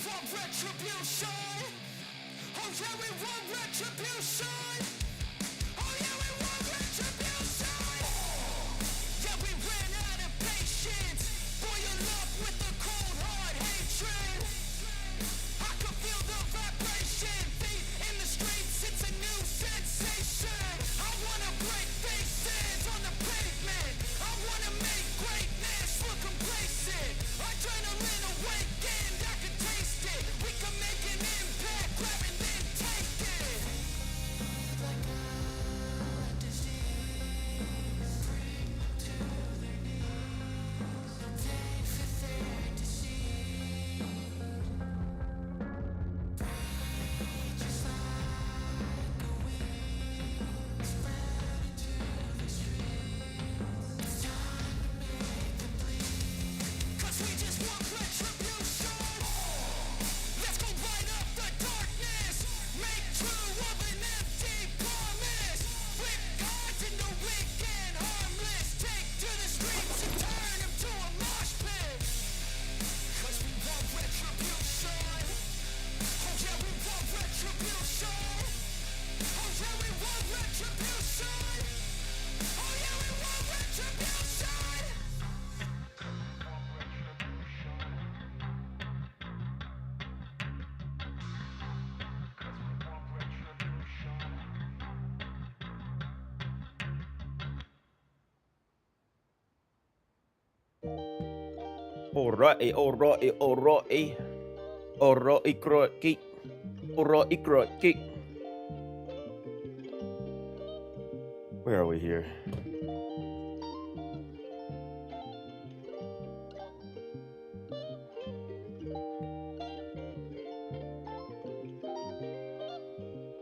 want retribution. Oh yeah, we want retribution. Oh yeah, we want retribution. Yeah, we ran out of patience. Boil up with the cold hard hatred. I can feel the vibration. Feet in the streets, it's a new sensation. I wanna break faces on the pavement. I wanna make greatness look complacent. Adrenaline awakened, I can taste it. We can make an impact, grab and then take it. Like a disease, bring to their knees. Take for their disease. Just like a weed, spread into the streets. It's time to make them bleed. 'Cause we just want retribution. Let's go light up the darkness. Make true of an empty promise. Flip gods into weak and harmless. Take to the streets and turn them to a mosh pit. 'Cause we want retribution. Oh yeah, we want retribution. Oh yeah, we want retribution. Oh yeah, we want retribution. Alrighty, alrighty, alrighty. Alrighty, crikey. Alrighty, crikey. Where are we here?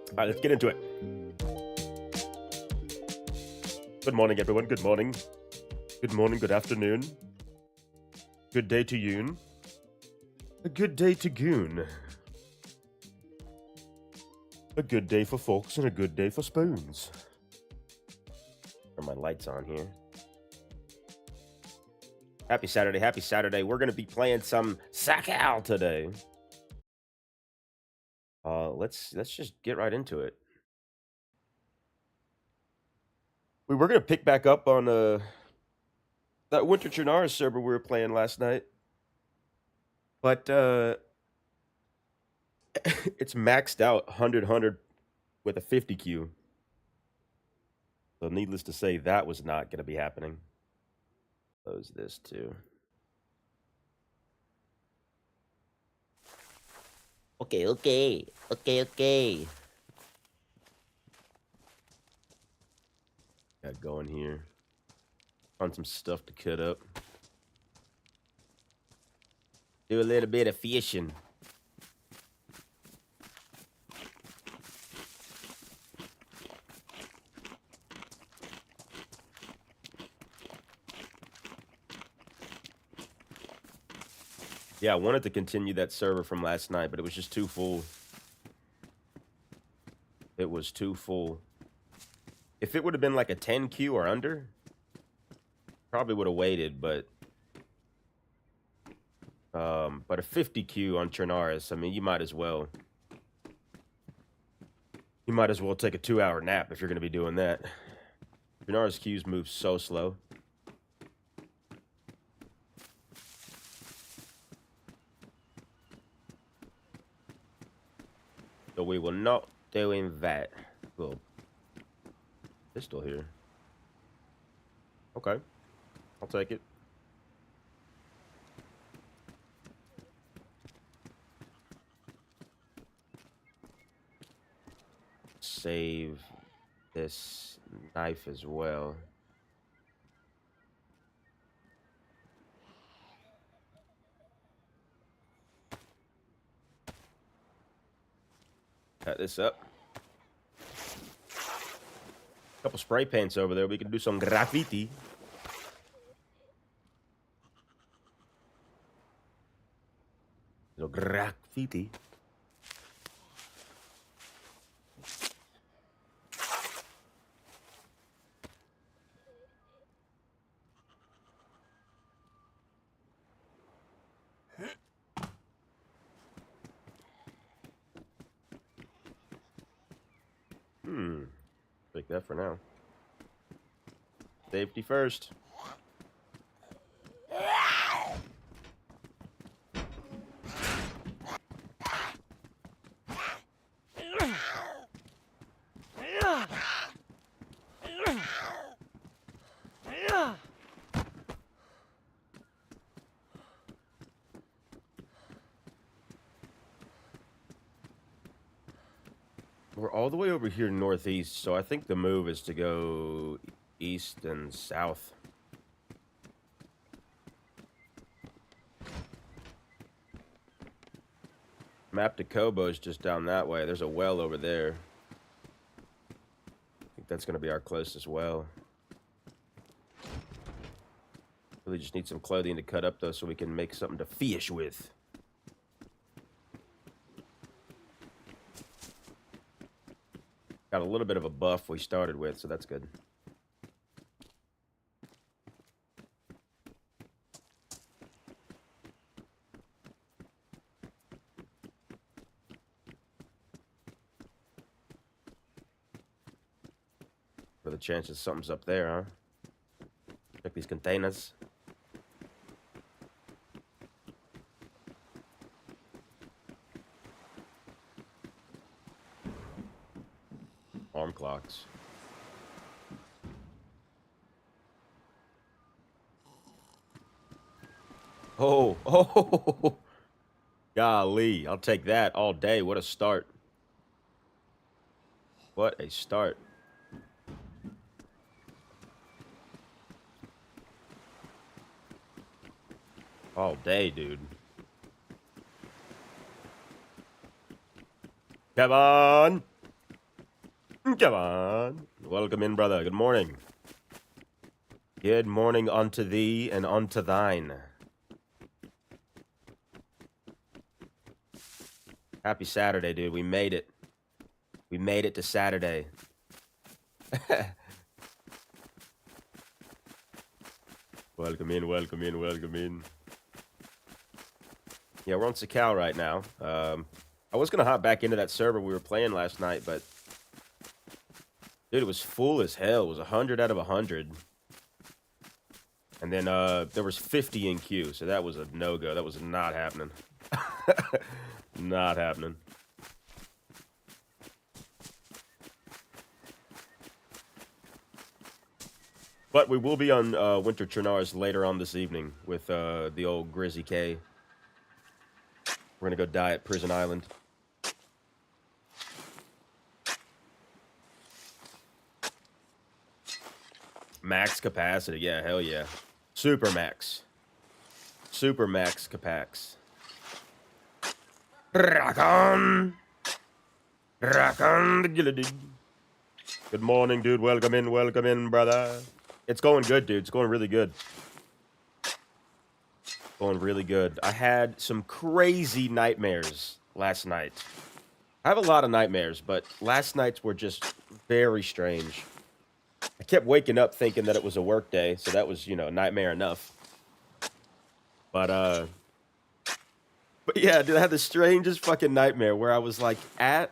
Alright, let's get into it. Good morning, everyone. Good morning. Good morning, good afternoon. Good day to yoon. A good day to goon. A good day for forks and a good day for spoons. Are my lights on here? Happy Saturday, happy Saturday. We're gonna be playing some Sakhal today. Let's just get right into it. We were gonna pick back up on that Winter Chernara server we were playing last night, but it's maxed out 100 with a 50 Q. So needless to say, that was not gonna be happening. Close this too. Okay. Got going here. Find some stuff to cut up. Do a little bit of fishing. Yeah, I wanted to continue that server from last night, but it was just too full. It was too full. If it would have been like a 10 Q or under, probably would have waited, but a 50 Q on Chernaris, I mean, you might as well take a 2-hour nap if you're going to be doing that. Chernaris Qs move so slow. So we will not doing that. Cool. They're still here. Okay. I'll take it. Save this knife as well. Cut this up. Couple spray paints over there. We can do some graffiti. Little graffiti. Take that for now. Safety first. We're all the way over here northeast, so I think the move is to go east and south. Map to Kobo is just down that way. There's a well over there. I think that's going to be our closest well. Really just need some clothing to cut up, though, so we can make something to fish with. Got a little bit of a buff we started with, so that's good. For the chances something's up there, huh? Check these containers. Arm clocks. Oh, golly, I'll take that all day. What a start. What a start. All day, dude. Come on. Come on. Welcome in, brother. Good morning. Good morning unto thee and unto thine. Happy Saturday, dude. We made it. We made it to Saturday. Welcome in, welcome in, welcome in. Yeah, we're on Sakhal right now. I was going to hop back into that server we were playing last night, but... dude, it was full as hell. It was 100 out of 100. And then there was 50 in queue, so that was a no-go. That was not happening. Not happening. But we will be on Winter Chernars later on this evening with the old Grizzy K. We're going to go die at Prison Island. Max capacity, yeah, hell yeah. Super max. Super max capax. Rock on! Rock on the gilly. Good morning, dude. Welcome in, brother. It's going good, dude. It's going really good. Going really good. I had some crazy nightmares last night. I have a lot of nightmares, but last night's were just very strange. I kept waking up thinking that it was a work day, so that was, you know, nightmare enough. But yeah, dude, I had the strangest fucking nightmare where I was, like, at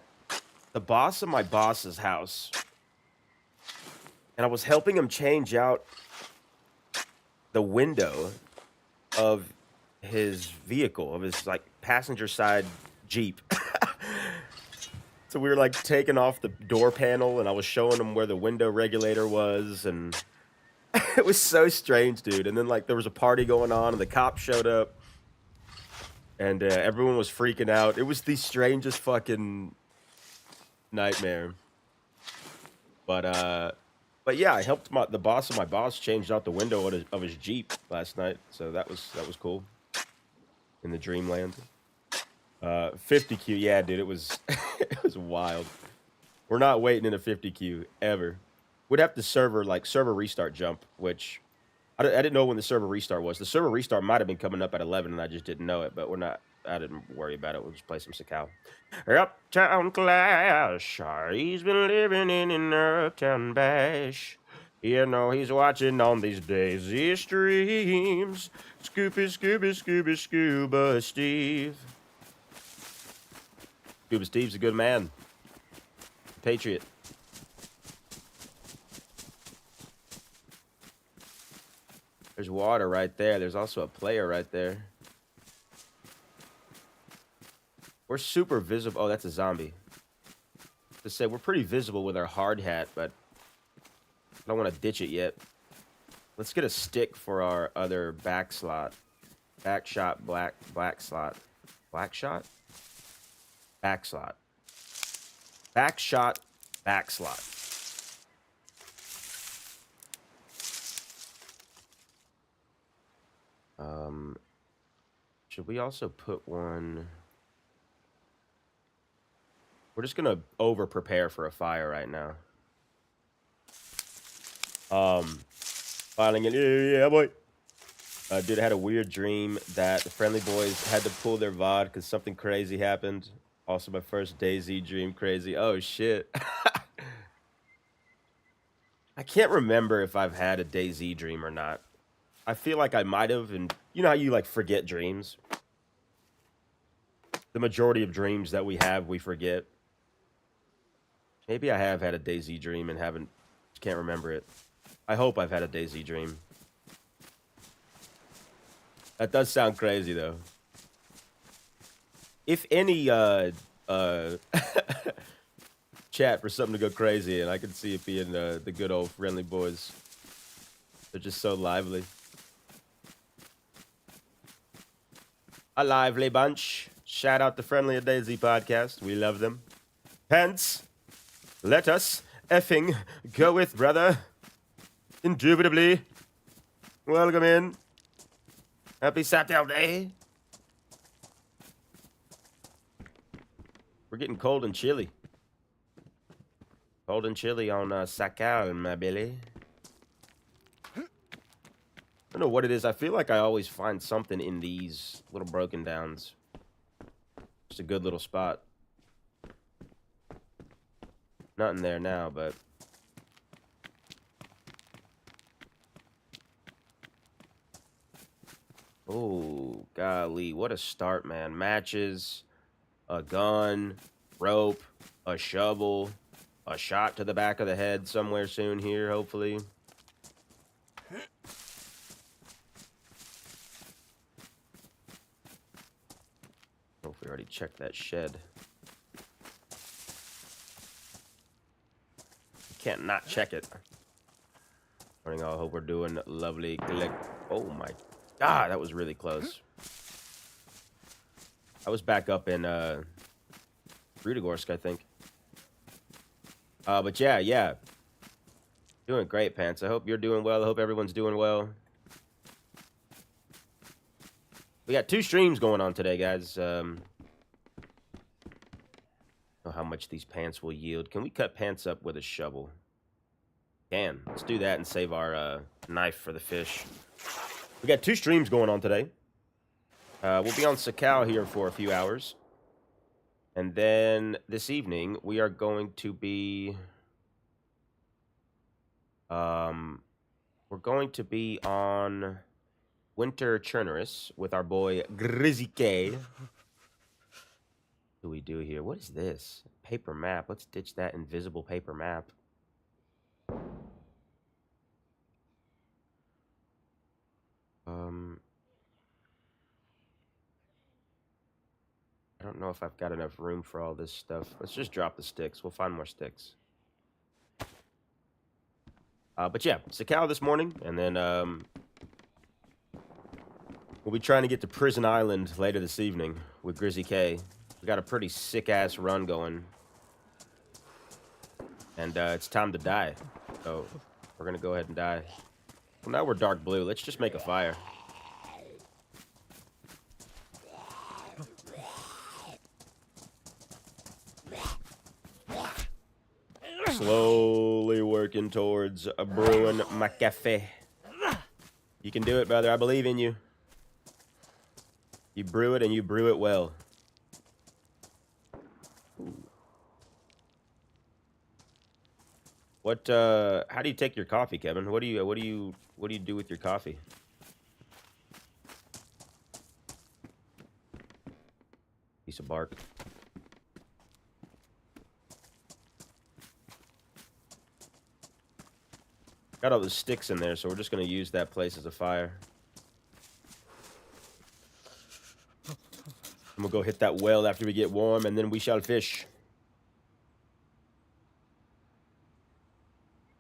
the boss of my boss's house. And I was helping him change out the window of his vehicle, of his, like, passenger side Jeep. So we were, like, taking off the door panel, and I was showing him where the window regulator was, and it was so strange, dude. And then, like, there was a party going on, and the cops showed up, and everyone was freaking out. It was the strangest fucking nightmare. But yeah, I helped the boss of my boss changed out the window of his Jeep last night, so that was cool. In the dreamland. 50Q, yeah, dude, it was it was wild. We're not waiting in a 50Q ever. We'd have to server restart jump, which I didn't know when the server restart was. The server restart might have been coming up at 11, and I just didn't know it. But I didn't worry about it. We'll just play some Sakhal. Uptown Clash. He's been living in an uptown bash. You know he's watching on these DayZ streams. Scuba Steve. Scuba Steve's a good man. Patriot. water right there. There's also a player right there. We're super visible. Oh, that's a zombie. To say we're pretty visible with our hard hat, but I don't want to ditch it yet. Let's get a stick for our other back slot. Back shot, black slot. Black shot? Back slot. Back shot, back slot. Should we also put one? We're just gonna over prepare for a fire right now. Filing it. Yeah, boy. Dude, I had a weird dream that the Friendly Boys had to pull their VOD because something crazy happened. Also, my first DayZ dream crazy. Oh, shit. I can't remember if I've had a DayZ dream or not. I feel like I might have, and you know how you, like, forget dreams? The majority of dreams that we have, we forget. Maybe I have had a DayZ dream and can't remember it. I hope I've had a DayZ dream. That does sound crazy, though. If any chat for something to go crazy, and I can see it being the good old Friendly Boys. They're just so lively. A lively bunch. Shout out the Friendly and DayZ podcast. We love them. Pence, let us effing go with, brother. Indubitably. Welcome in. Happy Saturday. We're getting cold and chilly. Cold and chilly on Sakhal, my Billy. I don't know what it is. I feel like I always find something in these little broken downs. Just a good little spot. Nothing there now, but... Oh, golly. What a start, man. Matches, a gun, rope, a shovel, a shot to the back of the head somewhere soon here, hopefully. Oh, we already checked that shed. Can't not check it. Morning all. Hope we're doing lovely. Oh my God, that was really close. I was back up in Rudogorsk, I think. But yeah. Doing great, Pants. I hope you're doing well. I hope everyone's doing well. We got 2 streams going on today, guys. Know how much these pants will yield. Can we cut pants up with a shovel? Can. Let's do that and save our knife for the fish. We got 2 streams going on today. We'll be on Sakhal here for a few hours. And then this evening, we are going to be... we're going to be on Winter Churnerous with our boy Grizzy K. What do we do here? What is this? Paper map. Let's ditch that invisible paper map. I don't know if I've got enough room for all this stuff. Let's just drop the sticks. We'll find more sticks. But yeah, Sakhal this morning, and then we'll be trying to get to Prison Island later this evening with Grizzy K. We got a pretty sick-ass run going. And it's time to die. So we're going to go ahead and die. Well, now we're dark blue. Let's just make a fire. Slowly working towards brewing my cafe. You can do it, brother. I believe in you. You brew it and you brew it well. What? How do you take your coffee, Kevin? What do you do with your coffee? Piece of bark. Got all the sticks in there, so we're just gonna use that place as a fire. And we'll go hit that well after we get warm, and then we shall fish.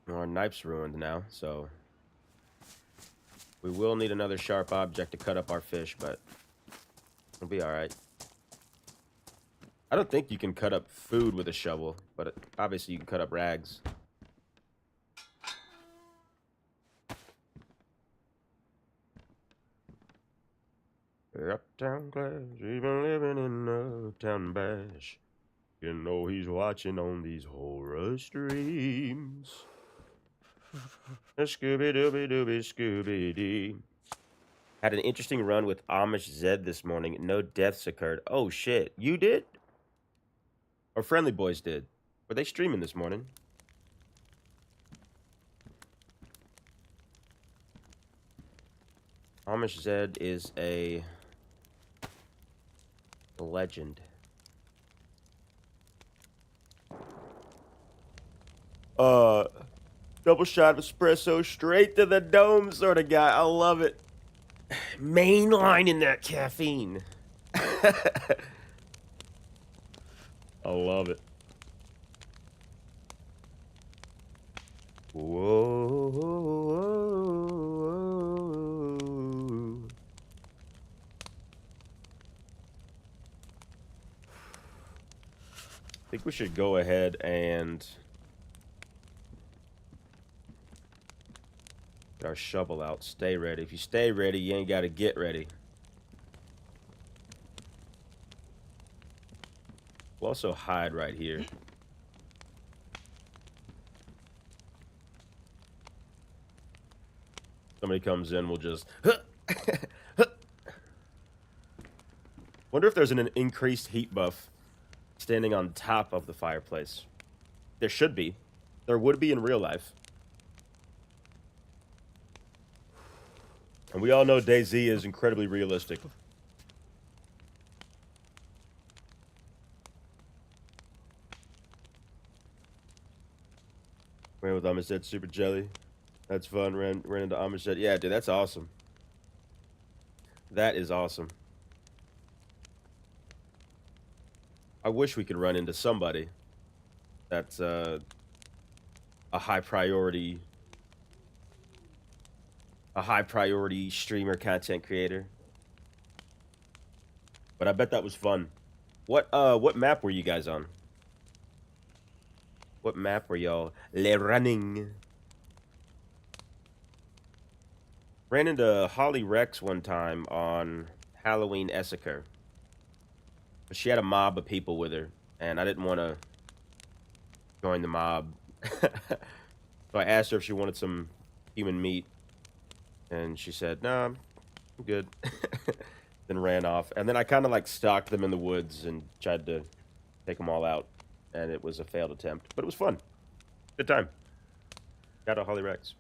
Our knife's ruined now, so we will need another sharp object to cut up our fish, but it'll be alright. I don't think you can cut up food with a shovel, but obviously you can cut up rags. Uptown class, even living in Uptown Bash. You know he's watching on these horror streams. Scooby-Dooby-Dooby, Scooby-Dee. Had an interesting run with Amish Zed this morning. No deaths occurred. Oh, shit. You did? Or Friendly Boys did? Were they streaming this morning? Amish Zed is a legend. Double shot of espresso straight to the dome sort of guy. I love it. Mainlining that caffeine. I love it. Whoa. I think we should go ahead and get our shovel out. Stay ready. If you stay ready, you ain't got to get ready. We'll also hide right here. Somebody comes in, we'll just... Wonder if there's an increased heat buff standing on top of the fireplace. There should be. There would be in real life. And we all know DayZ is incredibly realistic. Ran with Amish Zed, super jelly. That's fun. Ran into Amish Zed. Yeah, dude, that's awesome. That is awesome. I wish we could run into somebody that's a high priority streamer, content creator. But I bet that was fun. What map were you guys on? What map were y'all running? Ran into Holly Rex one time on Halloween Essaker. She had a mob of people with her, and I didn't want to join the mob. So I asked her if she wanted some human meat, and she said, "No, I'm good." Then ran off, and then I kind of like stalked them in the woods and tried to take them all out, and it was a failed attempt, but it was fun. Good time. Got a Holly Rex.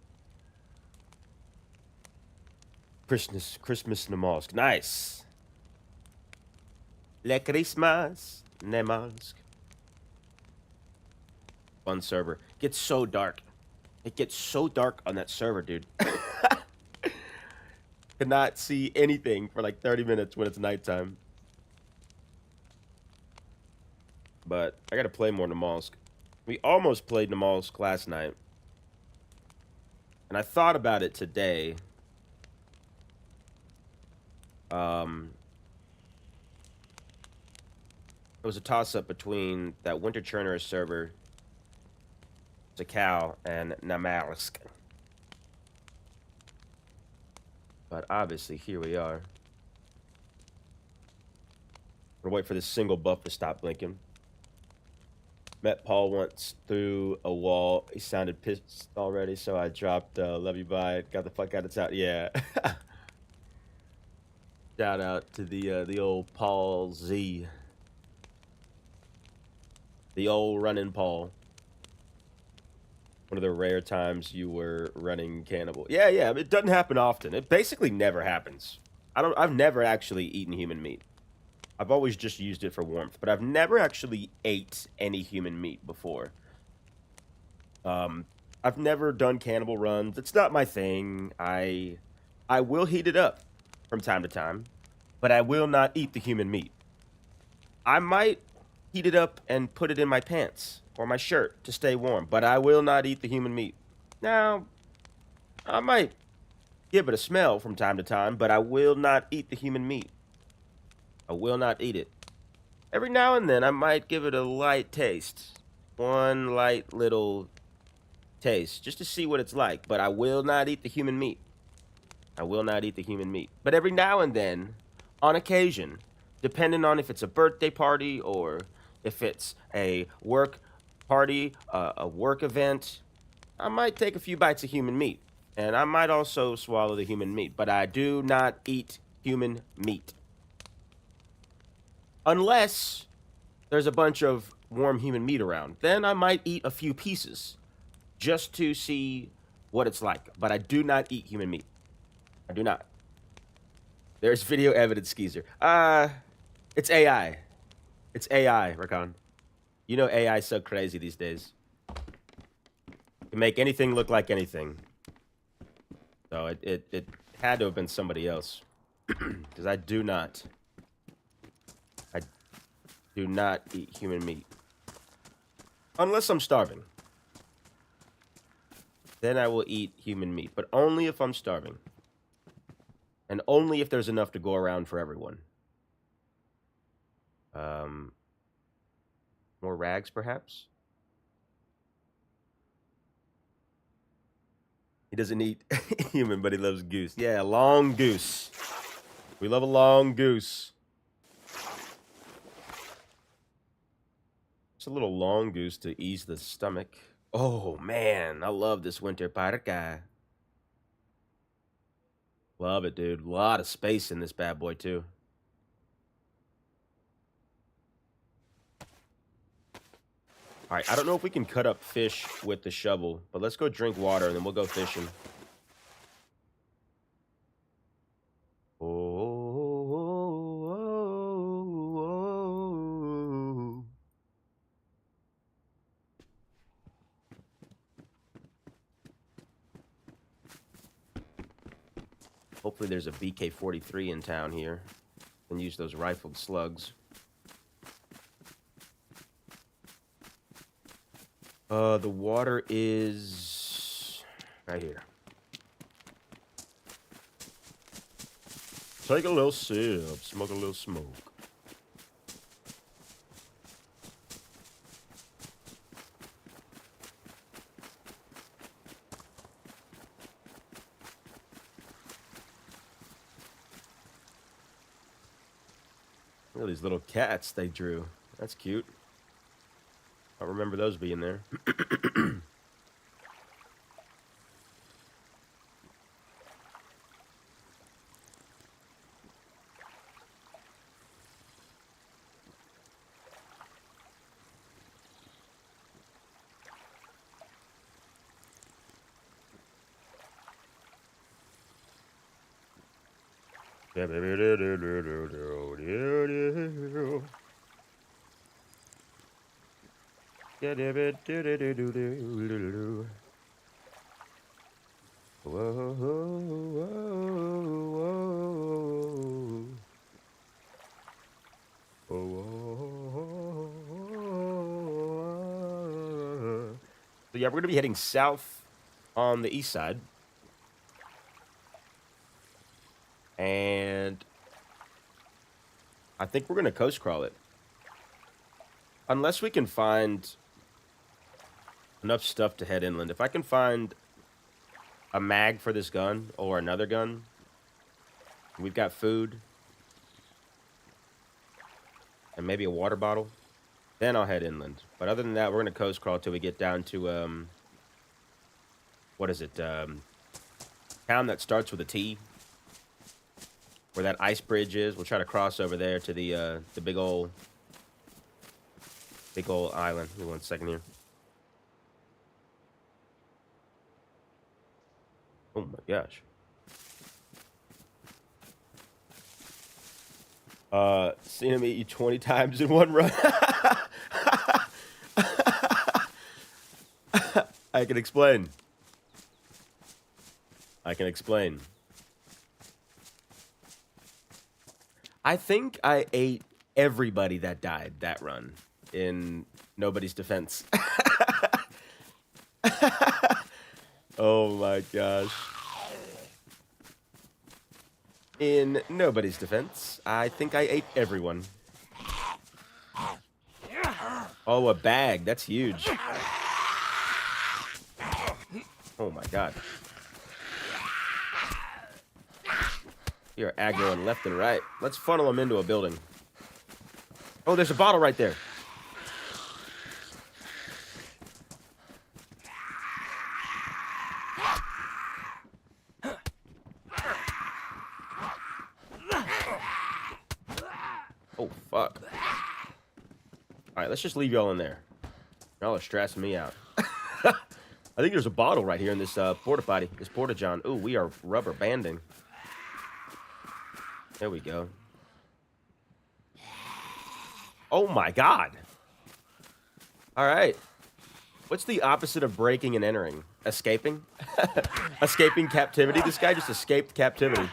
Christmas Namask. Nice. Le Christmas Namask. Fun server. Gets so dark. It gets so dark on that server, dude. Cannot see anything for like 30 minutes when it's nighttime. But I gotta play more Namalsk. We almost played Namalsk last night. And I thought about it today. It was a toss-up between that Winter Churner server, Sakhal, and Namalsk. But obviously, here we are. We're waiting for this single buff to stop blinking. Met Paul once through a wall. He sounded pissed already, so I dropped Love You Bye. Got the fuck out of town. Yeah. Shout out to the old Paul Z. The old running Paul. One of the rare times you were running cannibal. Yeah, it doesn't happen often. It basically never happens. I've never actually eaten human meat. I've always just used it for warmth, but I've never actually ate any human meat before. I've never done cannibal runs. It's not my thing. I will heat it up from time to time, but I will not eat the human meat. I might heat it up and put it in my pants or my shirt to stay warm, but I will not eat the human meat. Now, I might give it a smell from time to time, but I will not eat the human meat. I will not eat it. Every now and then, I might give it a light taste. One light little taste, just to see what it's like, but I will not eat the human meat. I will not eat the human meat. But every now and then, on occasion, depending on if it's a birthday party or if it's a work party, a work event, I might take a few bites of human meat. And I might also swallow the human meat, but I do not eat human meat. Unless there's a bunch of warm human meat around. Then I might eat a few pieces just to see what it's like. But I do not eat human meat. I do not. There's video evidence, Skeezer. It's AI. It's AI, Rakan. You know AI's so crazy these days. Can make anything look like anything. So it had to have been somebody else. Because I do not eat human meat. Unless I'm starving. Then I will eat human meat. But only if I'm starving. And only if there's enough to go around for everyone. More rags, perhaps? He doesn't eat human, but he loves goose. Yeah, long goose. We love a long goose. It's a little long goose to ease the stomach. Oh, man. I love this winter parka. Love it, dude. A lot of space in this bad boy, too. All right, I don't know if we can cut up fish with the shovel, but let's go drink water and then we'll go fishing. Oh. Hopefully there's a BK-43 in town here. And use those rifled slugs. The water is right here. Take a little sip, smoke a little smoke. Look at these little cats they drew. That's cute. I remember those being there. So yeah, we're going to be heading south on the east side. And I think we're going to coast crawl it. Unless we can find enough stuff to head inland. If I can find a mag for this gun or another gun, we've got food and maybe a water bottle, then I'll head inland. But other than that, we're going to coast crawl till we get down to, what is it? Town that starts with a T. Where that ice bridge is. We'll try to cross over there to the big old island. Give me 1 second here. Oh my gosh. Seen him eat you 20 times in one run. I I can explain. I can explain. I think I ate everybody that died that run in Nobody's Defense. Oh my gosh. In Nobody's Defense, I think I ate everyone. Oh, a bag. That's huge. Oh my god. You're aggroing left and right. Let's funnel them into a building. Oh, there's a bottle right there. Oh, fuck. Alright, let's just leave y'all in there. Y'all are stressing me out. I think there's a bottle right here in this porta potty. This porta john. Ooh, we are rubber banding. There we go. Oh my god. Alright. What's the opposite of breaking and entering? Escaping? Escaping captivity? This guy just escaped captivity.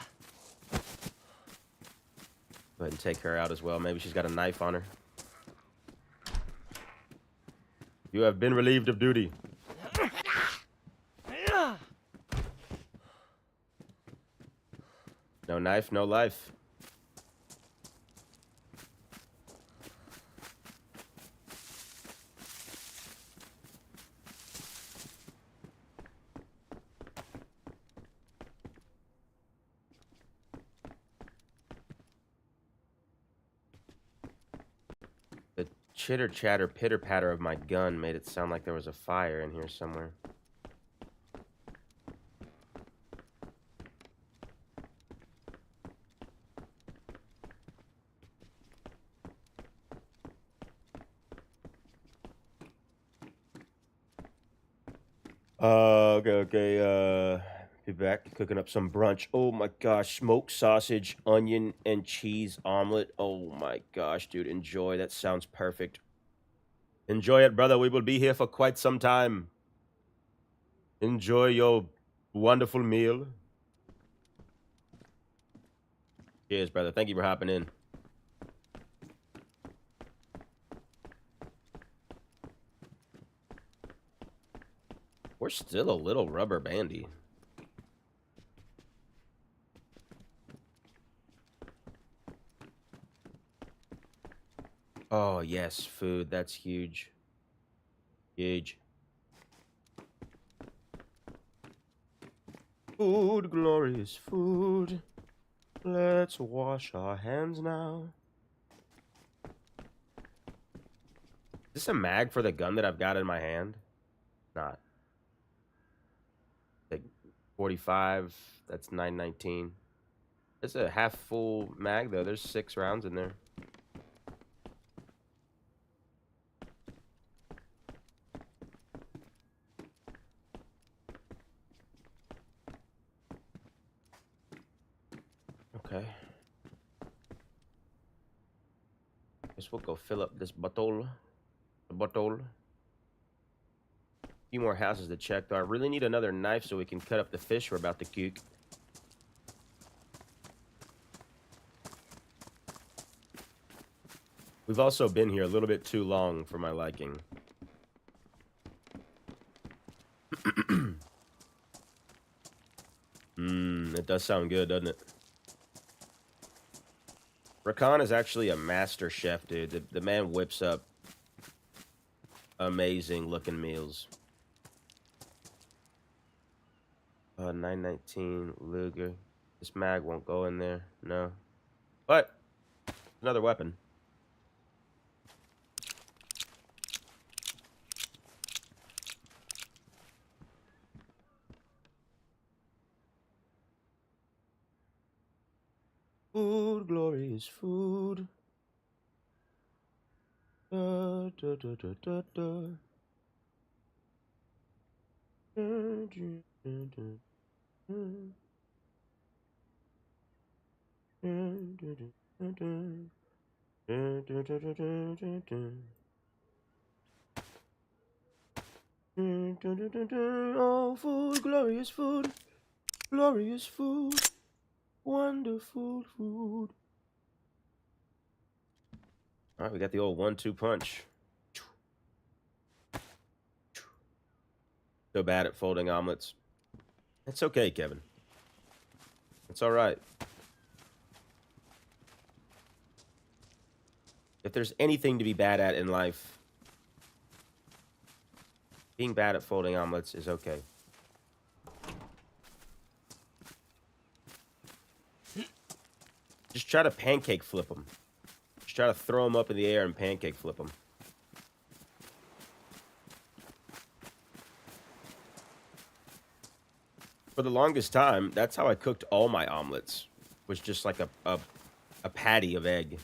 Go ahead and take her out as well. Maybe she's got a knife on her. You have been relieved of duty. No knife, no life. The chitter chatter pitter patter of my gun made it sound like there was a fire in here somewhere. Okay. Be back cooking up some brunch. Oh my gosh, smoked sausage, onion, and cheese omelet. Oh my gosh, dude, enjoy. That sounds perfect. Enjoy it, brother. We will be here for quite some time. Enjoy your wonderful meal. Cheers, brother. Thank you for hopping in. We're still a little rubber bandy. Oh, yes, food. That's huge. Huge. Food, glorious food. Let's wash our hands now. Is this a mag for the gun that I've got in my hand? Not. Like 45, that's 919. It's a half full mag though. There's 6 rounds in there. Okay. Guess we'll go fill up this bottle. The bottle. A few more houses to check though. I really need another knife so we can cut up the fish we're about to cook. We've also been here a little bit too long for my liking. It does sound good, doesn't it? Rakan is actually a master chef, dude. The man whips up amazing looking meals. 919 Luger. This mag won't go in there. No. But another weapon. Food, glorious food. Da, da, da, da, da, da. Da, da, da, da. Oh, food, glorious food, glorious food, wonderful food. All right, we got the old 1-2 punch. So bad at folding omelets. It's okay, Kevin. It's all right. If there's anything to be bad at in life, being bad at folding omelets is okay. Just try to pancake flip them. Just try to throw them up in the air and pancake flip them. For the longest time, that's how I cooked all my omelets. Was just like a patty of egg.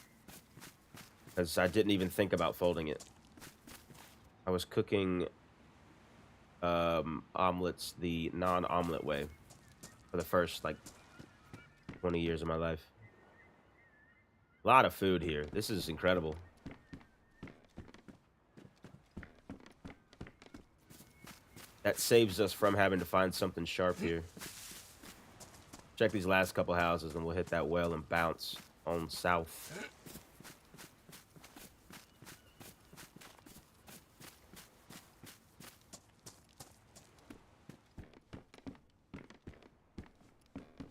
Because I didn't even think about folding it. I was cooking omelets the non-omelet way for the first, like, 20 years of my life. A lot of food here. This is incredible. That saves us from having to find something sharp here. Check these last couple houses and we'll hit that well and bounce on south.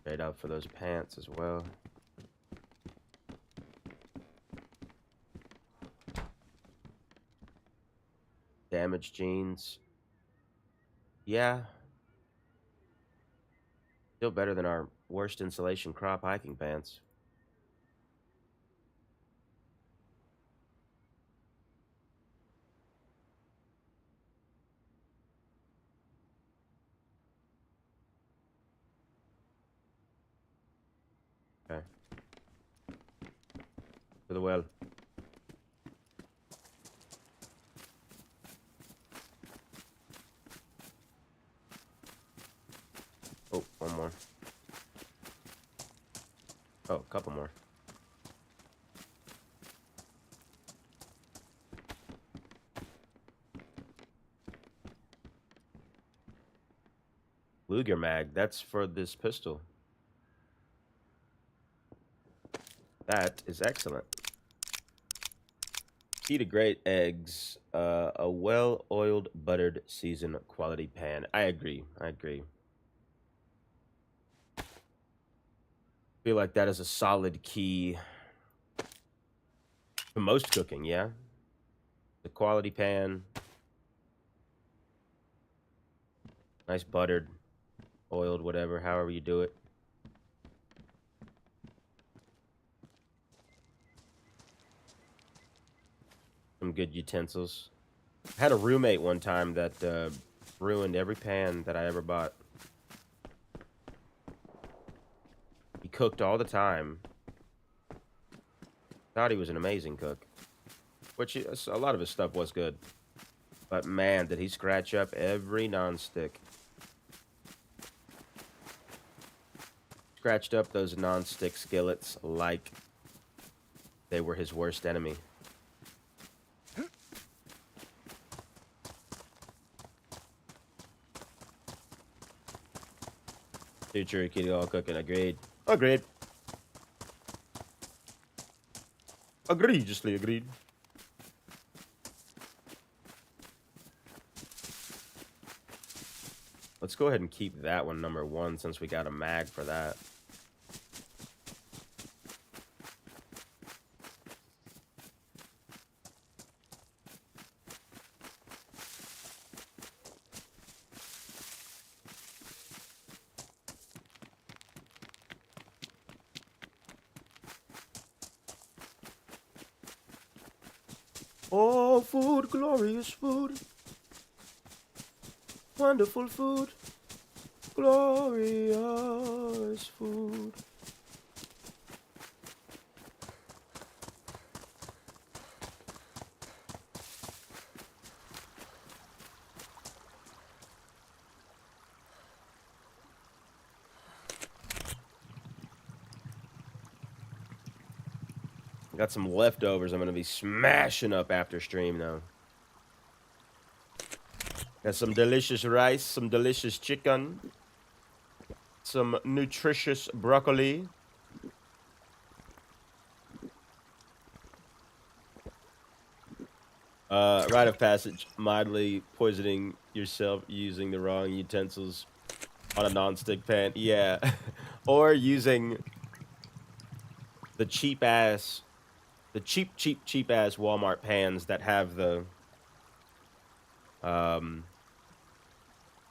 Trade up for those pants as well. Damaged jeans. Yeah. Still better than our worst insulation crop hiking pants. Okay. To the well. Oh, one more. Oh, a couple more. Luger mag, that's for this pistol. That is excellent. Key to great eggs, a well-oiled, buttered, seasoned quality pan. I agree. I agree. Feel like that is a solid key to most cooking, yeah? The quality pan. Nice buttered, oiled, whatever, however you do it. Some good utensils. I had a roommate one time that ruined every pan that I ever bought. He cooked all the time. Thought he was an amazing cook. Which, a lot of his stuff was good. But man, did he scratch up every nonstick. Scratched up those nonstick skillets like they were his worst enemy. Future kitty all cooking, agreed. Agreed. Egregiously agreed. Let's go ahead and keep that one number 1 since we got a mag for that. Oh, food, glorious food. Wonderful food. Glorious food. Got some leftovers I'm going to be smashing up after stream, though. Got some delicious rice, some delicious chicken, some nutritious broccoli. Rite of passage, mildly poisoning yourself using the wrong utensils on a non-stick pan. Yeah. Or using the cheap ass Walmart pans that have the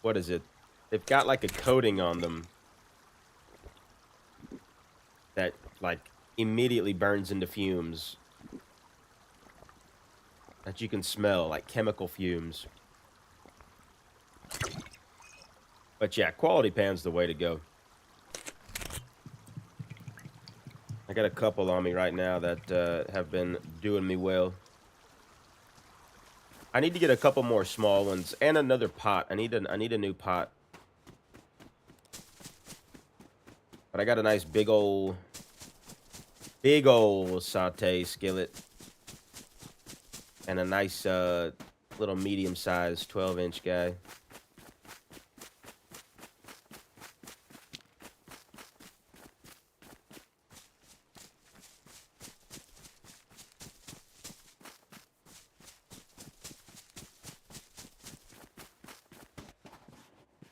what is it? They've got like a coating on them that like immediately burns into fumes that you can smell, like chemical fumes. But yeah, quality pan's the way to go. I got a couple on me right now that have been doing me well. I need to get a couple more small ones and another pot. I need a new pot. But I got a nice big old saute skillet and a nice little medium-sized 12-inch guy.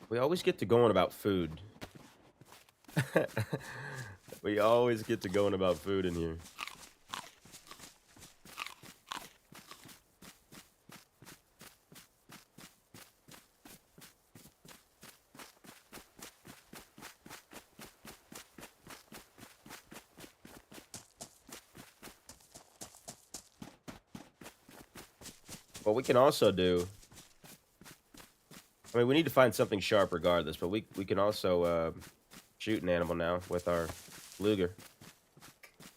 We always get to going about food. We always get to going about food in here. What we can also do, I mean, we need to find something sharp regardless, but we can also shoot an animal now with our Luger.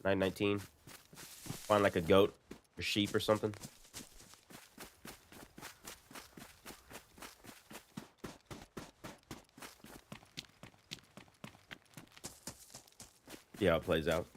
919. Find like a goat or sheep or something. See how it plays out.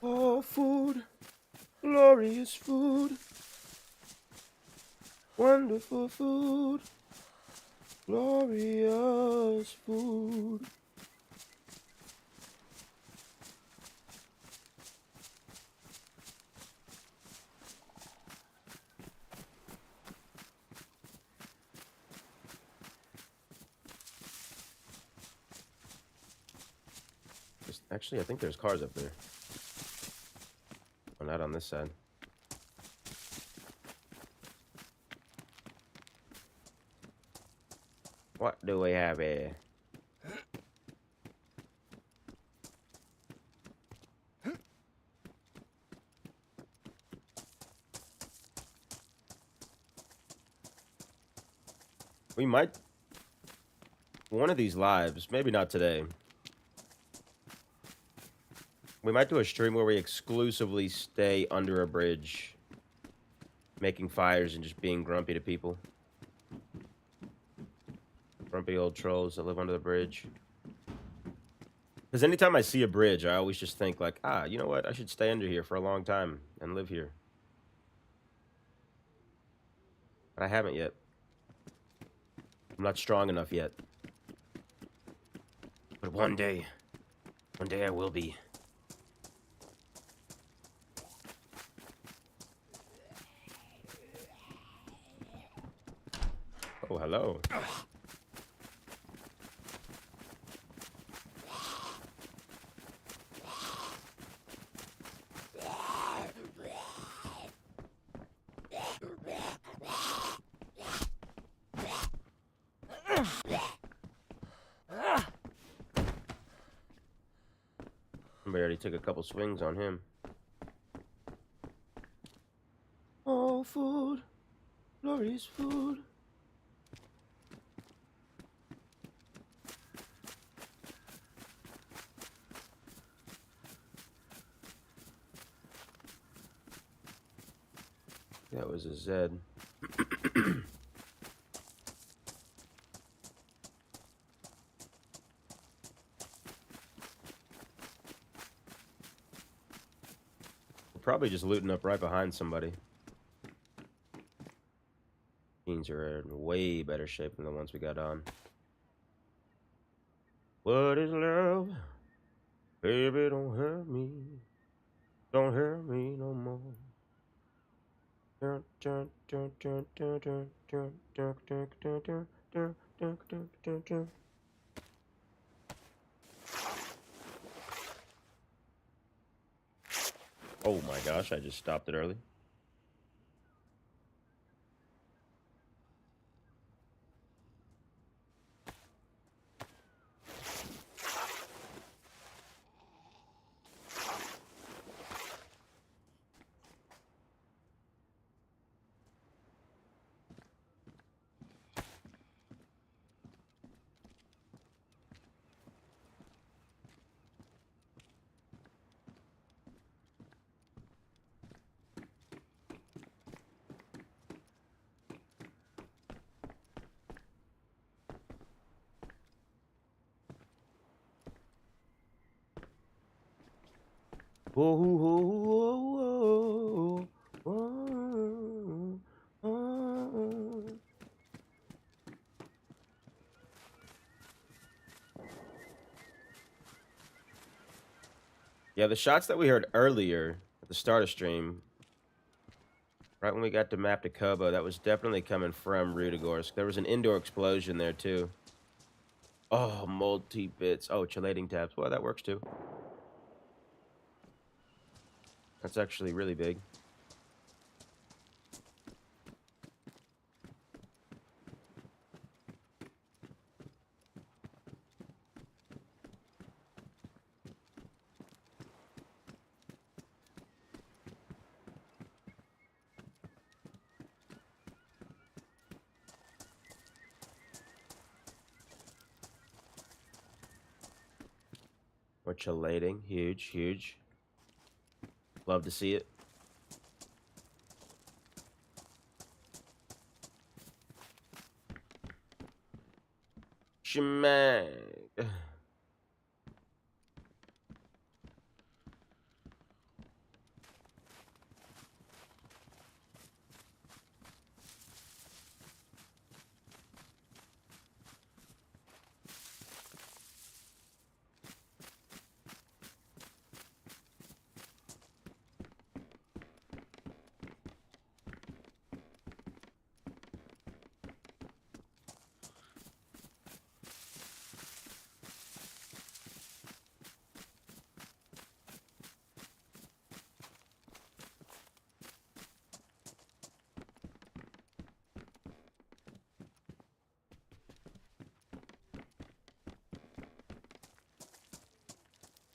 Oh, food, glorious food, wonderful food, glorious food. Actually, I think there's cars up there. Not on this side. What do we have here? We might... One of these lives, maybe not today. We might do a stream where we exclusively stay under a bridge, making fires and just being grumpy to people. Grumpy old trolls that live under the bridge. Because anytime I see a bridge, I always just think like, ah, you know what? I should stay under here for a long time and live here. But I haven't yet. I'm not strong enough yet. But one day I will be. Oh, hello. Somebody already took a couple swings on him. Oh, food. Glorious food. that was a Z. We're probably just looting up right behind somebody. Jeans are in way better shape than the ones we got on. What is love? Baby, don't hurt me. Don't hurt me no more. Oh my gosh, I just stopped it early. Whoa, whoa, whoa, whoa, whoa. Yeah, the shots that we heard earlier at the start of stream, right when we got to map to Kobo, that was definitely coming from Rudogorsk. There was an indoor explosion there too. Oh, multi-bits. Oh, chelating tabs. Well, that works too. That's actually really big. Or chelating. Huge, huge. Love to see it. Shemang.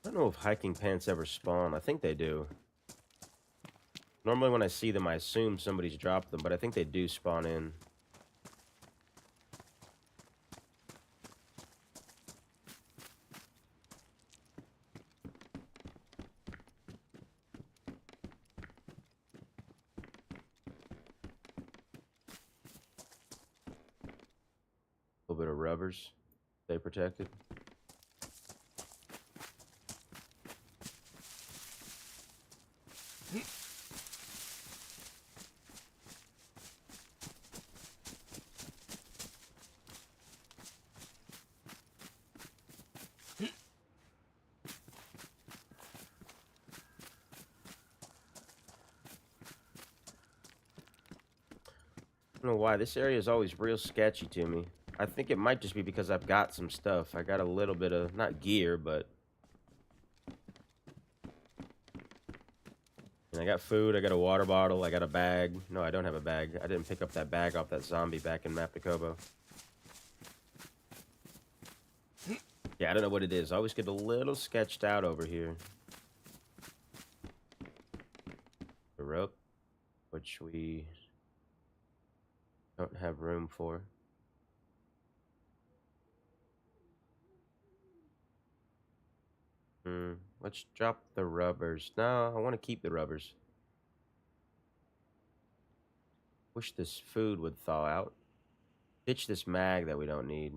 I don't know if hiking pants ever spawn. I think they do. Normally when I see them, I assume somebody's dropped them, but I think they do spawn in. A little bit of rubbers. Stay protected. I don't know why. This area is always real sketchy to me. I think it might just be because I've got some stuff. I got a little bit of, not gear, but... And I got food, I got a water bottle, I got a bag. No, I don't have a bag. I didn't pick up that bag off that zombie back in Map to Kobo. Yeah, I don't know what it is. I always get a little sketched out over here. The rope, which we don't have room for. Let's drop the rubbers. No, I want to keep the rubbers. Wish this food would thaw out. Ditch this mag that we don't need.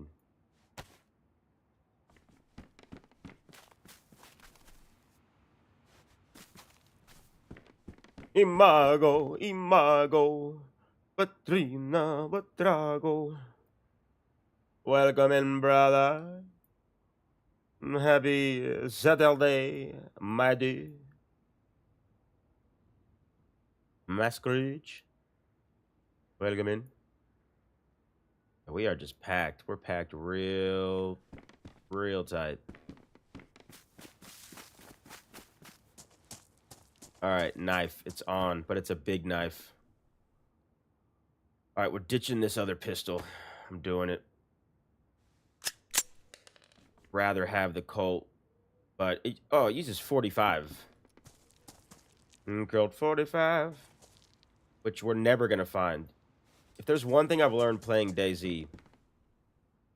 Imago, imago, Patrina, Batrago. Welcome in, brother. Happy Saturday, my dear. Masquerade. Welcome in. We are just packed. We're packed real tight. All right, knife. It's on, but it's a big knife. All right, we're ditching this other pistol. I'm doing it. Rather have the Colt, but it uses 45. Colt 45, which we're never gonna find. If there's one thing I've learned playing DayZ,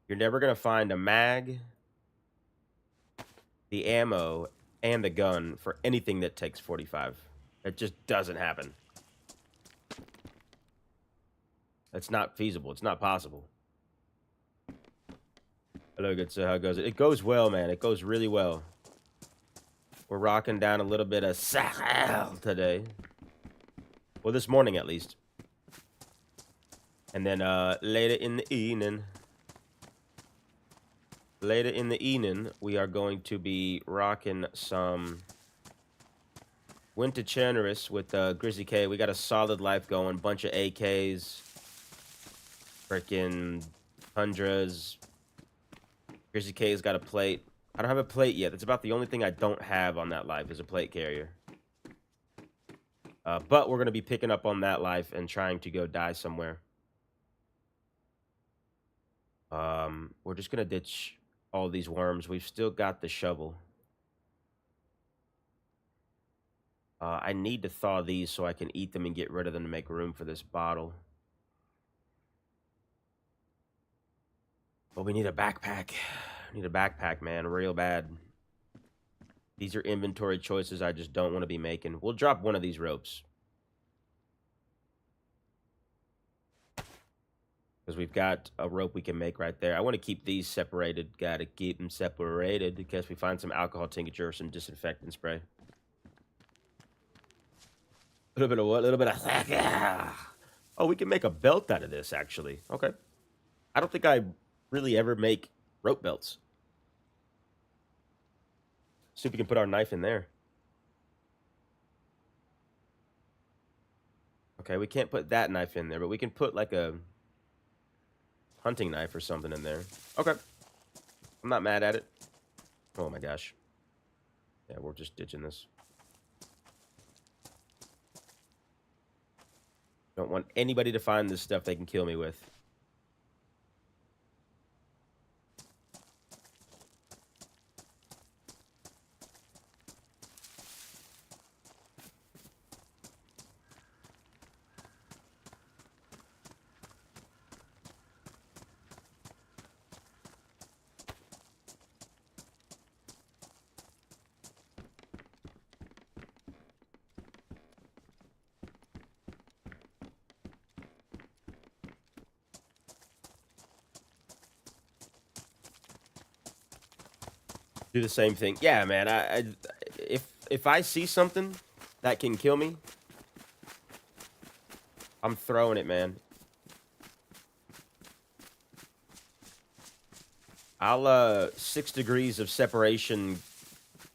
you're never gonna find a mag, the ammo, and the gun for anything that takes 45. It just doesn't happen. It's not feasible. It's not possible. Hello, good sir. How goes it? It goes well, man. It goes really well. We're rocking down a little bit of Sakhal today. Well, this morning at least. And then later in the evening, we are going to be rocking some Winter Generous with Grizzly K. We got a solid life going. Bunch of AKs. Freaking Tundras. Grizzly K's got a plate. I don't have a plate yet. That's about the only thing I don't have on that life is a plate carrier. But we're going to be picking up on that life and trying to go die somewhere. We're just going to ditch all these worms. We've still got the shovel. I need to thaw these so I can eat them and get rid of them to make room for this bottle. But we need a backpack. Need a backpack, man, real bad. These are inventory choices I just don't want to be making. We'll drop one of these ropes. Because we've got a rope we can make right there. I want to keep these separated. Got to keep them separated in case we find some alcohol tincture or some disinfectant spray. A little bit of what? A little bit of... Oh, we can make a belt out of this, actually. Okay. I don't think I really ever make rope belts. See if we can put our knife in there. Okay, we can't put that knife in there, but we can put like a hunting knife or something in there. Okay. I'm not mad at it. Oh my gosh. Yeah, we're just ditching this. Don't want anybody to find this stuff they can kill me with. Do the same thing. Yeah, man. If I see something that can kill me, I'm throwing it, man. I'll 6 degrees of separation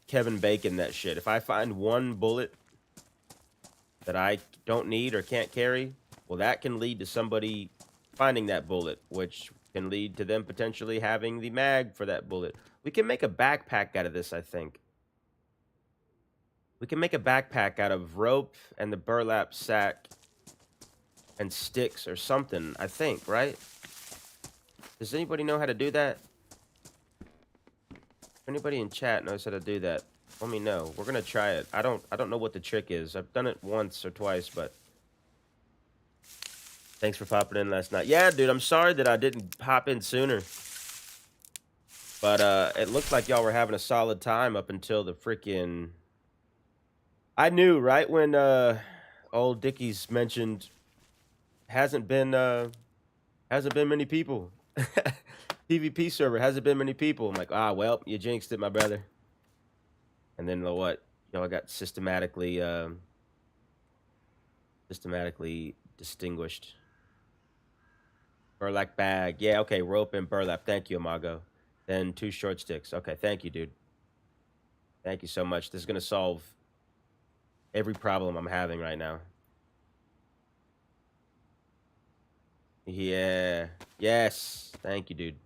Kevin Bacon that shit. If I find one bullet that I don't need or can't carry, well, that can lead to somebody finding that bullet, which can lead to them potentially having the mag for that bullet. We can make a backpack out of this, I think. We can make a backpack out of rope and the burlap sack and sticks or something, I think, right? Does anybody know how to do that? If anybody in chat knows how to do that, let me know. We're gonna try it. I don't know what the trick is. I've done it once or twice, but thanks for popping in last night. Yeah, dude, I'm sorry that I didn't pop in sooner. But it looked like y'all were having a solid time up until the freaking... I knew right when old Dickies mentioned hasn't been many people. PvP server hasn't been many people. I'm like, ah, well, you jinxed it, my brother. And then what? Y'all got systematically distinguished. Burlap bag. Yeah, okay, rope and burlap. Thank you, Amago. Then 2 short sticks. Okay, thank you, dude. Thank you so much. This is gonna solve every problem I'm having right now. Yeah. Yes. Thank you, dude.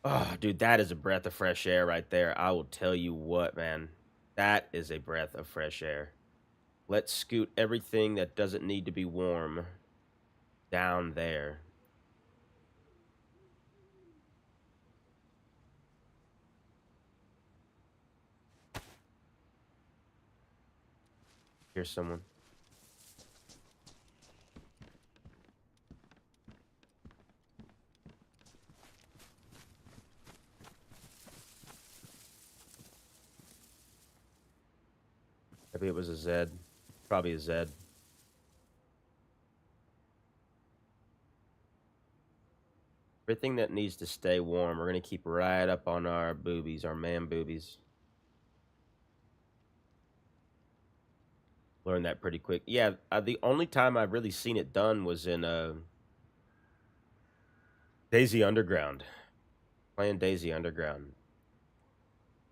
Oh, dude, that is a breath of fresh air right there. I will tell you what, man. That is a breath of fresh air. Let's scoot everything that doesn't need to be warm down there. Here's someone. Maybe it was a Zed. Probably a Zed. Everything that needs to stay warm, we're going to keep right up on our boobies, our man boobies. Learned that pretty quick. Yeah, the only time I've really seen it done was in DayZ Underground. Playing DayZ Underground.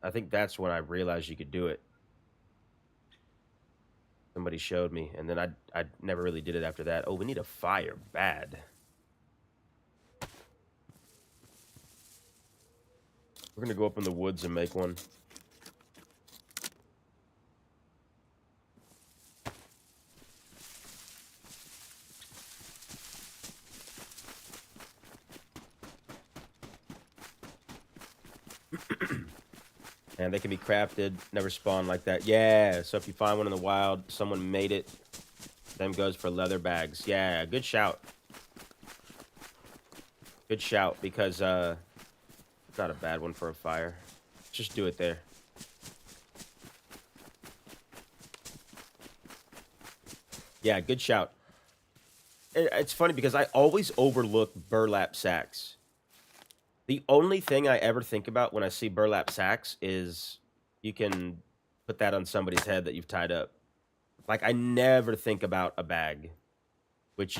I think that's when I realized you could do it. Somebody showed me, and then I never really did it after that. Oh, we need a fire. Bad. We're going to go up in the woods and make one. And they can be crafted, never spawn like that. Yeah, so if you find one in the wild, someone made it. Same goes for leather bags. Yeah, good shout. Good shout, because it's not a bad one for a fire. Just do it there. Yeah, good shout. It's funny because I always overlook burlap sacks. The only thing I ever think about when I see burlap sacks is you can put that on somebody's head that you've tied up. Like, I never think about a bag, which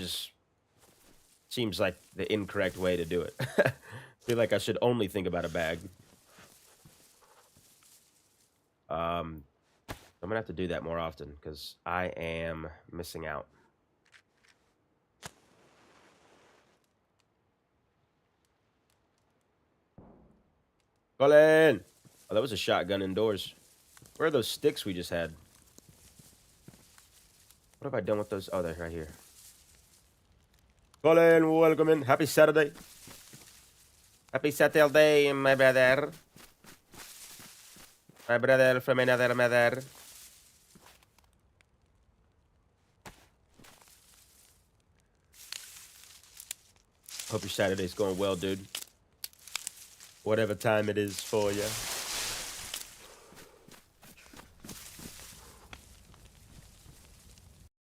seems like the incorrect way to do it. I feel like I should only think about a bag. I'm gonna have to do that more often because I am missing out. Colin! Oh, that was a shotgun indoors. Where are those sticks we just had? What have I done with those? Oh, they're right here. Colin, welcome in. Happy Saturday. Happy Saturday, my brother. My brother from another mother. Hope your Saturday's going well, dude. Whatever time it is for you.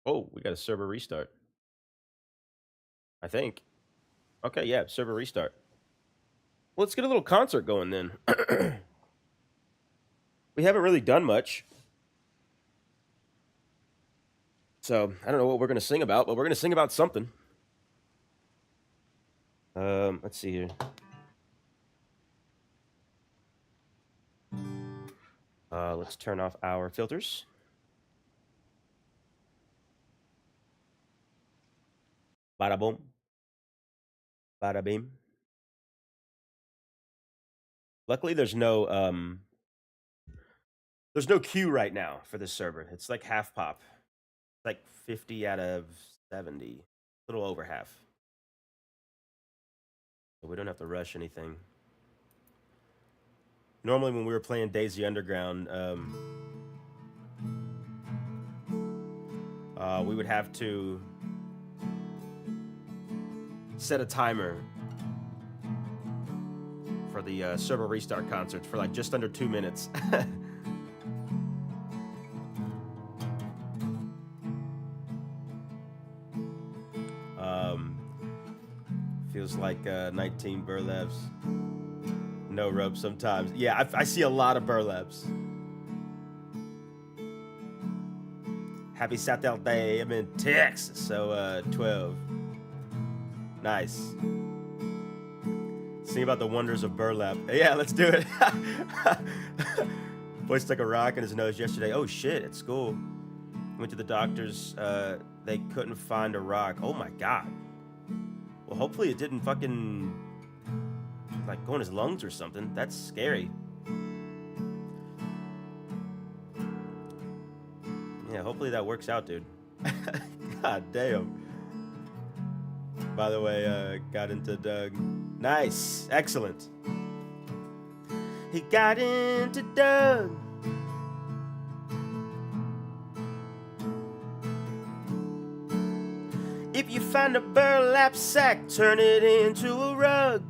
Oh, we got a server restart. I think. Okay, yeah, server restart. Well, let's get a little concert going then. We haven't really done much. So, I don't know what we're going to sing about, but we're going to sing about something. Let's see here. Let's turn off our filters. Bada boom. Bada beam. Luckily, there's no queue right now for this server. It's like half pop. It's like 50 out of 70. A little over half. So we don't have to rush anything. Normally, when we were playing DayZ Underground, we would have to set a timer for the server restart concert for like just under 2 minutes. Feels like 19 burlaps. No rope sometimes. Yeah, I see a lot of burlaps. Happy Saturday. I'm in Texas, so 12. Nice. Sing about the wonders of burlap. Yeah, let's do it. Boy stuck a rock in his nose yesterday. Oh shit, at school. Went to the doctors. They couldn't find a rock. Oh my god. Well, hopefully it didn't fucking like go in his lungs or something. That's scary. Yeah, hopefully that works out, dude. God damn. By the way, got into Doug. Nice. Excellent. He got into Doug. If you find a burlap sack, turn it into a rug.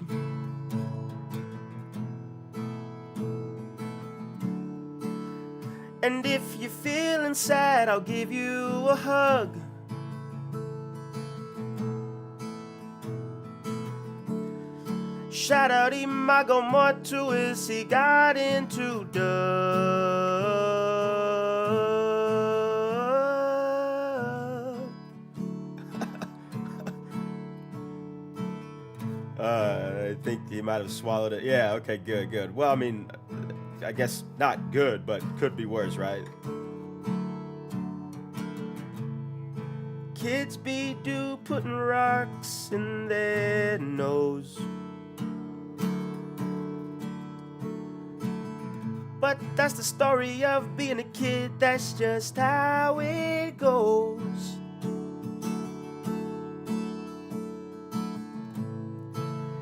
And if you're feeling sad, I'll give you a hug. Shout out Imago Mortuis, he got into Doug. I think he might have swallowed it. Yeah, okay, good, good. Well, I mean, I guess not good, but could be worse, right? Kids be do putting rocks in their nose. But that's the story of being a kid, that's just how it goes.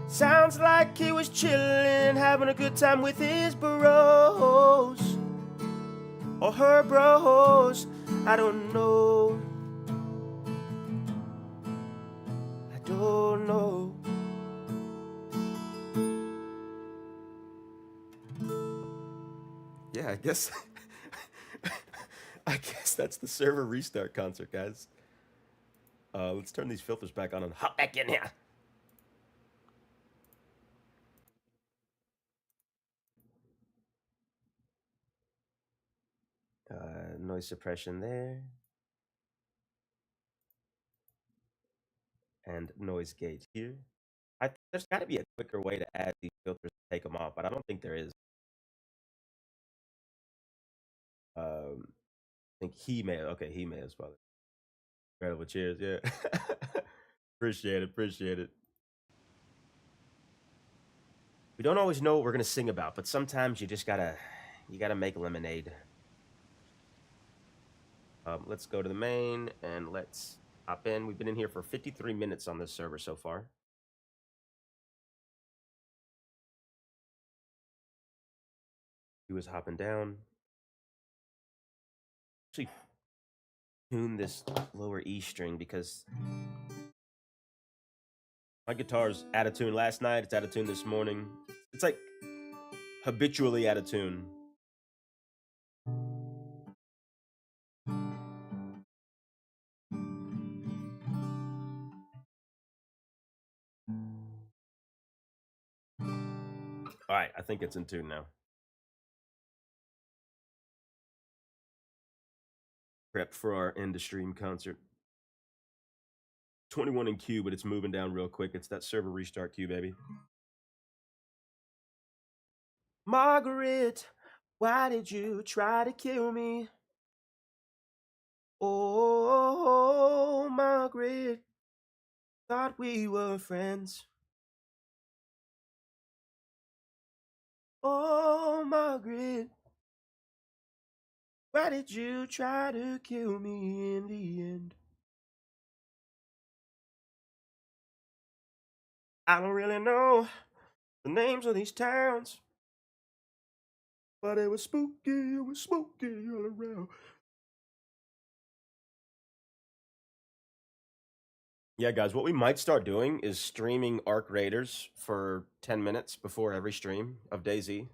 Sounds like he was chillin', having a good time with his bros. Or her bros, I don't know. I don't know. Yeah, I guess I guess that's the server restart concert, guys. Let's turn these filters back on and hop back in here. Noise suppression there. And noise gate here. There's got to be a quicker way to add these filters and take them off, but I don't think there is. I think he may. Okay, he may as well. Incredible. Cheers. Yeah. Appreciate it. Appreciate it. We don't always know what we're gonna sing about, but sometimes you just gotta make lemonade. Let's go to the main and let's hop in. We've been in here for 53 minutes on this server so far. He was hopping down. Actually, tune this lower E string because my guitar's out of tune last night. It's out of tune this morning. It's like habitually out of tune. All right, I think it's in tune now. Prep for our end of stream concert. 21 in queue, but it's moving down real quick. It's that server restart queue, baby. Margaret, why did you try to kill me? Oh, Margaret, thought we were friends. Oh, Margaret, why did you try to kill me in the end? I don't really know the names of these towns, but it was spooky all around. Yeah, guys, what we might start doing is streaming Arc Raiders for 10 minutes before every stream of DayZ.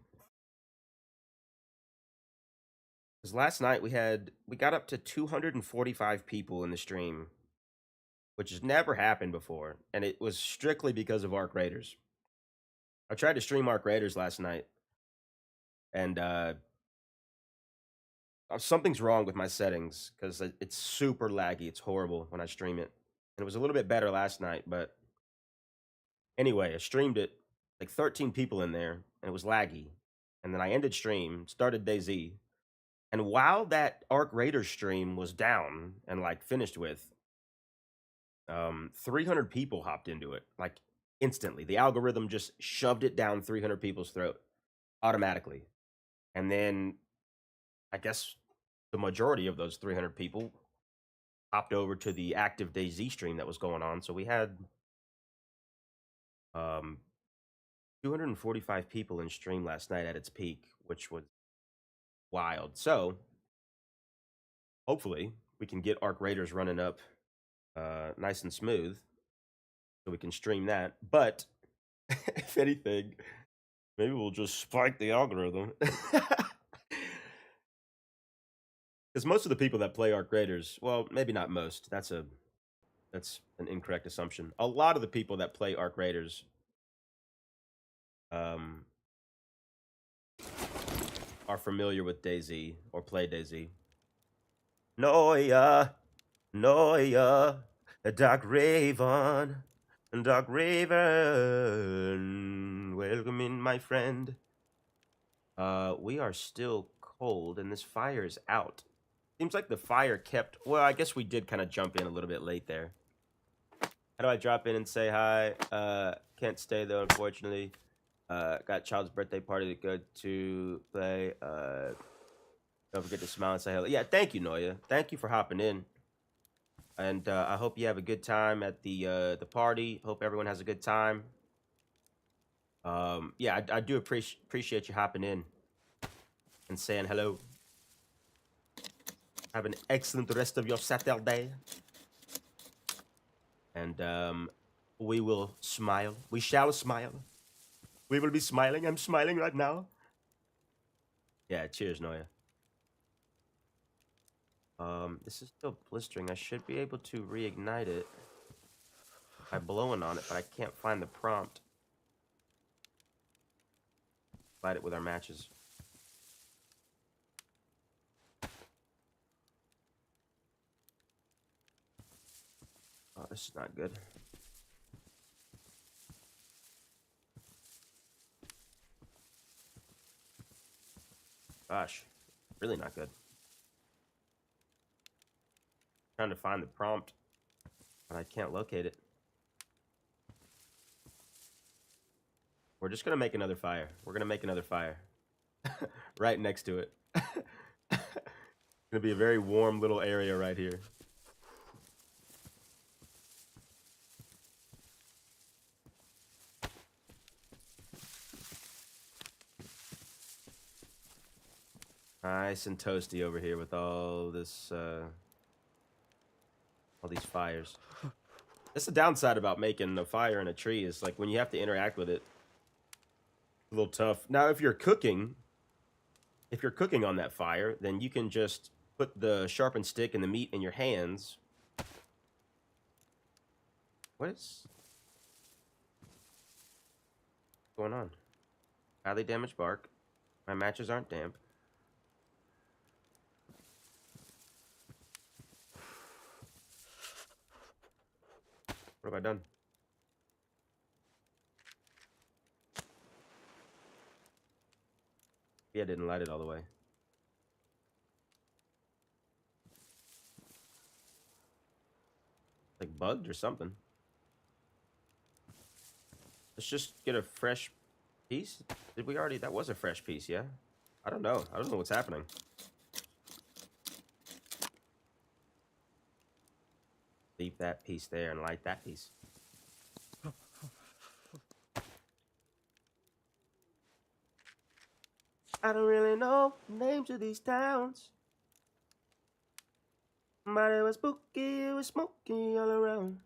Because last night we got up to 245 people in the stream, which has never happened before, and it was strictly because of Arc Raiders. I tried to stream Arc Raiders last night, and something's wrong with my settings because it's super laggy. It's horrible when I stream it. And it was a little bit better last night, but anyway, I streamed it, like 13 people in there, and it was laggy. And then I ended stream, started DayZ, and while that Arc Raiders stream was down and like finished with, 300 people hopped into it, like instantly. The algorithm just shoved it down 300 people's throat automatically. And then I guess the majority of those 300 people hopped over to the active DayZ stream that was going on. So we had 245 people in stream last night at its peak, which was wild. So hopefully we can get Arc Raiders running up nice and smooth so we can stream that. But if anything, maybe we'll just spike the algorithm. Because most of the people that play Arc Raiders, well, maybe not most. That's an incorrect assumption. A lot of the people that play Arc Raiders are familiar with DayZ or play DayZ. Noia, Dark Raven, Dark Raven, welcome in, my friend. We are still cold, and this fire is out. Seems like the fire kept... Well, I guess we did kind of jump in a little bit late there. How do I drop in and say hi? Can't stay, though, unfortunately. Got child's birthday party to go to play. Don't forget to smile and say hello. Yeah, thank you, Noya. Thank you for hopping in. And I hope you have a good time at the party. Hope everyone has a good time. Yeah, I do appreciate you hopping in and saying hello. Have an excellent rest of your Saturday. And we will smile. We shall smile. We will be smiling. I'm smiling right now. Yeah, cheers, Noya. This is still blistering. I should be able to reignite it by blowing on it, but I can't find the prompt. Light it with our matches. Oh, this is not good. Gosh, really not good. Trying to find the prompt, but I can't locate it. We're just gonna make another fire. We're gonna make another fire. Right next to it. It's gonna be a very warm little area right here. Nice and toasty over here with all this, all these fires. That's the downside about making a fire in a tree is like when you have to interact with it, a little tough. Now, if you're cooking on that fire, then you can just put the sharpened stick and the meat in your hands. What is going on? Highly damaged bark. My matches aren't damp. What have I done? Yeah, I didn't light it all the way. Like bugged or something. Let's just get a fresh piece. Did we already? That was a fresh piece, yeah? I don't know. I don't know what's happening. Leave that piece there and light that piece. I don't really know the names of these towns. But it was spooky, it was smoky all around.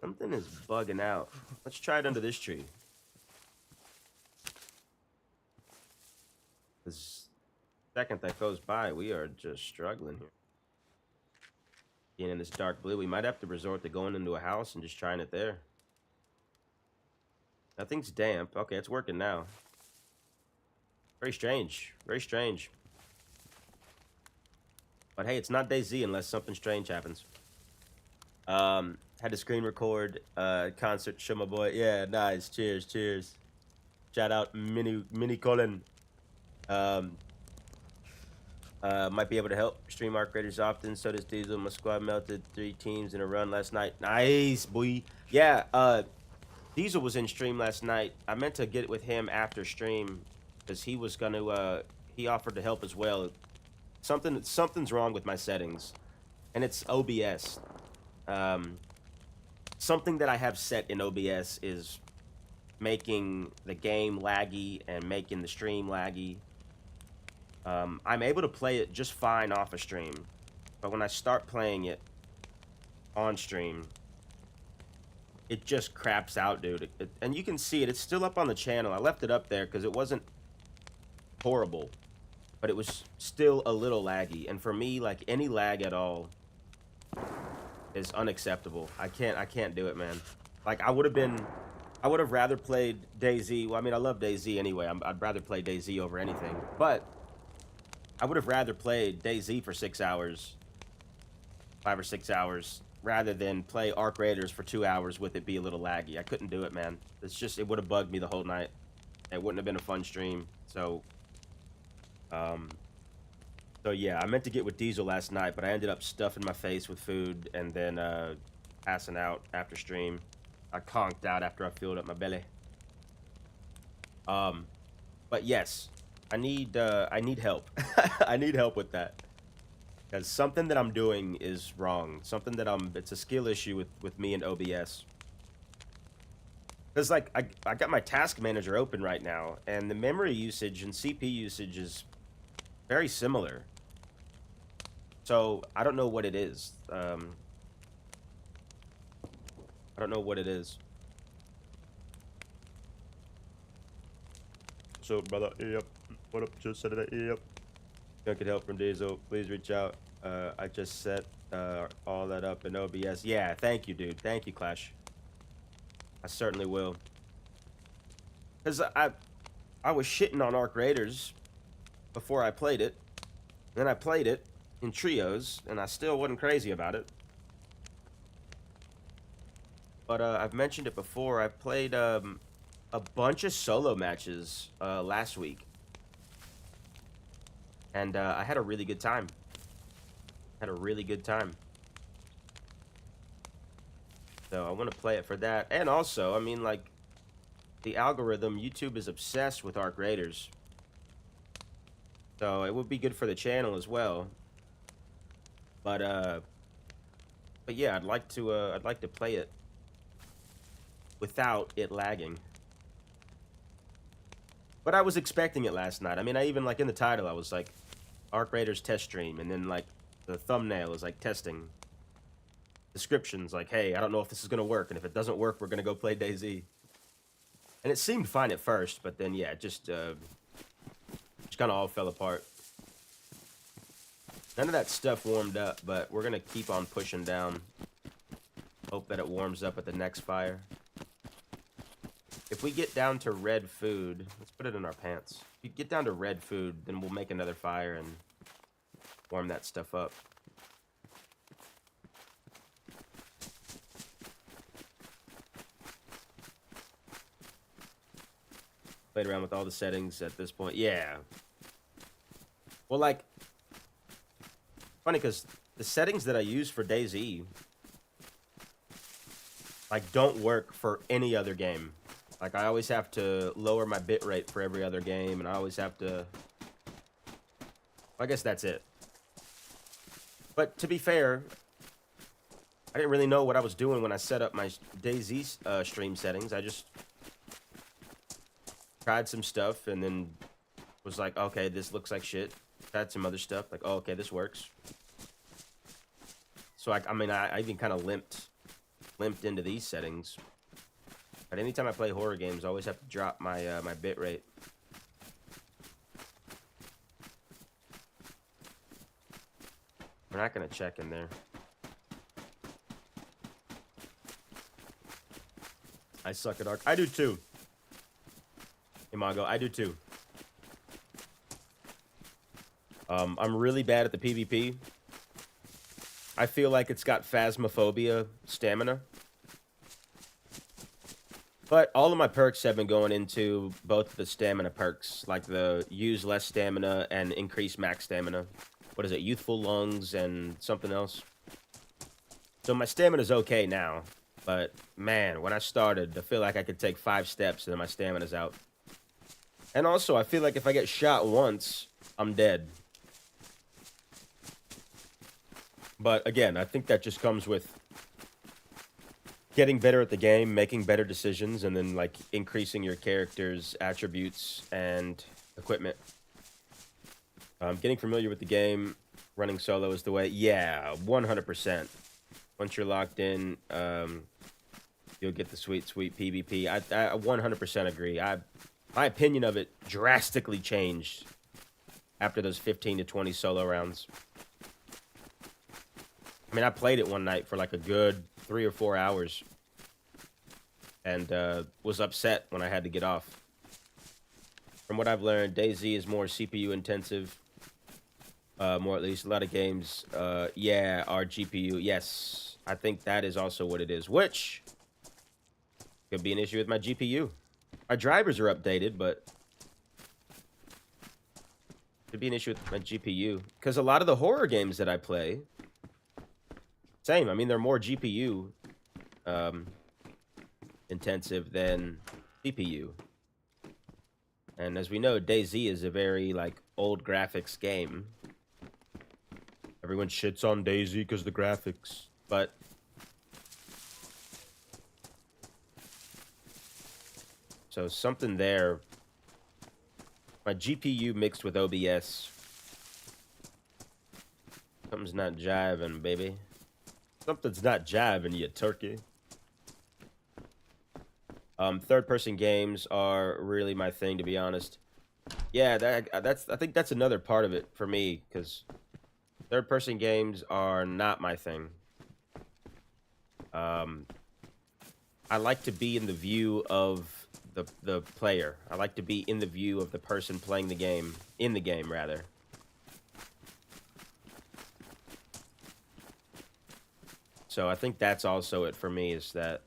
Something is bugging out. Let's try it under this tree. This second that goes by, we are just struggling here. Being in this dark blue, we might have to resort to going into a house and just trying it there. Nothing's damp. Okay, it's working now. Very strange. Very strange. But hey, it's not DayZ unless something strange happens. Had to screen record concert show my boy. Yeah, nice. Cheers, cheers. Shout out Mini Colin. Might be able to help stream arc raiders often. So does Diesel. My squad melted 3 teams in a run last night. Nice, boy. Yeah, Diesel was in stream last night. I meant to get with him after stream because he was gonna he offered to help as well. Something's wrong with my settings, and it's OBS. Something that I have set in OBS is making the game laggy and making the stream laggy. I'm able to play it just fine off a stream, but when I start playing it on stream, it just craps out, dude. And you can see it. It's still up on the channel. I left it up there because it wasn't horrible, but it was still a little laggy. And for me, like, any lag at all is unacceptable. I can't do it, man. Like, I would have rather played DayZ. Well, I mean, I love DayZ anyway. I'd rather play DayZ over anything. But I would have rather played DayZ for 6 hours, 5 or 6 hours, rather than play Arc Raiders for 2 hours with it be a little laggy. I couldn't do it, man. It's just, it would have bugged me the whole night. It wouldn't have been a fun stream. So yeah, I meant to get with Diesel last night, but I ended up stuffing my face with food and then passing out after stream. I conked out after I filled up my belly. But yes, I need help. I need help with that. Because something that I'm doing is wrong. Something that it's a skill issue with me and OBS. Because, like, I got my task manager open right now, and the memory usage and CPU usage is very similar. So, I don't know what it is. I don't know what it is. So, brother, yep. What up? Just said it, yep. Don't get help from Diesel. Please reach out. I just set all that up in OBS. Yeah, thank you, dude. Thank you, Clash. I certainly will. Because I was shitting on Arc Raiders before I played it. Then I played it in trios, and I still wasn't crazy about it. But I've mentioned it before. I played a bunch of solo matches last week. And I had a really good time. Had a really good time. So I want to play it for that. And also, I mean, like, the algorithm, YouTube is obsessed with Arc Raiders. So it would be good for the channel as well. But yeah, I'd like to play it without it lagging. But I was expecting it last night. I mean, I even, like, in the title, I was like, Arc Raiders test stream, and then, like, the thumbnail is like testing. Descriptions like, hey, I don't know if this is gonna work, and if it doesn't work, we're gonna go play DayZ. And it seemed fine at first, but then yeah, just kind of all fell apart. None of that stuff warmed up, but we're gonna keep on pushing down. Hope that it warms up at the next fire. If we get down to red food, let's put it in our pants. If we get down to red food, then we'll make another fire and warm that stuff up. Played around with all the settings at this point. Yeah. Well, like, funny because the settings that I use for DayZ, like, don't work for any other game. Like, I always have to lower my bitrate for every other game, and I always have to... I guess that's it. But to be fair, I didn't really know what I was doing when I set up my DayZ stream settings. I just tried some stuff and then was like, okay, this looks like shit. Tried some other stuff, like, oh, okay, this works. So I mean, I even kind of limped limped into these settings. But anytime I play horror games, I always have to drop my my bit rate. We're not gonna check in there. I suck at Ark. I do too. Imago, I do too. I'm really bad at the PvP. I feel like it's got Phasmophobia stamina. But all of my perks have been going into both the stamina perks, like the use less stamina and increase max stamina. What is it? Youthful lungs and something else. So my stamina's okay now. But, man, when I started, I feel like I could take 5 steps and then my stamina's out. And also, I feel like if I get shot once, I'm dead. But, again, I think that just comes with getting better at the game, making better decisions, and then, like, increasing your character's attributes and equipment. Getting familiar with the game, running solo is the way. Yeah, 100%. Once you're locked in, you'll get the sweet, sweet PvP. I 100% agree. My opinion of it drastically changed after those 15 to 20 solo rounds. I mean, I played it one night for like a good 3 or 4 hours. And was upset when I had to get off. From what I've learned, DayZ is more CPU intensive. More at least. A lot of games, yeah, are GPU. Yes, I think that is also what it is. Which could be an issue with my GPU. My drivers are updated, but could be an issue with my GPU. Because a lot of the horror games that I play, same. I mean, they're more GPU intensive than CPU. And as we know, DayZ is a very, like, old graphics game. Everyone shits on DayZ because of the graphics. But so something there. My GPU mixed with OBS. Something's not jiving, baby. Something's not jiving, you turkey. Third-person games are really my thing, to be honest. Yeah, I think that's another part of it for me, because third-person games are not my thing. I like to be in the view of the player. I like to be in the view of the person playing the game, in the game, rather. So I think that's also it for me, is that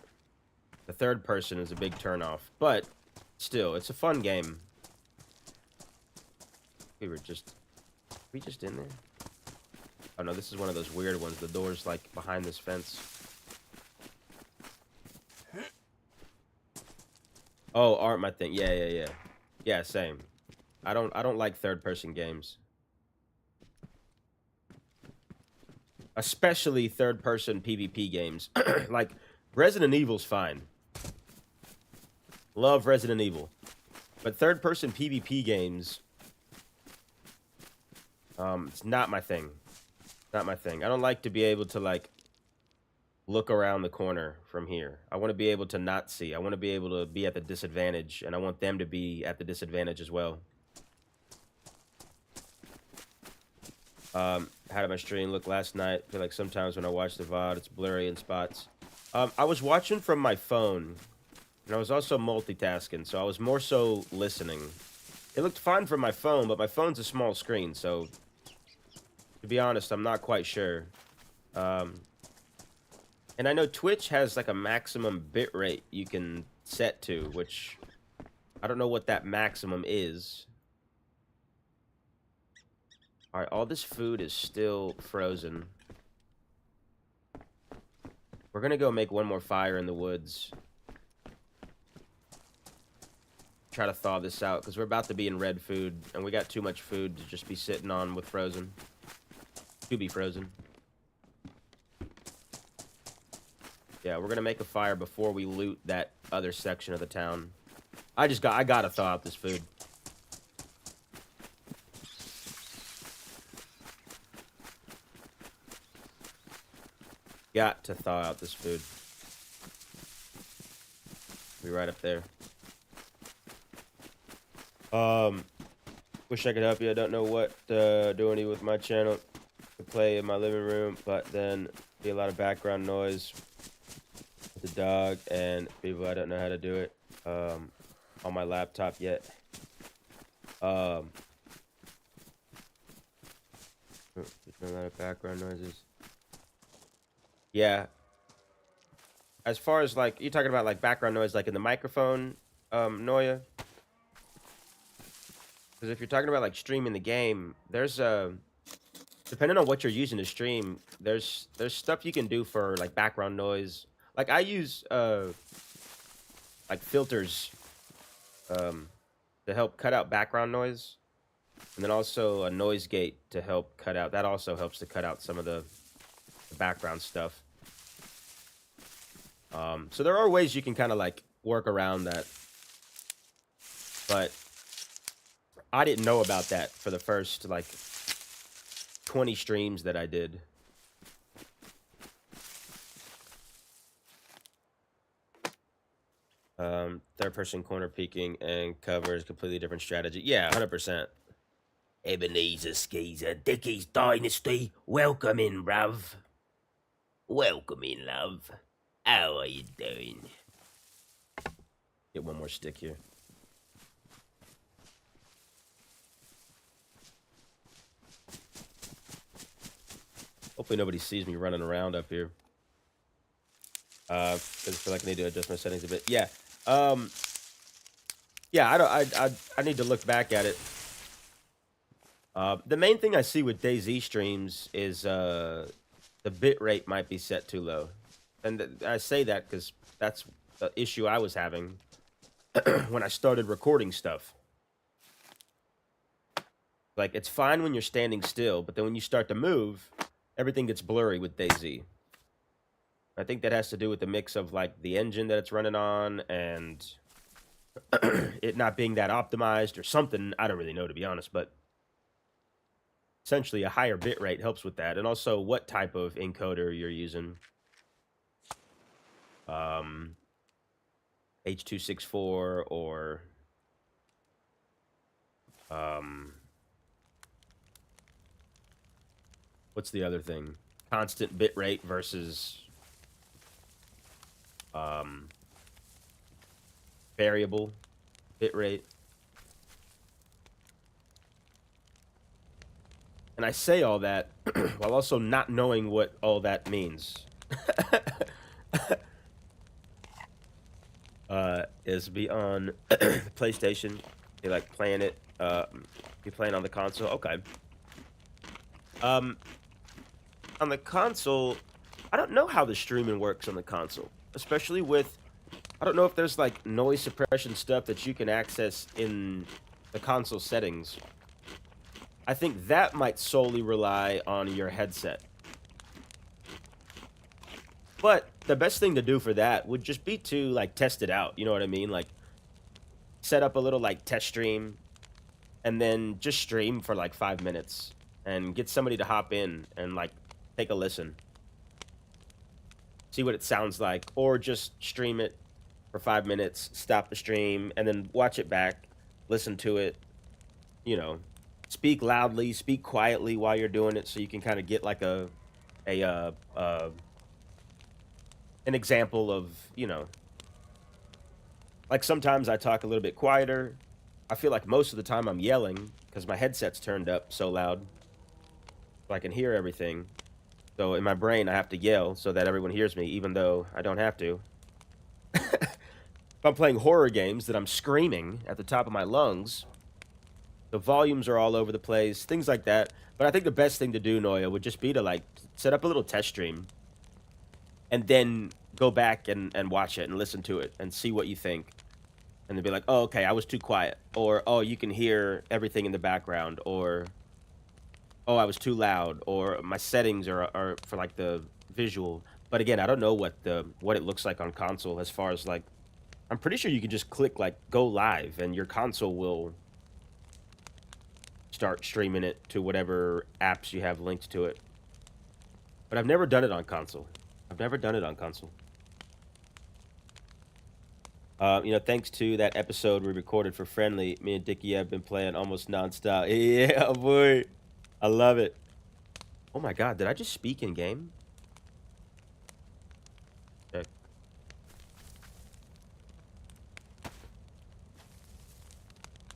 the third person is a big turnoff. But still, it's a fun game. We just in there? Oh no, this is one of those weird ones. The door's like behind this fence. Oh, aren't my thing. Yeah. Yeah, same. I don't like third-person games. Especially third-person PvP games. Like, Resident Evil's fine. Love Resident Evil. But third-person PvP games, it's not my thing. Not my thing. I don't like to be able to, like, look around the corner from here. I want to be able to not see. I want to be able to be at the disadvantage, and I want them to be at the disadvantage as well. How did my stream look last night? I feel like sometimes when I watch the VOD, it's blurry in spots. I was watching from my phone, and I was also multitasking, so I was more so listening. It looked fine from my phone, but my phone's a small screen, so to be honest, I'm not quite sure. And I know Twitch has like a maximum bitrate you can set to, which I don't know what that maximum is. Alright, all this food is still frozen. We're gonna go make one more fire in the woods. Try to thaw this out, because we're about to be in red food, and we got too much food to just be sitting on with frozen. To be frozen. Yeah, we're gonna make a fire before we loot that other section of the town. I gotta thaw out this food. Got to thaw out this food. Be right up there. Wish I could help you. I don't know what do any with my channel to play in my living room, but then be a lot of background noise with the dog and people. I don't know how to do it on my laptop yet. A lot of background noises. Yeah. As far as like you're talking about like background noise, like in the microphone, Noya. Because if you're talking about like streaming the game, there's depending on what you're using to stream, there's stuff you can do for like background noise. Like I use like filters to help cut out background noise, and then also a noise gate to help cut out. That also helps to cut out some of the background stuff. So there are ways you can kind of like work around that, but I didn't know about that for the first like 20 streams that I did. Third person corner peeking and cover is completely different strategy. Yeah, 100%. Ebenezer Skeezer, Dickie's Dynasty. Welcome in, bruv. Welcome in, love. How are you doing? Get one more stick here. Hopefully nobody sees me running around up here. Because I feel like I need to adjust my settings a bit. Yeah. Yeah, I need to look back at it. The main thing I see with DayZ streams is the bit rate might be set too low. And I say that because that's the issue I was having when I started recording stuff. Like, it's fine when you're standing still, but then when you start to move, everything gets blurry with DayZ. I think that has to do with the mix of, like, the engine that it's running on and it not being that optimized or something. I don't really know, to be honest, but essentially a higher bit rate helps with that. And also what type of encoder you're using. H.264 or what's the other thing? Constant bit rate versus variable bit rate. And I say all that while also not knowing what all that means. Is be on PlayStation. They like playing it. Be playing on the console. Okay. On the console, I don't know how the streaming works on the console, especially with. I don't know if there's like noise suppression stuff that you can access in the console settings. I think that might solely rely on your headset. But the best thing to do for that would just be to, like, test it out. You know what I mean? Like, set up a little, like, test stream. And then just stream for, like, 5 minutes. And get somebody to hop in and, like, take a listen. See what it sounds like. Or just stream it for 5 minutes. Stop the stream. And then watch it back. Listen to it. You know. Speak loudly. Speak quietly while you're doing it. So you can kind of get, like, an example of, you know, like sometimes I talk a little bit quieter. I feel like most of the time I'm yelling because my headset's turned up so loud so I can hear everything. So in my brain I have to yell so that everyone hears me, even though I don't have to. If I'm playing horror games that I'm screaming at the top of my lungs, the volumes are all over the place, things like that. But I think the best thing to do, Noya, would just be to like set up a little test stream and then go back and watch it and listen to it and see what you think. And then be like, oh, okay, I was too quiet. Or, oh, you can hear everything in the background. Or, oh, I was too loud. Or my settings are for, like, the visual. But again, I don't know what it looks like on console as far as, like, I'm pretty sure you can just click, like, go live. And your console will start streaming it to whatever apps you have linked to it. But I've never done it on console. I've never done it on console. You know, thanks to that episode we recorded for Friendly, me and Dickie have been playing almost nonstop. Yeah, boy. I love it. Oh my god, did I just speak in game? Check.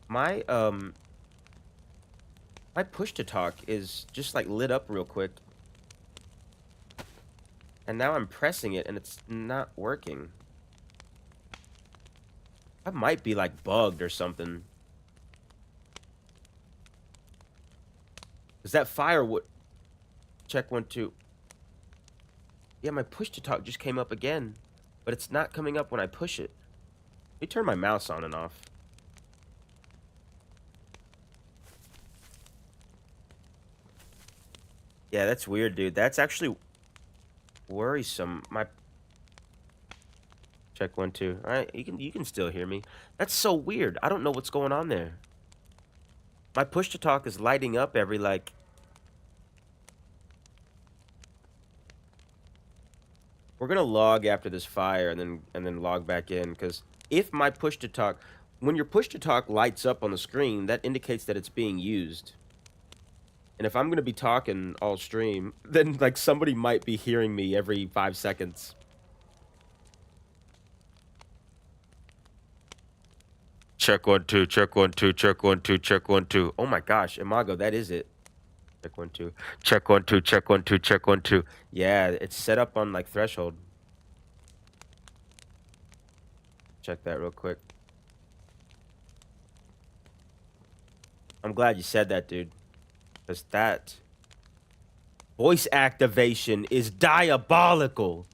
My my push to talk is just like lit up real quick. And now I'm pressing it and it's not working. I might be like bugged or something. Cause that firewood. Check 1 2. Yeah, my push to talk just came up again, but it's not coming up when I push it. Let me turn my mouse on and off. Yeah, that's weird, dude. That's actually worrisome. My check 1 2. All right, you can still hear me. That's so weird. I don't know what's going on there. My push to talk is lighting up every like. We're gonna log after this fire and then log back in because if my push to talk, when your push to talk lights up on the screen, that indicates that it's being used. And if I'm gonna be talking all stream, then like somebody might be hearing me every 5 seconds. Check 1 2, check 1 2, check 1 2, check 1 2. Oh my gosh, Imago, that is it. Check 1 2. Check 1 2, check 1 2, check 1 2. Yeah, it's set up on like threshold. Check that real quick. I'm glad you said that, dude. Because that voice activation is diabolical.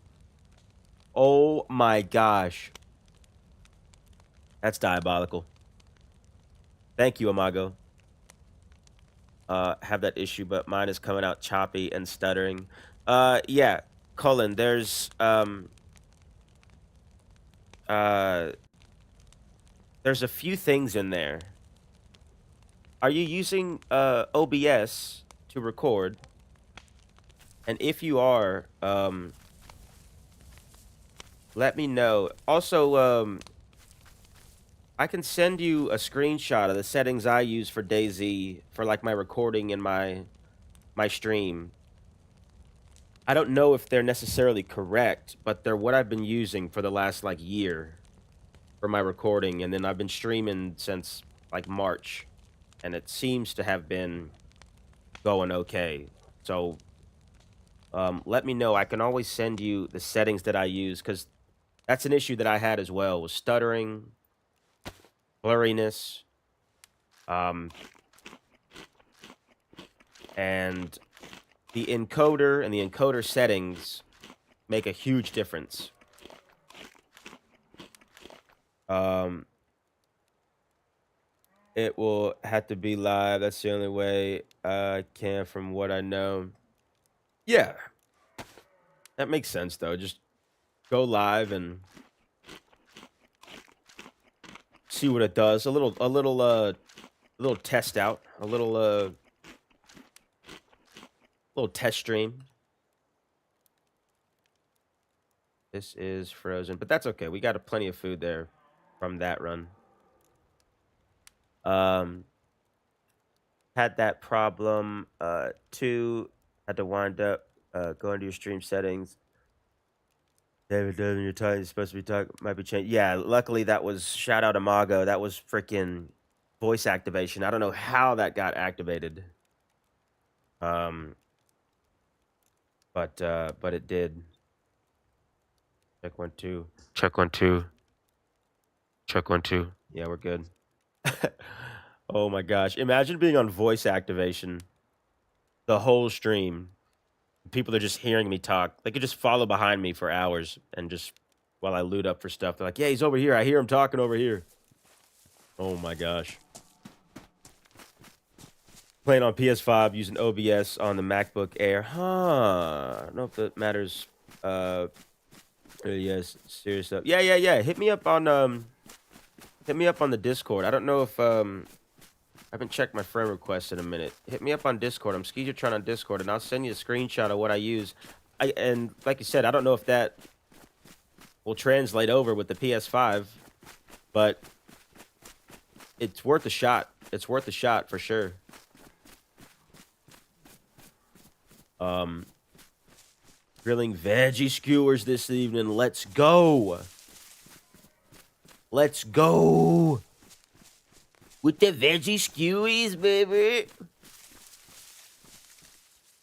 Oh my gosh. That's diabolical. Thank you, Imago. Have that issue, but mine is coming out choppy and stuttering. Yeah, Colin, there's a few things in there. Are you using OBS to record? And if you are, let me know. Also, I can send you a screenshot of the settings I use for DayZ for like my recording and my stream. I don't know if they're necessarily correct, but they're what I've been using for the last like year for my recording, and then I've been streaming since like March, and it seems to have been going okay. So let me know. I can always send you the settings that I use because that's an issue that I had as well, was stuttering, blurriness, and the encoder and the encoder settings make a huge difference. It will have to be live. That's the only way I can, from what I know. Yeah, that makes sense though. Just go live and see what it does. A little test out. A little test stream. This is frozen, but that's okay. We got plenty of food there from that run. Had that problem too. Had to wind up go into your stream settings. David Dozen, your time is supposed to be talking, might be changed. Yeah, luckily that was, shout out Imago. That was freaking voice activation. I don't know how that got activated. But it did. Check 1 2. Check 1 2. Check 1 2. Yeah, we're good. Oh my gosh. Imagine being on voice activation the whole stream. People are just hearing me talk. They could just follow behind me for hours and just while I loot up for stuff. They're like, yeah, he's over here. I hear him talking over here. Oh my gosh. Playing on PS5 using OBS on the MacBook Air. Huh. I don't know if that matters. Yes, serious stuff. Yeah. Hit me up on the Discord. I don't know if I haven't checked my friend requests in a minute. Hit me up on Discord. I'm SKEEZERS on Discord, and I'll send you a screenshot of what I use. And like you said, I don't know if that will translate over with the PS5. But it's worth a shot. It's worth a shot for sure. Grilling veggie skewers this evening. Let's go. Let's go. With the veggie skewies, baby.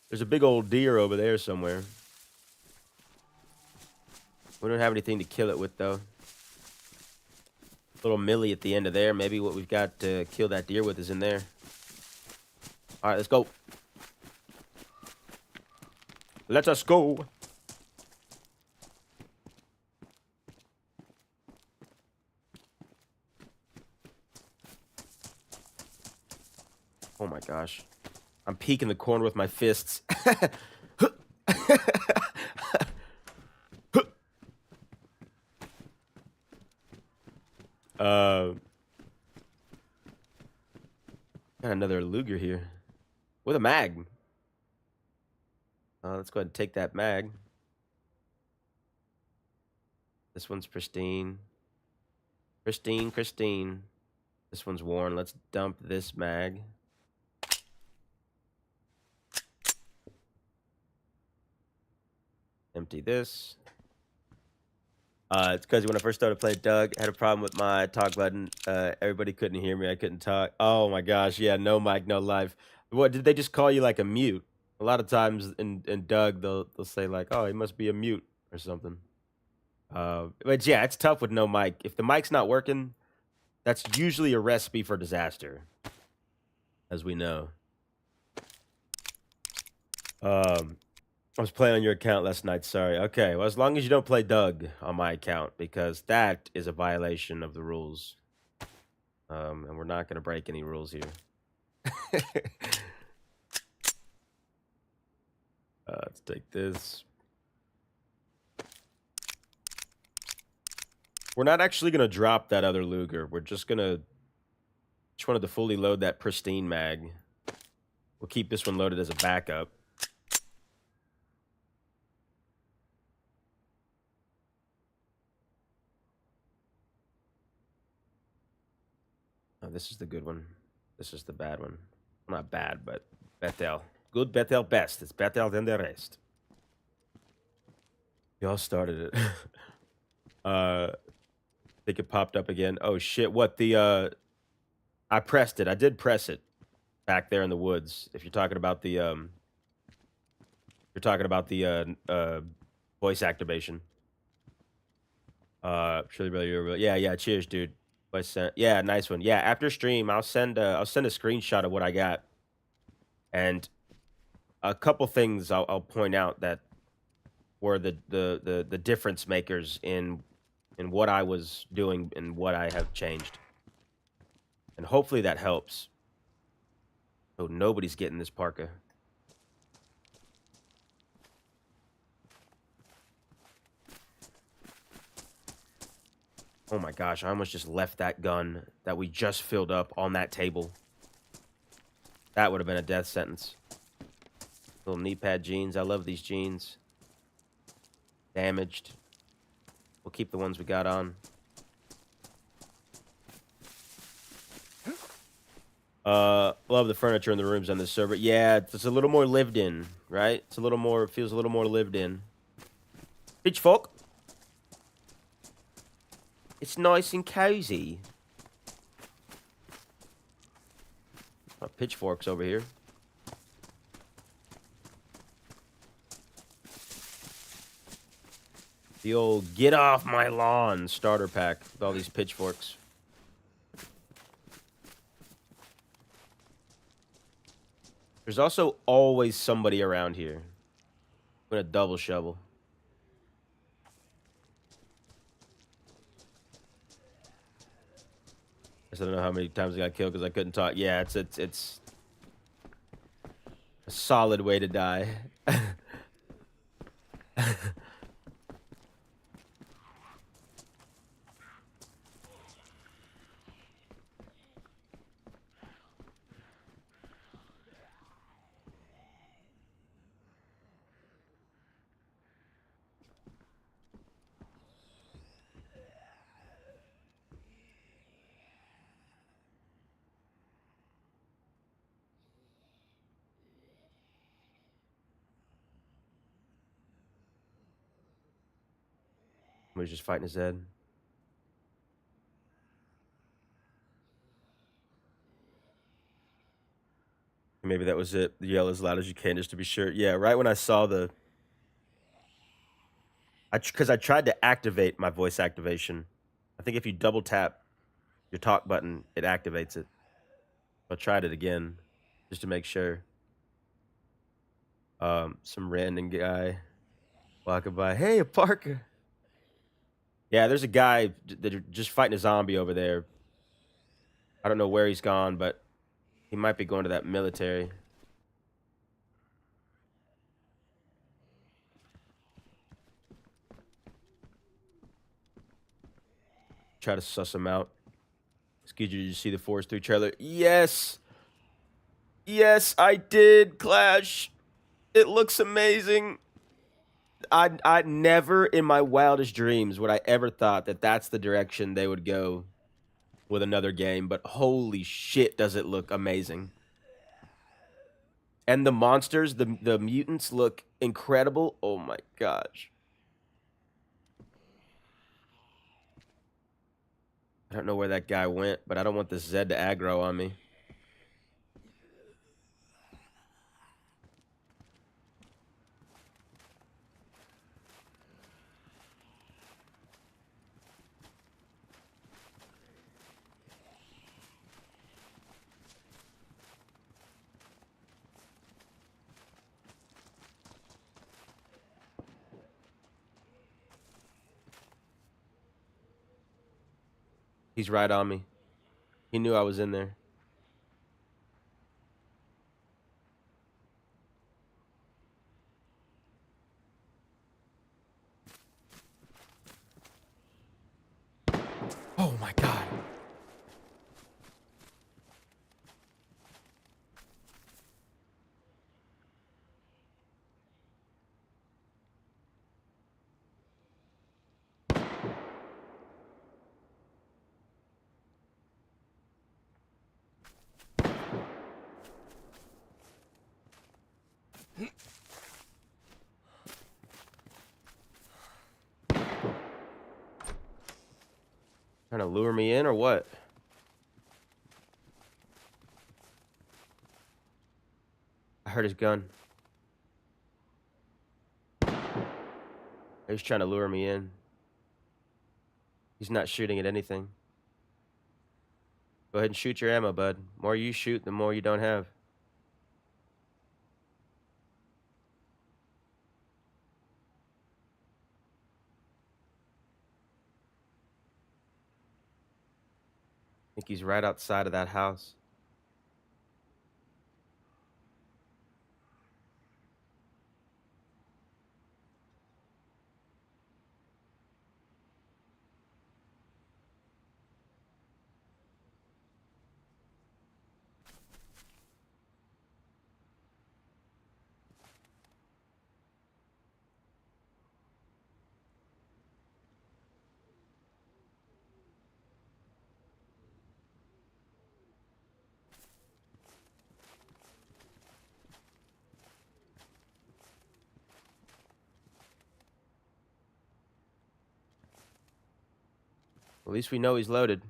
There's a big old deer over there somewhere. We don't have anything to kill it with, though. Little Millie at the end of there. Maybe what we've got to kill that deer with is in there. All right, let's go. Let us go. Oh my gosh. I'm peeking the corner with my fists. Got another Luger here. With a mag. Let's go ahead and take that mag. This one's pristine. Pristine, Christine. This one's worn. Let's dump this mag. Empty this. It's because when I first started playing Doug, I had a problem with my talk button. Everybody couldn't hear me. I couldn't talk. Oh my gosh. Yeah, no mic, no live. What, did they just call you like a mute? A lot of times in Doug, they'll say like, oh, he must be a mute or something. But yeah, it's tough with no mic. If the mic's not working, that's usually a recipe for disaster, as we know. I was playing on your account last night. Sorry. Okay. Well, as long as you don't play Doug on my account, because that is a violation of the rules. And we're not going to break any rules here. Let's take this. We're not actually going to drop that other Luger. We're just going to... Just wanted to fully load that pristine mag. We'll keep this one loaded as a backup. Oh, this is the good one. This is the bad one. Not bad, but Bethel. Good Bethel best. It's Bethel than the rest. Y'all started it. I think it popped up again. Oh shit, what the I pressed it. I did press it back there in the woods. If you're talking about the voice activation. Surely brother, you're yeah, cheers, dude. Yeah, nice one. Yeah, after stream, I'll send a screenshot of what I got, and a couple things I'll point out that were the difference makers in what I was doing and what I have changed, and hopefully that helps. Oh, nobody's getting this parka. Oh my gosh, I almost just left that gun that we just filled up on that table. That would have been a death sentence. Little knee pad jeans. I love these jeans. Damaged. We'll keep the ones we got on. Love the furniture in the rooms on this server. Yeah, it's a little more lived in, right? It's a little more, feels a little more lived in. Pitchfork. It's nice and cozy. Oh, pitchforks over here. The old get off my lawn starter pack with all these pitchforks. There's also always somebody around here. I'm gonna double shovel. I don't know how many times I got killed because I couldn't talk. Yeah, it's a solid way to die. He was just fighting his head. Maybe that was it. Yell as loud as you can just to be sure. Yeah, right when I saw the... Because I tried to activate my voice activation. I think if you double tap your talk button, it activates it. I tried it again just to make sure. Some random guy walking by. Hey, Parker. Yeah, there's a guy that just fighting a zombie over there. I don't know where he's gone, but he might be going to that military. Try to suss him out. Skeezer, did you see the Forest 3 trailer? Yes. Yes, I did, Clash. It looks amazing. I never in my wildest dreams would I ever thought that that's the direction they would go with another game, but holy shit does it look amazing. And the monsters, the mutants look incredible. Oh my gosh. I don't know where that guy went, but I don't want this Zed to aggro on me. He's right on me. He knew I was in there. Oh my god. Trying to lure me in or what? I heard his gun. He's trying to lure me in. He's not shooting at anything. Go ahead and shoot your ammo, bud. The more you shoot, the more you don't have. I think he's right outside of that house. At least we know he's loaded.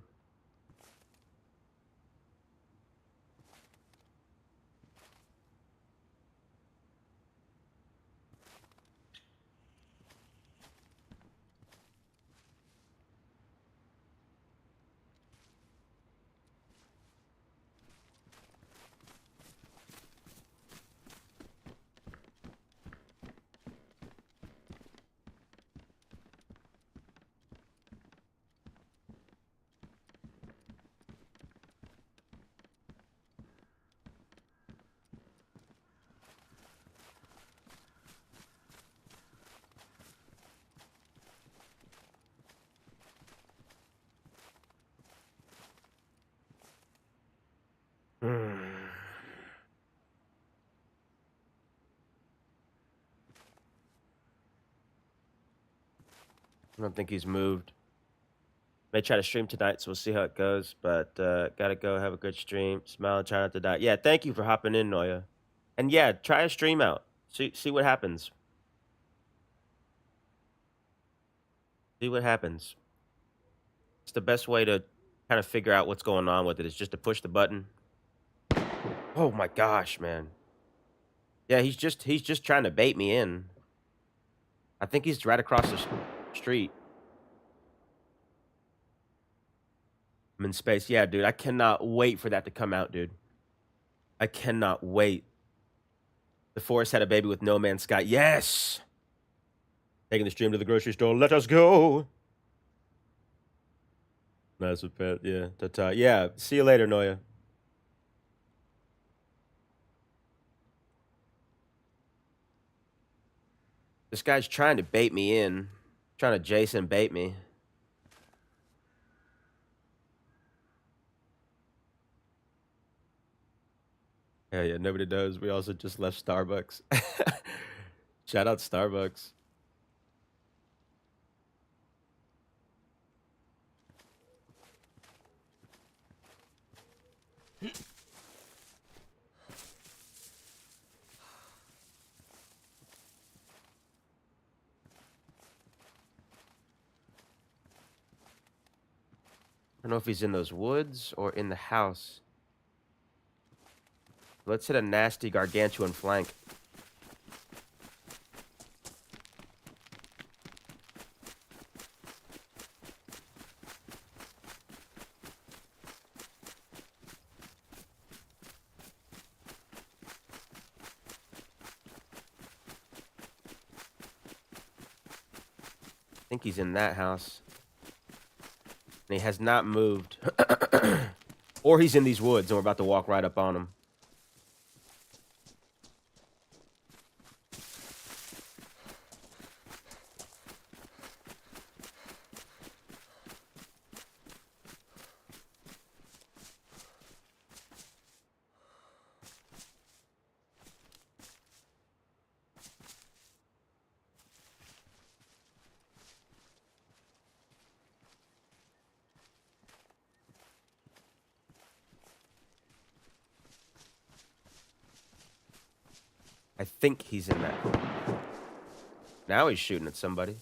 I don't think he's moved. May try to stream tonight, so we'll see how it goes. But gotta go. Have a good stream. Smile and try not to die. Yeah, thank you for hopping in, Noya. And yeah, try a stream out. See what happens. See what happens. It's the best way to kind of figure out what's going on with it is just to push the button. Oh my gosh, man. Yeah, he's just trying to bait me in. I think he's right across the street. I'm in space. Yeah, dude. I cannot wait for that to come out, dude. I cannot wait. The Forest had a baby with No Man's Sky. Yes! Taking the stream to the grocery store. Let us go! Nice with pet. Yeah. Ta-ta. Yeah. See you later, Noya. This guy's trying to bait me in. Trying to Jason bait me. Yeah, nobody knows. We also just left Starbucks. Shout out Starbucks. I don't know if he's in those woods or in the house. Let's hit a nasty gargantuan flank. I think he's in that house. And he has not moved. Or he's in these woods and we're about to walk right up on him. I think he's in that. Now he's shooting at somebody.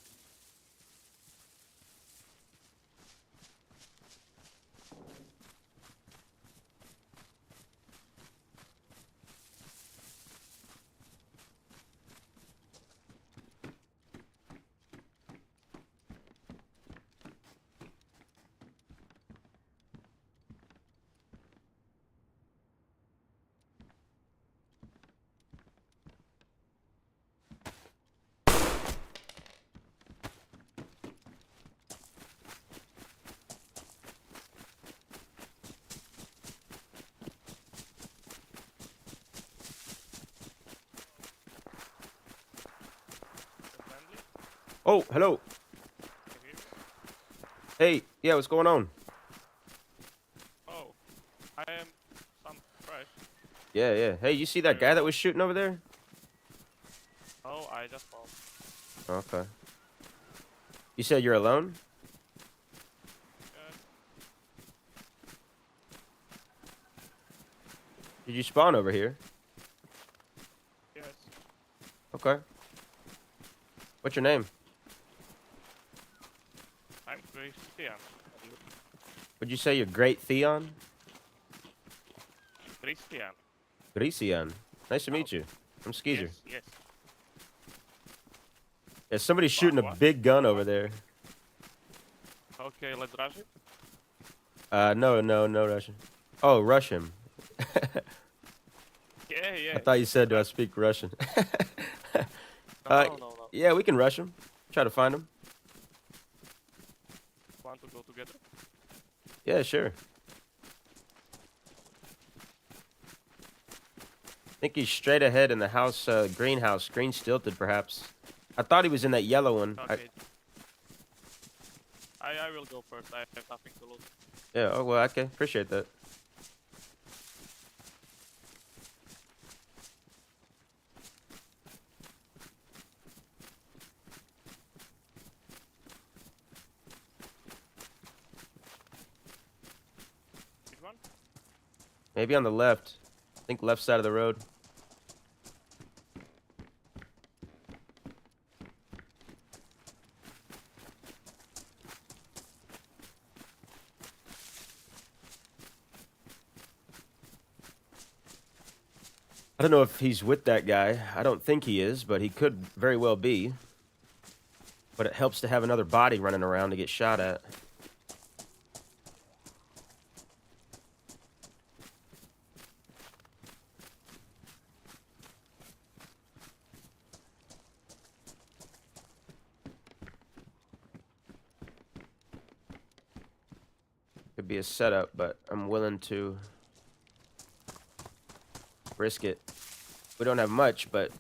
Oh, hello. Hey, yeah, what's going on? Oh, I am some fresh. Yeah. Hey, you see that guy that was shooting over there? Oh, I just fall. Okay. You said you're alone? Yes. Did you spawn over here? Yes. Okay. What's your name? I'm Christian. Would you say you're Great Theon? Christian. Grecian. Nice to meet you. I'm Skeezer. Yes. Yeah, somebody's shooting a What? big gun over there. Okay, let's rush it. No Russian. Oh, rush him. Yeah. I thought you said, do I speak Russian? No. Yeah, we can rush him. Try to find him. Want to go together? Yeah, sure. I think he's straight ahead in the house, greenhouse. Green stilted, perhaps. I thought he was in that yellow one. Okay. I will go first. I have nothing to lose. Yeah, oh, well, okay. Appreciate that. Which one? Maybe on the left. I think left side of the road. I don't know if he's with that guy. I don't think he is, but he could very well be. But it helps to have another body running around to get shot at. Could be a setup, but I'm willing to risk it. We don't have much, but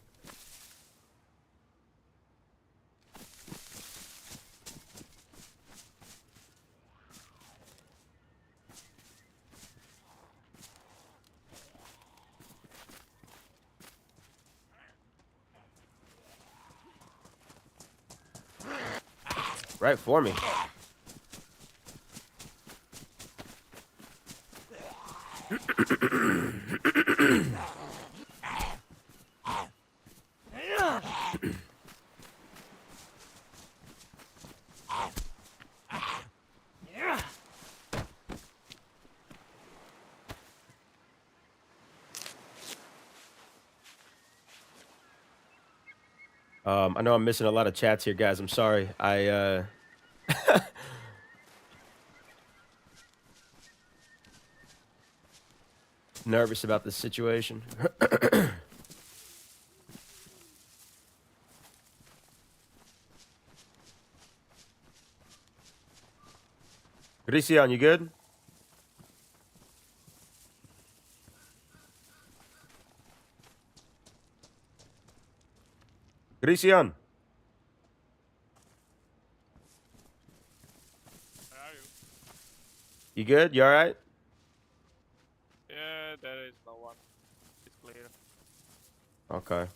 right for me. I know I'm missing a lot of chats here, guys. I'm sorry. Nervous about this situation. Christian, you good? Christian, Where are you? you good? You all right? Yeah, there is no one. It's clear. Okay.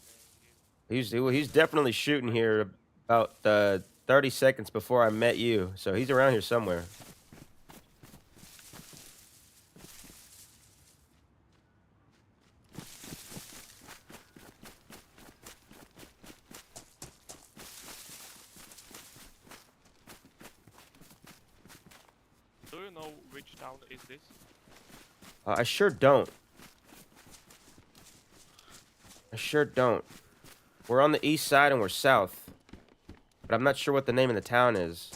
He's definitely shooting here about 30 seconds before I met you, so he's around here somewhere. Do you know which town is this? I sure don't. I sure don't. We're on the east side and we're south, but I'm not sure what the name of the town is.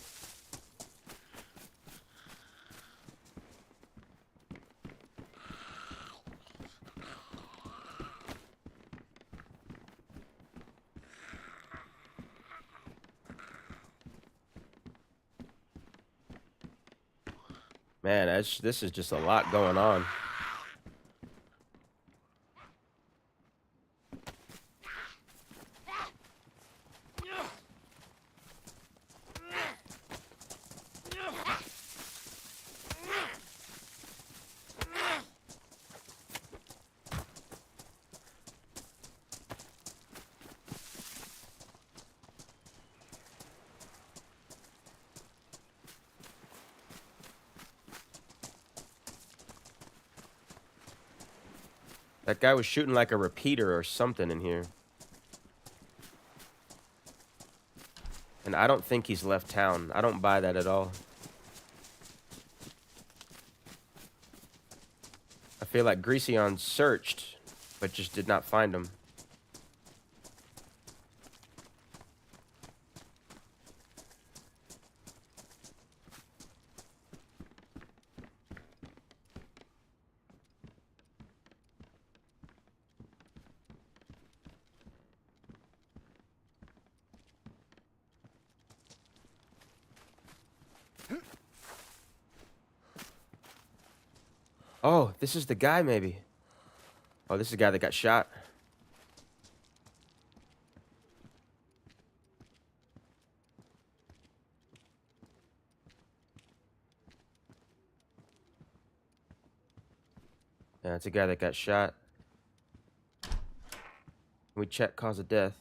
Man, this is just a lot going on. That guy was shooting like a repeater or something in here. And I don't think he's left town. I don't buy that at all. I feel like Greasion searched, but just did not find him. Oh, this is the guy, maybe. Oh, this is the guy that got shot. Yeah, it's a guy that got shot. We check cause of death.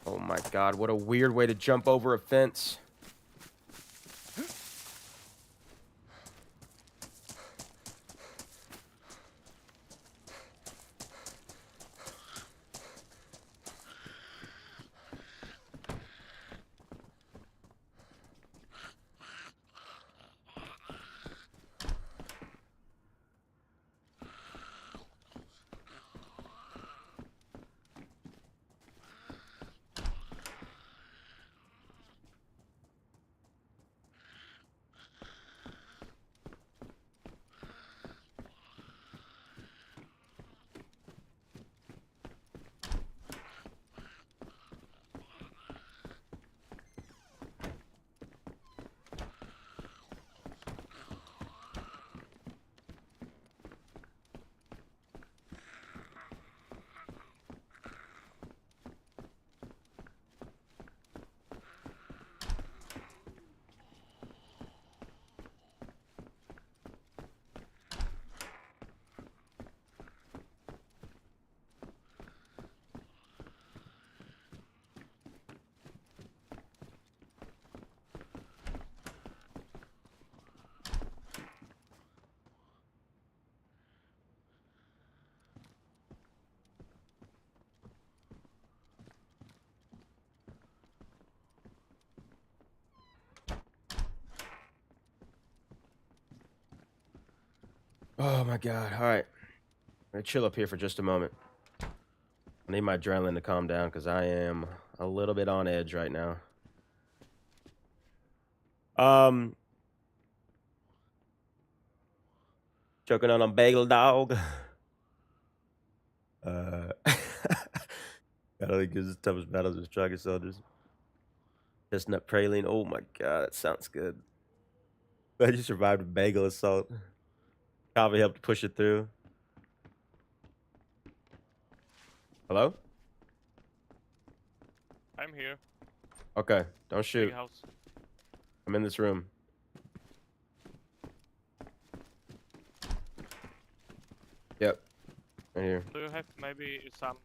Oh my god, what a weird way to jump over a fence. Oh my god. All right. I'm gonna chill up here for just a moment. I need my adrenaline to calm down because I am a little bit on edge right now. Choking on a bagel dog. I don't think it's the toughest battles with striker soldiers. Chestnut praline. Oh my god, that sounds good. Glad you survived a bagel assault. Probably helped push it through. Hello? I'm here. Okay, don't shoot. Big house. I'm in this room. Yep. Right here. Do you have maybe some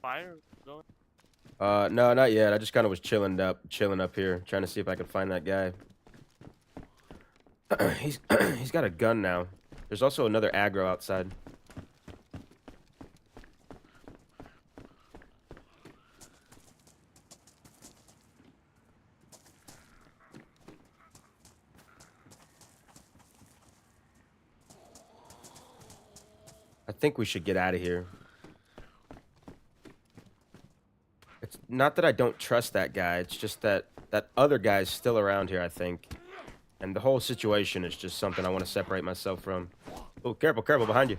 fire going? No, not yet. I just kind of was chilling up here, trying to see if I could find that guy. He's got a gun now. There's also another aggro outside. I think we should get out of here. It's not that I don't trust that guy. It's just that that other guy's still around here, I think. And the whole situation is just something I want to separate myself from. Oh, careful, careful, behind you.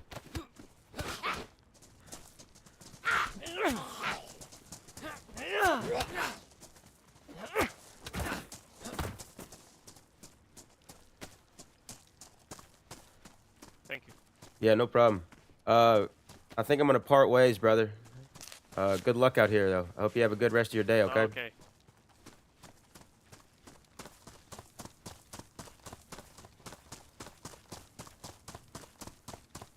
Thank you. Yeah, no problem. I think I'm gonna part ways, brother. Good luck out here, though. I hope you have a good rest of your day, okay? Okay.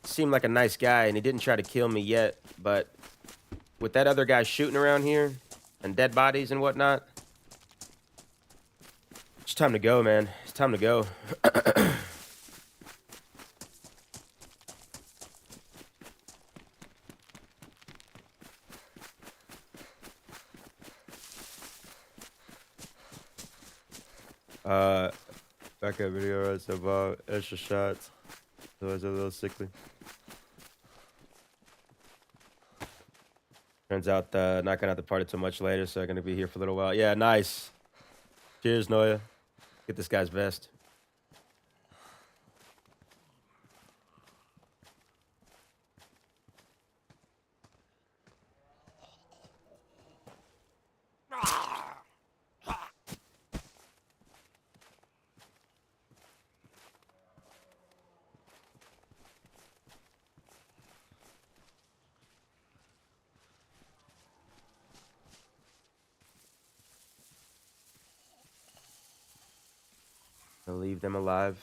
Seemed like a nice guy, and he didn't try to kill me yet, but with that other guy shooting around here, and dead bodies and whatnot, it's time to go, man. It's time to go. Backup video right about extra shots. Otherwise a little sickly. Turns out not gonna have to party too much later, so I'm gonna be here for a little while. Yeah, nice. Cheers, Noya. Get this guy's vest. I'll leave them alive.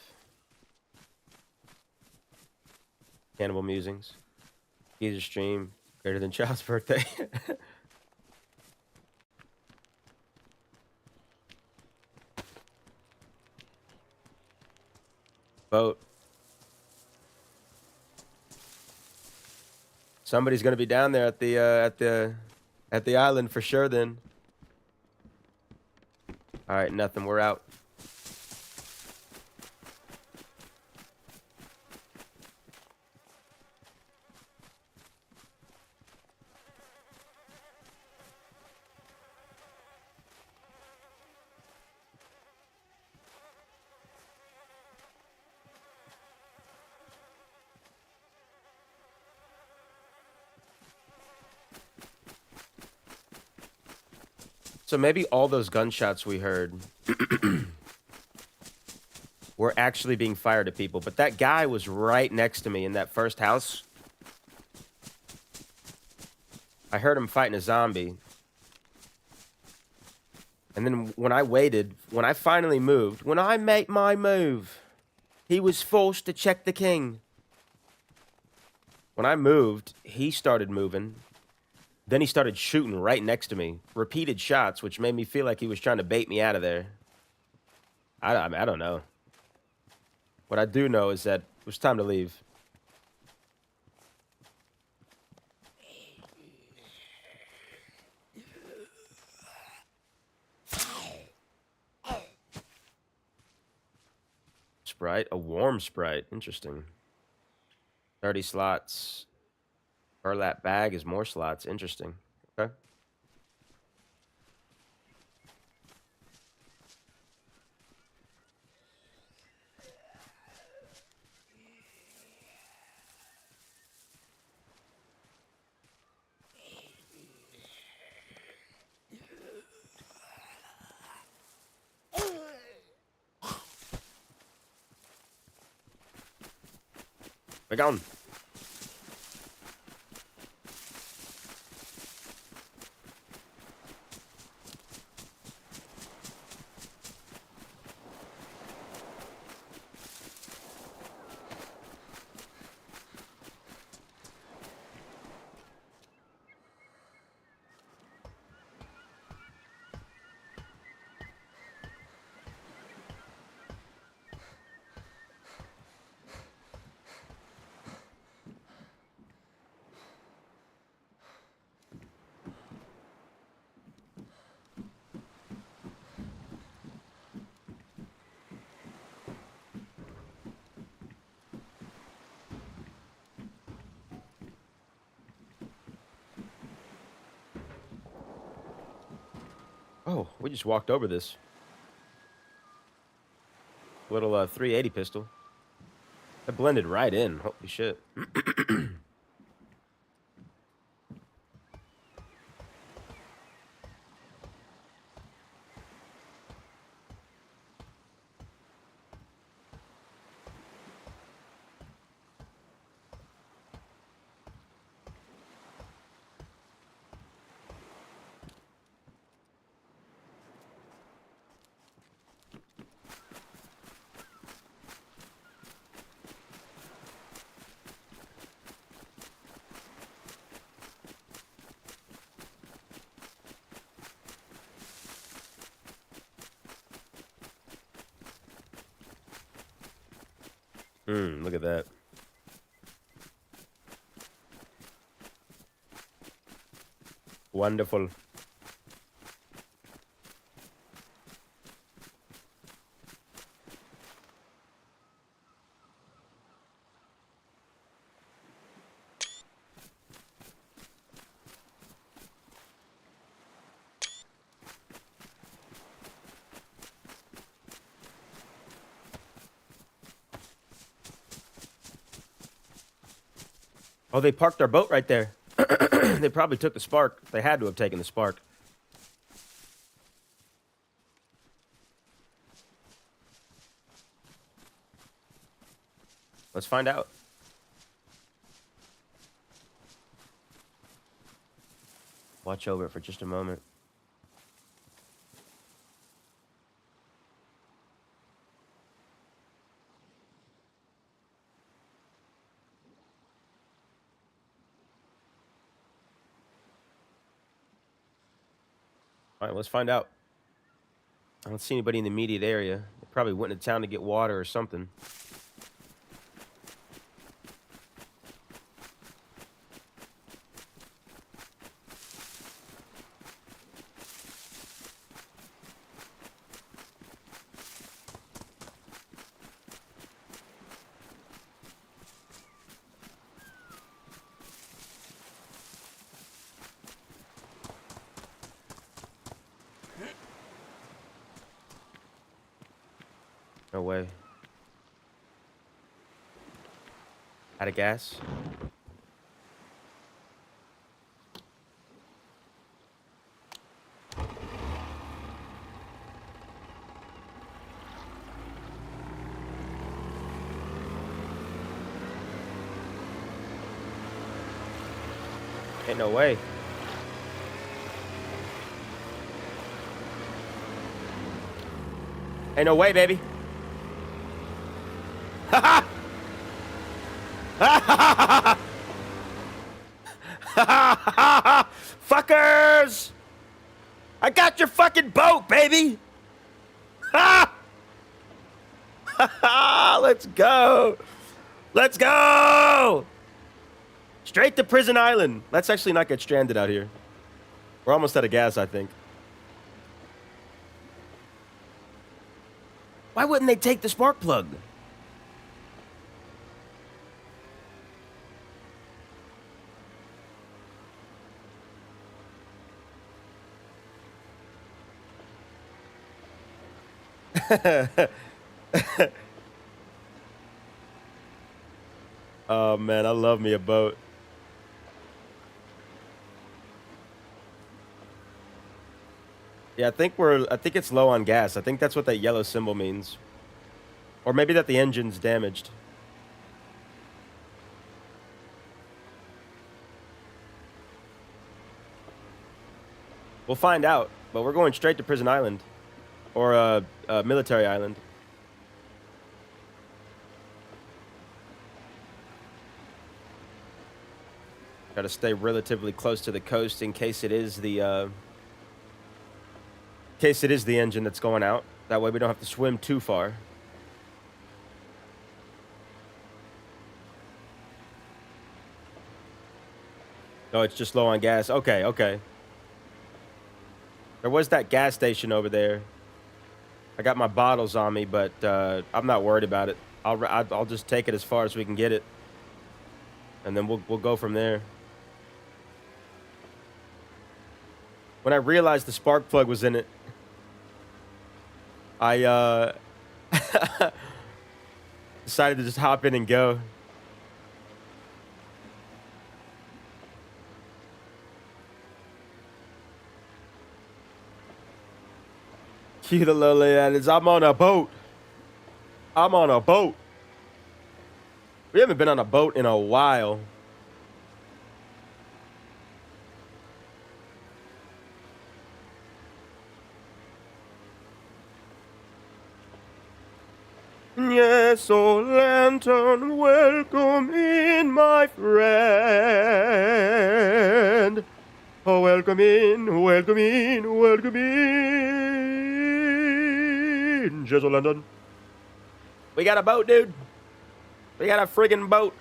Cannibal musings. Skeezer stream greater than child's birthday. Boat. Somebody's gonna be down there at the island for sure. Then. All right, nothing. We're out. So maybe all those gunshots we heard were actually being fired at people, but that guy was right next to me in that first house. I heard him fighting a zombie. And then when I waited, when I finally moved, when I made my move, he was forced to check the king. When I moved, he started moving. Then he started shooting right next to me. Repeated shots, which made me feel like he was trying to bait me out of there. I don't know. What I do know is that it was time to leave. Sprite. A warm Sprite. Interesting. 30 slots. Burlap bag is more slots. Interesting. Okay. We're gone. Oh, we just walked over this. Little 380 pistol. That blended right in. Holy shit. Look at that. Wonderful. Oh, they parked our boat right there. They probably took the spark. They had to have taken the spark. Let's find out. Watch over it for just a moment. All right, let's find out. I don't see anybody in the immediate area. They probably went into town to get water or something. No way. Out of gas? Ain't no way. Ain't no way, baby. Ha ha! Fuckers! I got your fucking boat, baby! Ha! Let's go! Let's go! Straight to Prison Island. Let's actually not get stranded out here. We're almost out of gas, I think. Why wouldn't they take the spark plug? Oh man, I love me a boat. Yeah, I think it's low on gas. I think that's what that yellow symbol means. Or maybe that the engine's damaged. We'll find out, but we're going straight to Prison Island. Or Military Island. Got to stay relatively close to the coast in case it is the engine that's going out. That way we don't have to swim too far. Oh, it's just low on gas. Okay, okay. There was that gas station over there. I got my bottles on me, but I'm not worried about it. I'll just take it as far as we can get it, and then we'll go from there. When I realized the spark plug was in it, I decided to just hop in and go. Cue the lowly edits. I'm on a boat. I'm on a boat. We haven't been on a boat in a while. Yes, oh lantern, welcome in, my friend. Oh, welcome in, welcome in, welcome in. Yes, oh lantern. We got a boat, dude. We got a friggin' boat.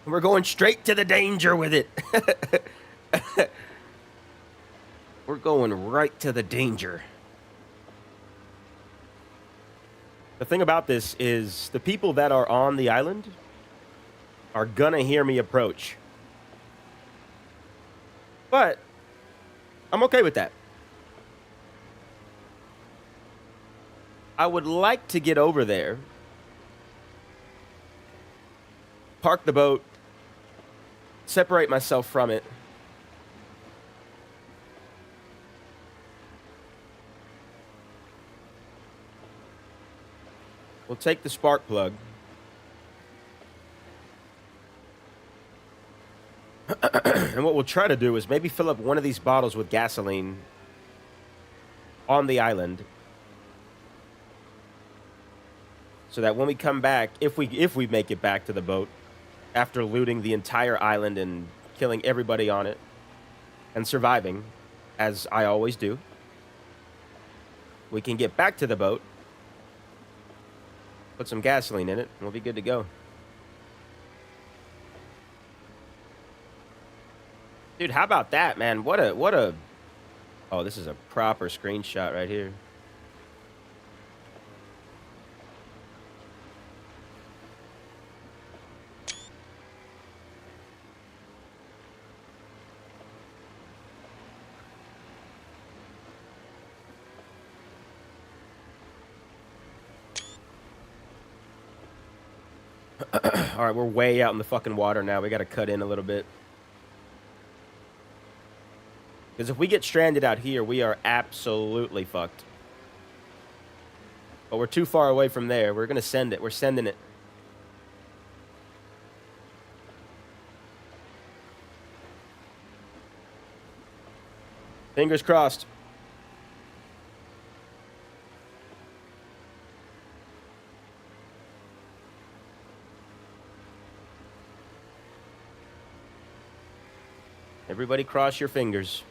We're going straight to the danger with it. We're going right to the danger. The thing about this is the people that are on the island are gonna hear me approach. But I'm okay with that. I would like to get over there, park the boat, separate myself from it, we'll take the spark plug. And what we'll try to do is maybe fill up one of these bottles with gasoline on the island, so that when we come back, if we make it back to the boat after looting the entire island and killing everybody on it and surviving, as I always do, we can get back to the boat, put some gasoline in it, and we'll be good to go. Dude, how about that, man? What a... Oh, this is a proper screenshot right here. All right, we're way out in the fucking water now. We got to cut in a little bit. Because if we get stranded out here, we are absolutely fucked. But we're too far away from there. We're going to send it. We're sending it. Fingers crossed. Everybody cross your fingers.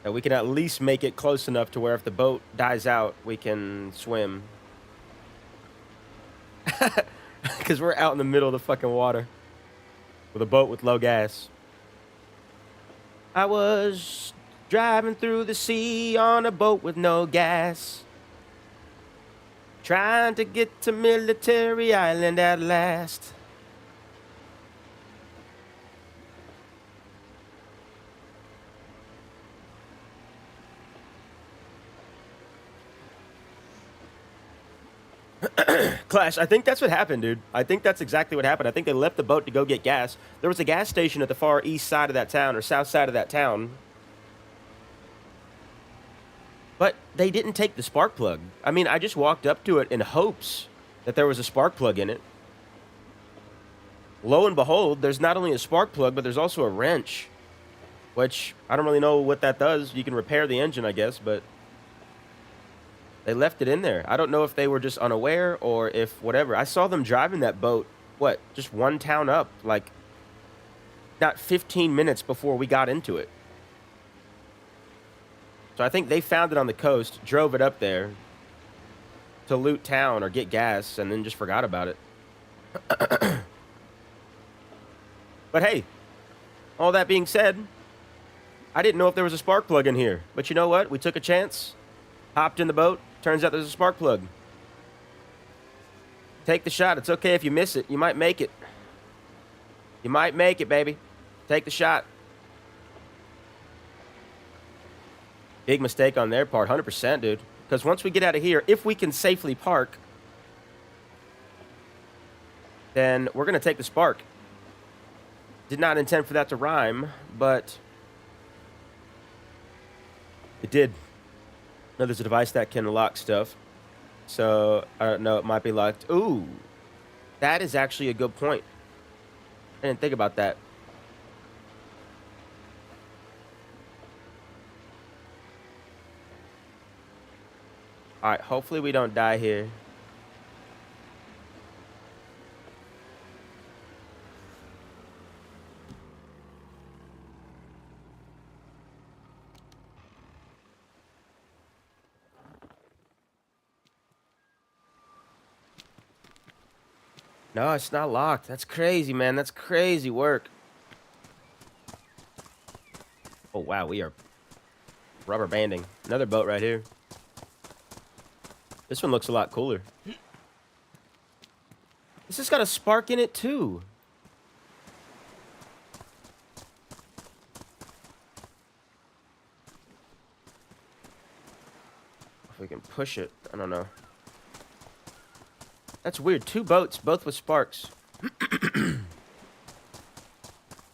And we can at least make it close enough to where if the boat dies out, we can swim. Because we're out in the middle of the fucking water with a boat with low gas. I was driving through the sea on a boat with no gas, trying to get to Military Island at last. Clash, I think that's what happened, dude. I think that's exactly what happened. I think they left the boat to go get gas. There was a gas station at the far east side of that town, or south side of that town. But they didn't take the spark plug. I mean, I just walked up to it in hopes that there was a spark plug in it. Lo and behold, there's not only a spark plug, but there's also a wrench. Which, I don't really know what that does. You can repair the engine, I guess, but... they left it in there. I don't know if they were just unaware or if whatever. I saw them driving that boat, what, just one town up, like, not 15 minutes before we got into it. So I think they found it on the coast, drove it up there to loot town or get gas, and then just forgot about it. But hey, all that being said, I didn't know if there was a spark plug in here. But you know what? We took a chance, hopped in the boat. Turns out there's a spark plug. Take the shot. It's okay if you miss it. You might make it. You might make it, baby. Take the shot. Big mistake on their part. 100%, dude. Because once we get out of here, if we can safely park, then we're going to take the spark. Did not intend for that to rhyme, but it did. No, there's a device that can lock stuff. So, I don't know, it might be locked. Ooh, that is actually a good point. I didn't think about that. Alright, hopefully we don't die here. No, it's not locked. That's crazy, man. That's crazy work. Oh, wow. We are rubber banding. Another boat right here. This one looks a lot cooler. This has got a spark in it, too. If we can push it. I don't know. That's weird. Two boats, both with sparks.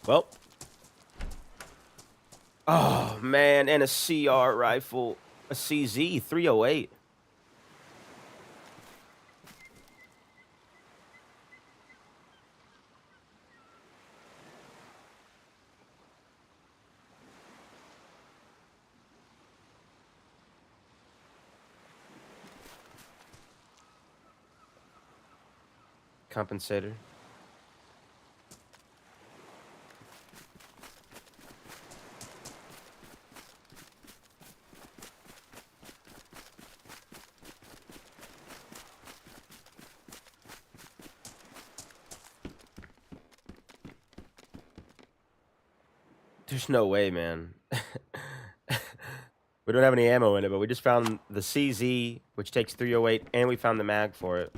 Well. Oh, man. And a CR rifle. A CZ 308. Compensator. There's no way, man. We don't have any ammo in it, but we just found the CZ, which takes 308, and we found the mag for it.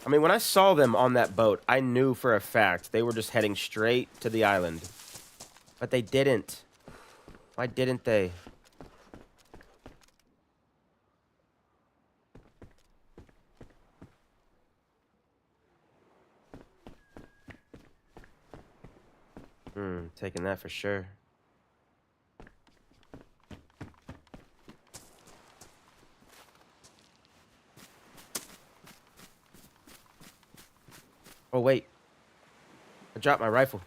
I mean, when I saw them on that boat, I knew for a fact they were just heading straight to the island. But they didn't. Why didn't they? Taking that for sure. Oh, wait. I dropped my rifle.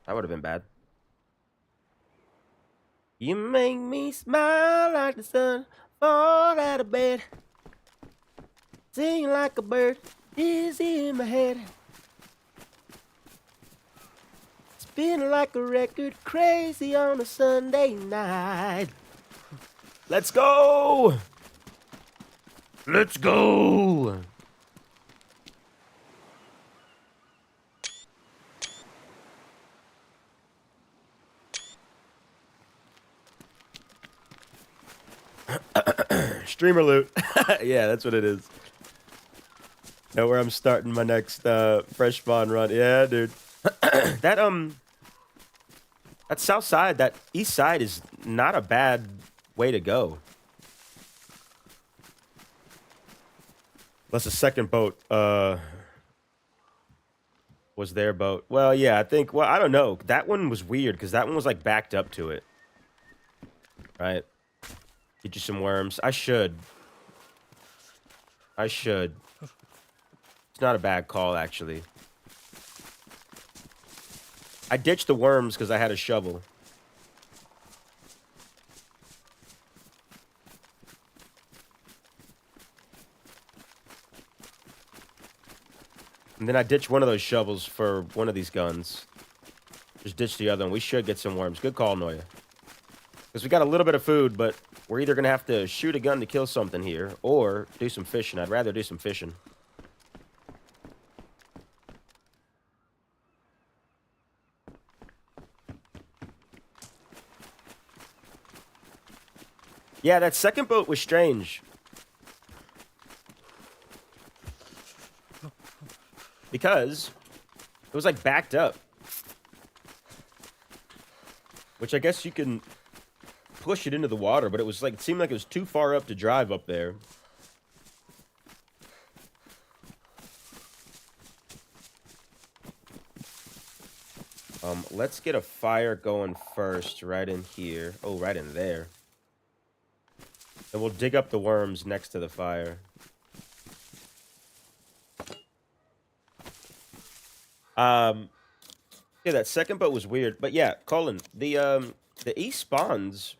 That would have been bad. You make me smile like the sun, fall out of bed, sing like a bird, dizzy in my head. Spin like a record, crazy on a Sunday night. Let's go! Let's go! Streamer loot. Yeah, that's what it is. Know where I'm starting my next fresh spawn run. Yeah, dude. That That south side, that east side is not a bad way to go. Unless the second boat was their boat. Well, yeah, I think, well, I don't know. That one was weird because that one was like backed up to it. Right? Get you some worms. I should. It's not a bad call, actually. I ditched the worms because I had a shovel. And then I ditched one of those shovels for one of these guns. Just ditched the other one. We should get some worms. Good call, Noya. Because we got a little bit of food, but we're either going to have to shoot a gun to kill something here or do some fishing. I'd rather do some fishing. Yeah, that second boat was strange. Because it was like backed up. Which I guess you can push it into the water, but it was like, it seemed like it was too far up to drive up there. Let's get a fire going first, right in here. Oh, right in there. And we'll dig up the worms next to the fire. Yeah, that second boat was weird. But yeah, Colin, the east spawns.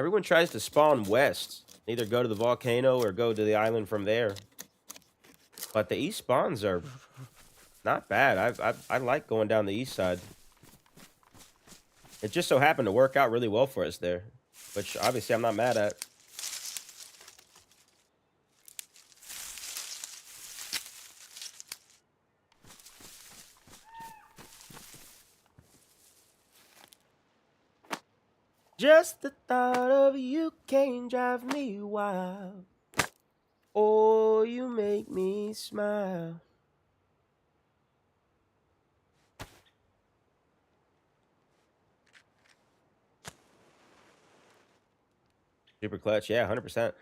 Everyone tries to spawn west. Either go to the volcano or go to the island from there. But the east spawns are not bad. I like going down the east side. It just so happened to work out really well for us there. Which, obviously, I'm not mad at. Just the thought of you can drive me wild. Oh, you make me smile. Super clutch, yeah, 100%.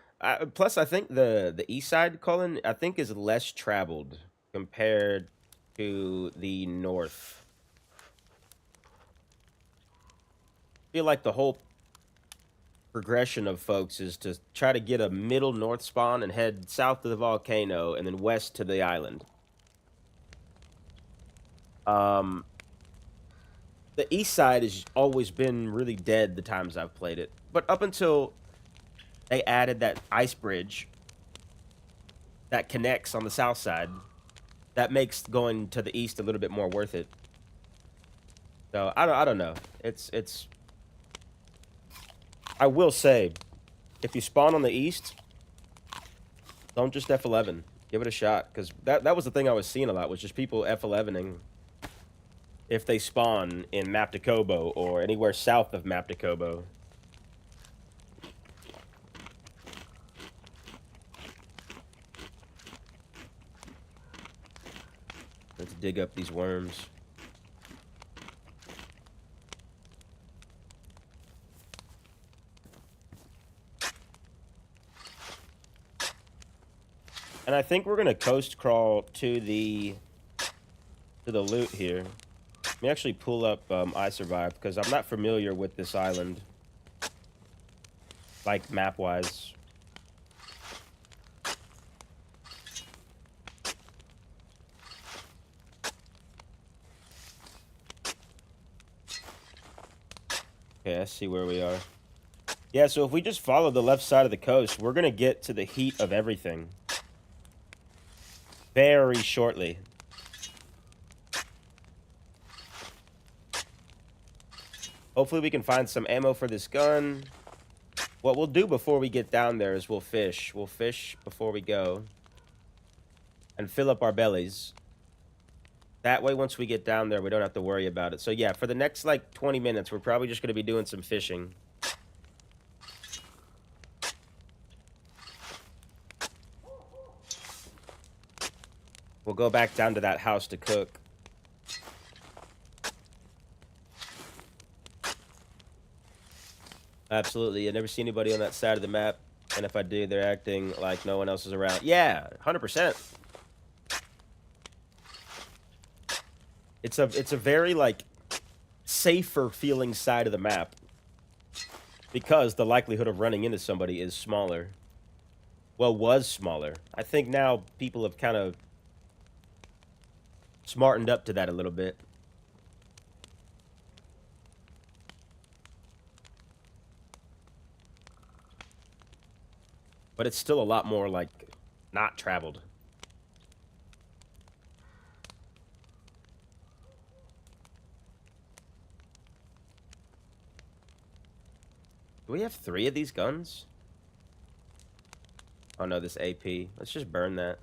Plus, I think the east side, Colin, I think is less traveled compared to the north. I feel like the whole progression of folks is to try to get a middle north spawn and head south to the volcano and then west to the island. The east side has always been really dead the times I've played it. But up until they added that ice bridge that connects on the south side, that makes going to the east a little bit more worth it. So I don't know. It's I will say, if you spawn on the east, don't just F11. Give it a shot, because that was the thing I was seeing a lot, was just people F11ing if they spawn in Map to Kobo or anywhere south of Map to Kobo. Let's dig up these worms. And I think we're gonna coast crawl to the loot here. Let me actually pull up I Survived, because I'm not familiar with this island, like map-wise. Okay, I see where we are. Yeah, so if we just follow the left side of the coast, we're gonna get to the heat of everything very shortly. Hopefully we can find some ammo for this gun. What we'll do before we get down there is we'll fish. We'll fish before we go. And fill up our bellies. That way, once we get down there, we don't have to worry about it. So yeah, for the next, like, 20 minutes, we're probably just going to be doing some fishing. We'll go back down to that house to cook. Absolutely. I never see anybody on that side of the map, and if I do, they're acting like no one else is around. Yeah, 100%. It's a very like safer feeling side of the map because the likelihood of running into somebody is smaller. Well, was smaller. I think now people have kind of smartened up to that a little bit. But it's still a lot more, like, not traveled. Do we have 3 of these guns? Oh, no, this AP. Let's just burn that.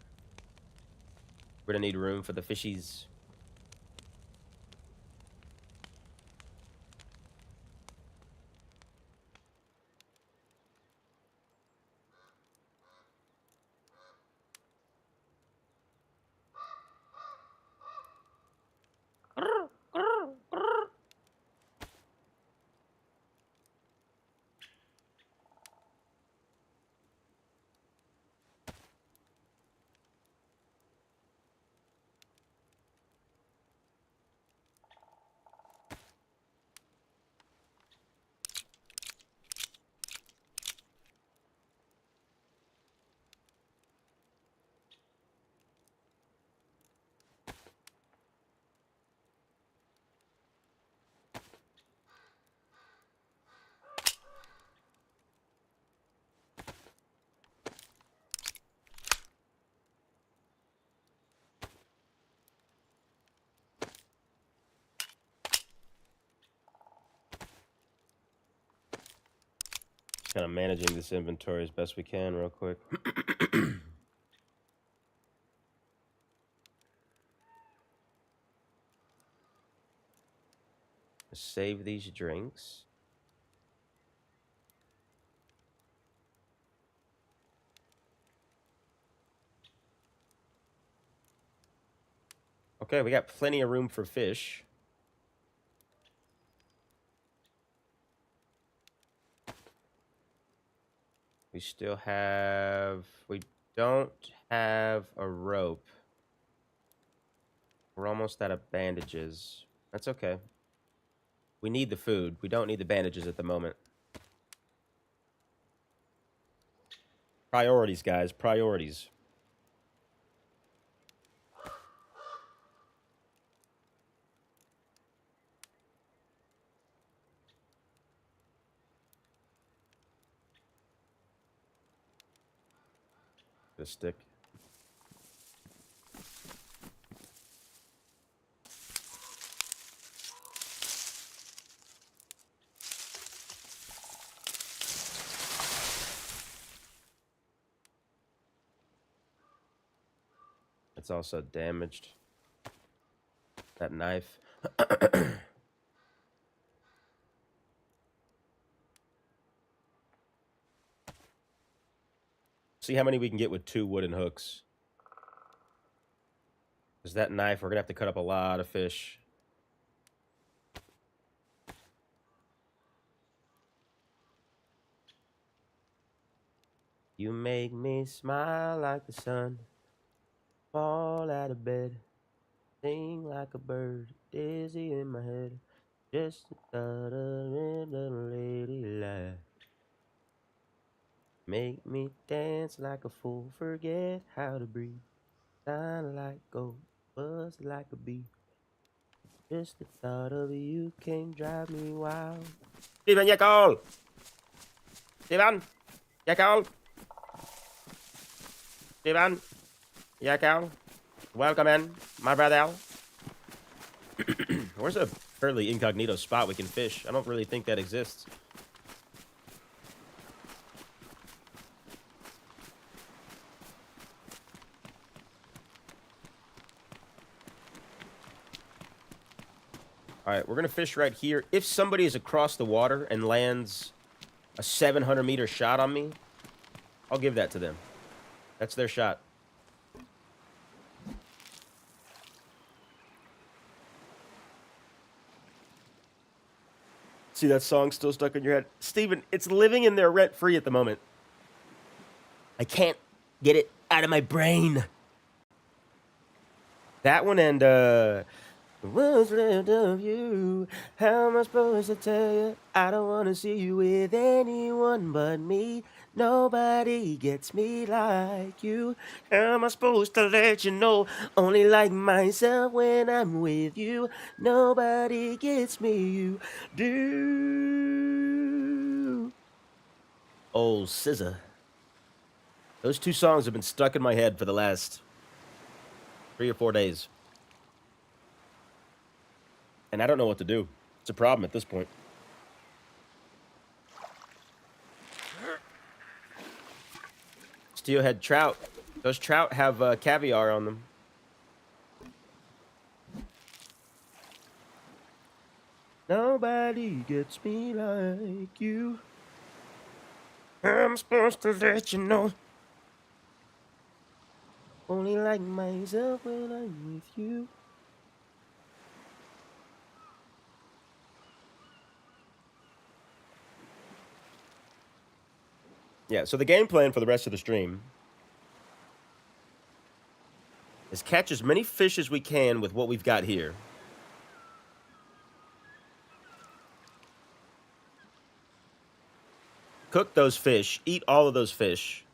We're gonna need room for the fishies. Kind of managing this inventory as best we can real quick. Save these drinks. Okay, we got plenty of room for fish. We still have... We don't have a rope. We're almost out of bandages. That's okay. We need the food. We don't need the bandages at the moment. Priorities, guys. Priorities. The stick. It's also damaged. That knife. See how many we can get with 2 wooden hooks. Because that knife, we're going to have to cut up a lot of fish. You make me smile like the sun. Fall out of bed. Sing like a bird. Dizzy in my head. Just the thought of a little lady laugh. Make me dance like a fool. Forget how to breathe. Shine like gold. Buzz like a bee. Just the thought of you can drive me wild. Steven, jag call! Steven! Jag call! Steven! Jag call! Welcome in, my brother. Where's a fairly incognito spot we can fish? I don't really think that exists. All right, we're going to fish right here. If somebody is across the water and lands a 700-meter shot on me, I'll give that to them. That's their shot. See that song still stuck in your head? Steven, it's living in there rent-free at the moment. I can't get it out of my brain. That one and, what's left of you? How am I supposed to tell you? I don't want to see you with anyone but me. Nobody gets me like you. How am I supposed to let you know? Only like myself when I'm with you. Nobody gets me, you do. Oh, SZA. Those two songs have been stuck in my head for the last 3 or 4 days. And I don't know what to do. It's a problem at this point. Steelhead trout. Those trout have caviar on them. Nobody gets me like you. I'm supposed to let you know. Only like myself when I'm with you. Yeah, so the game plan for the rest of the stream is catch as many fish as we can with what we've got here. Cook those fish. Eat all of those fish.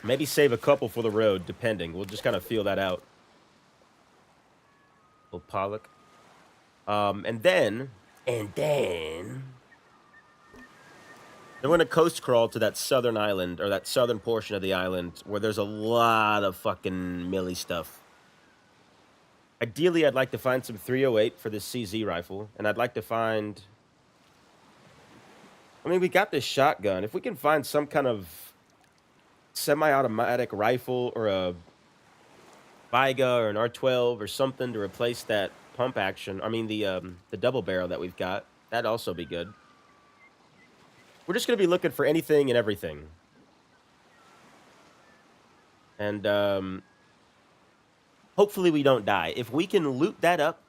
Maybe save a couple for the road, depending. We'll just kind of feel that out. Little pollock. And then we're going to coast crawl to that southern island, or that southern portion of the island, where there's a lot of fucking millie stuff. Ideally, I'd like to find some 308 for this CZ rifle, and I'd like to find... I mean, we got this shotgun. If we can find some kind of semi-automatic rifle, or a Viga, or an R12, or something to replace that pump action, I mean, the double barrel that we've got, that'd also be good. We're just going to be looking for anything and everything. And, hopefully we don't die. If we can loot that up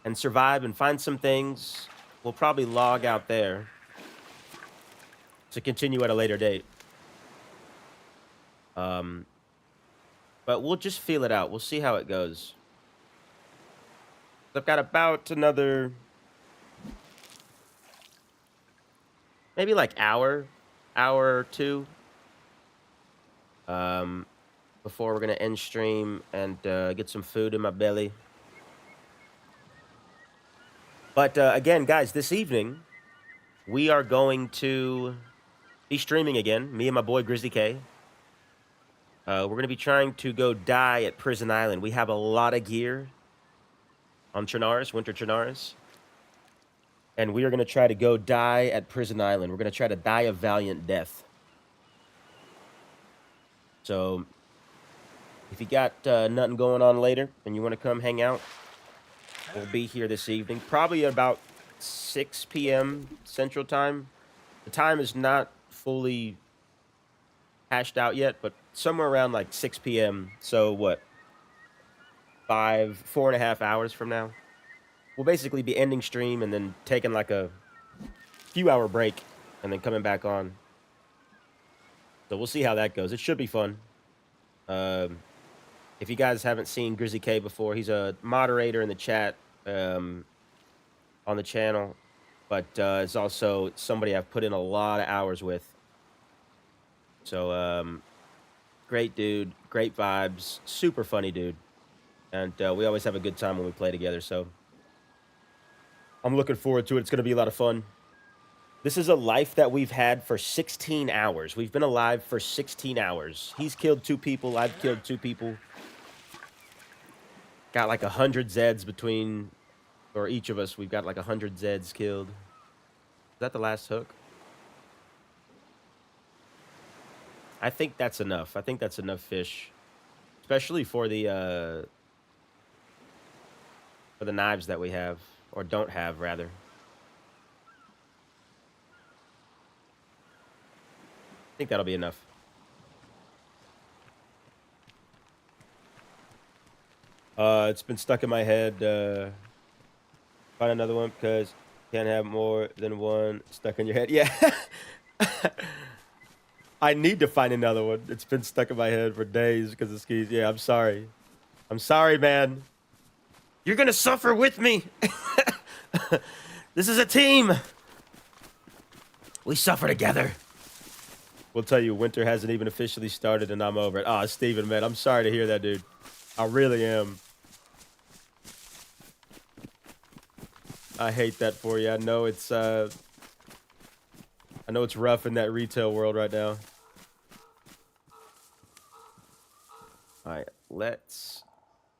and survive and find some things, we'll probably log out there to continue at a later date. But we'll just feel it out. We'll see how it goes. I've got about another... maybe like hour or two. Before we're going to end stream and get some food in my belly. But again, guys, this evening, we are going to be streaming again. Me and my boy, Grizzly K. We're going to be trying to go die at Prison Island. We have a lot of gear on Chernarus, Winter Chernarus. And we are going to try to go die at Prison Island. We're going to try to die a valiant death. So... if you got nothing going on later and you want to come hang out, we'll be here this evening. Probably about 6 p.m. Central Time. The time is not fully hashed out yet, but somewhere around like 6 p.m. So what? 4.5 hours from now. We'll basically be ending stream and then taking like a few hour break and then coming back on. So we'll see how that goes. It should be fun. If you guys haven't seen Grizzly K before, he's a moderator in the chat on the channel, but it's also somebody I've put in a lot of hours with. So, great dude, great vibes, super funny dude, and we always have a good time when we play together, so I'm looking forward to it. It's going to be a lot of fun. This is a life that we've had for 16 hours. We've been alive for 16 hours. He's killed 2 people. I've killed 2 people. Got like 100 Zeds between, or each of us, we've got like 100 Zeds killed. Is that the last hook? I think that's enough. I think that's enough fish. Especially for the knives that we have. Or don't have, rather. I think that'll be enough. It's been stuck in my head. Find another one because you can't have more than one stuck in your head. Yeah. I need to find another one. It's been stuck in my head for days because of skis. Yeah, I'm sorry. I'm sorry, man. You're gonna suffer with me. This is a team. We suffer together. We'll tell you, winter hasn't even officially started and I'm over it. Ah, Steven, man, I'm sorry to hear that, dude. I really am. I hate that for you. I know it's rough in that retail world right now. All right, let's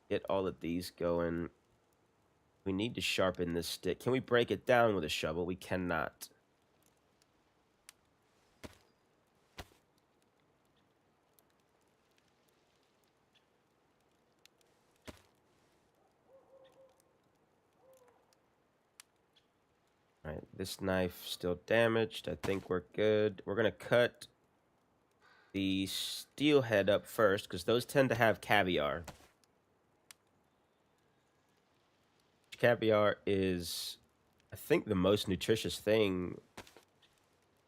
get all of these going. We need to sharpen this stick. Can we break it down with a shovel? We cannot. All right, this knife still damaged. I think we're good. We're gonna cut the steel head up first because those tend to have caviar. Caviar is, I think, the most nutritious thing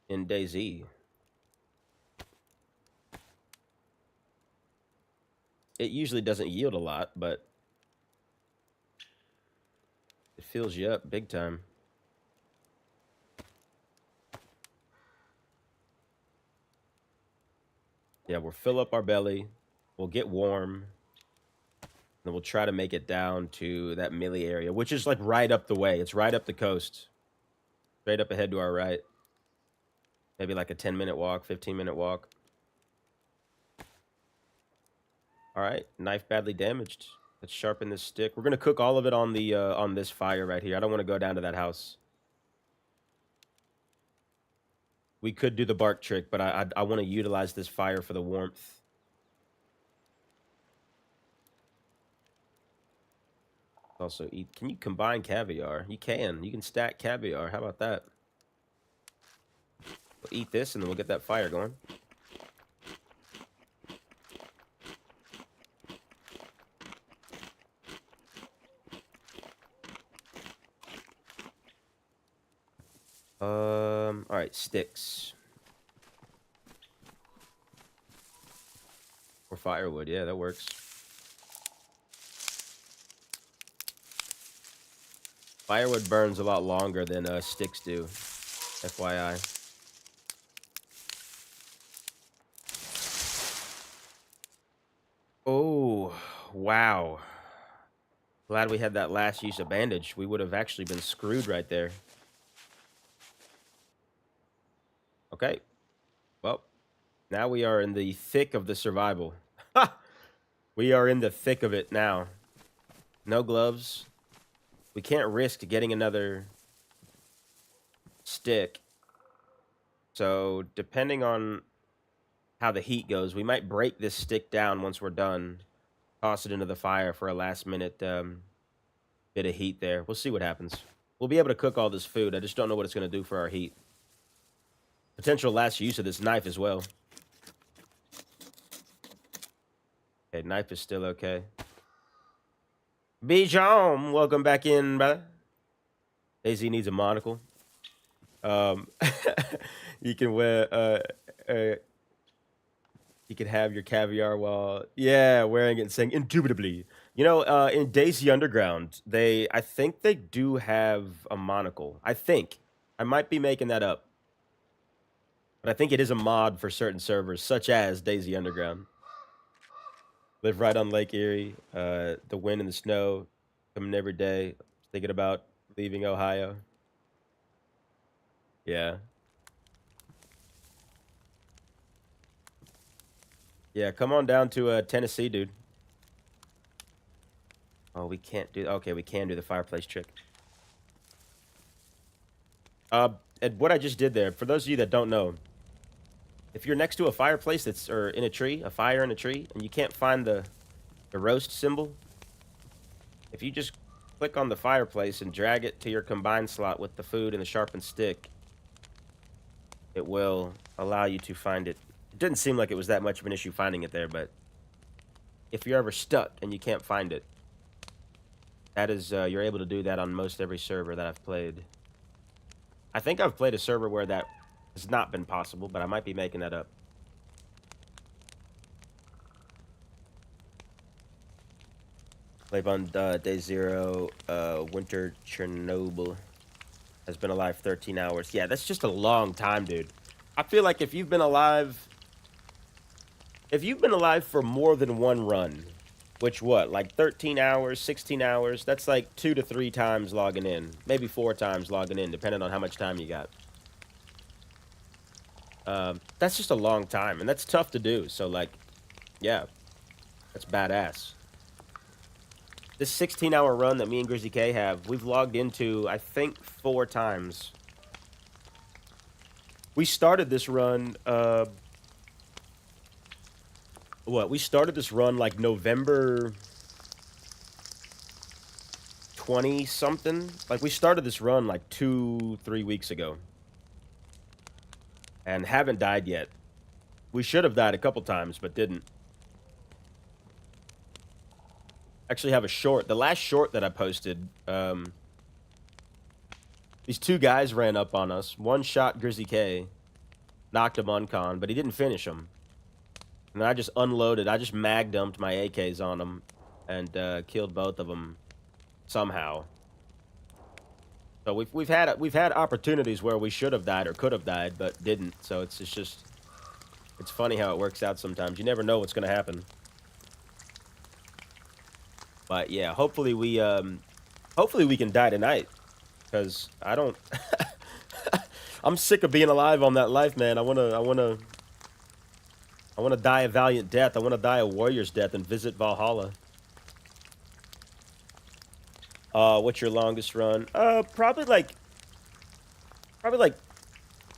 in DayZ. It usually doesn't yield a lot, but it fills you up big time. Yeah, we'll fill up our belly. We'll get warm. Then we'll try to make it down to that Millie area, which is like right up the way. It's right up the coast. Straight up ahead to our right. Maybe like a 10-minute walk, 15-minute walk. All right, knife badly damaged. Let's sharpen this stick. We're gonna cook all of it on the on this fire right here. I don't want to go down to that house. We could do the bark trick, but I want to utilize this fire for the warmth. Also eat. Can you combine caviar? You can. You can stack caviar. How about that? We'll eat this and then we'll get that fire going. All right, sticks. Or firewood. Yeah, that works. Firewood burns a lot longer than sticks do. FYI. Oh, wow. Glad we had that last use of bandage. We would have actually been screwed right there. Okay. Well, now we are in the thick of the survival. We are in the thick of it now. No gloves. We can't risk getting another stick. So, depending on how the heat goes, we might break this stick down once we're done. Toss it into the fire for a last-minute bit of heat there. We'll see what happens. We'll be able to cook all this food. I just don't know what it's going to do for our heat. Potential last use of this knife as well. Okay, knife is still okay. Bijan, welcome back in, brother. DayZ needs a monocle. You can wear you can have your caviar while wearing it and saying indubitably. You know, in DayZ Underground, I think they do have a monocle. I think. I might be making that up. But I think it is a mod for certain servers, such as DayZ Underground. Live right on Lake Erie. The wind and the snow coming every day. Thinking about leaving Ohio. Yeah. Yeah, come on down to Tennessee, dude. Oh, we can't do... Okay, we can do the fireplace trick. And what I just did there, for those of you that don't know, if you're next to a fireplace or in a tree, a fire in a tree, and you can't find the roast symbol, if you just click on the fireplace and drag it to your combined slot with the food and the sharpened stick, it will allow you to find it. It didn't seem like it was that much of an issue finding it there, but if you're ever stuck and you can't find it, That is, you're able to do that on most every server that I've played. I think I've played a server where that has not been possible, but I might be making that up. Live on Day Zero, Winter Chernobyl has been alive 13 hours. Yeah, that's just a long time, dude. I feel like if you've been alive for more than one run, which what, like 13 hours, 16 hours, that's like 2 to 3 times logging in, maybe 4 times logging in, depending on how much time you got. That's just a long time, and that's tough to do. So, like, yeah, that's badass. This 16-hour run that me and Grizzy K have, we've logged into, I think, 4 times. We started this run, we started this run, like, November 20-something? Like, we started this run, like, 2-3 weeks ago. And haven't died yet. We should have died a couple times, but didn't. Actually have a short. The last short that I posted, these 2 guys ran up on us. One shot Grizzy K, knocked him uncon, but he didn't finish him. And I just unloaded. I just mag dumped my AKs on them and killed both of them somehow. So we've had opportunities where we should have died or could have died, but didn't. So it's funny how it works out sometimes. You never know what's gonna happen. But yeah, hopefully we can die tonight, because I don't. I'm sick of being alive on that life, man. I wanna die a valiant death. I wanna die a warrior's death and visit Valhalla. What's your longest run? Probably like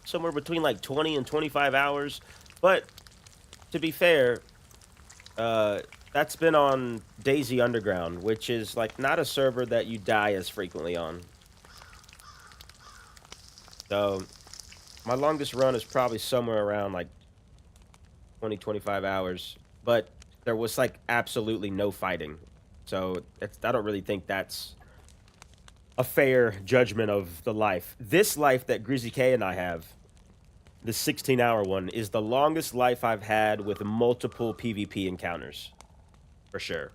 somewhere between like 20 and 25 hours. But to be fair, that's been on DayZ Underground, which is like not a server that you die as frequently on. So my longest run is probably somewhere around like 20, 25 hours. But there was like absolutely no fighting. So I don't really think that's a fair judgment of the life. This life that Grizzy K and I have, the 16-hour one, is the longest life I've had with multiple PvP encounters. For sure.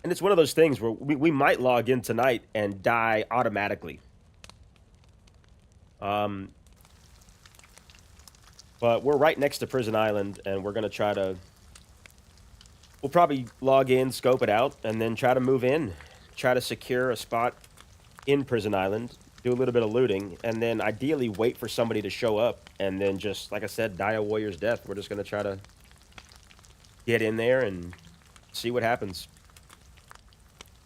And it's one of those things where we might log in tonight and die automatically. But we're right next to Prison Island, and we're going to try to... We'll probably log in, scope it out, and then try to move in. Try to secure a spot in Prison Island, do a little bit of looting, and then ideally wait for somebody to show up, and then just, like I said, die a warrior's death. We're just going to try to get in there and see what happens.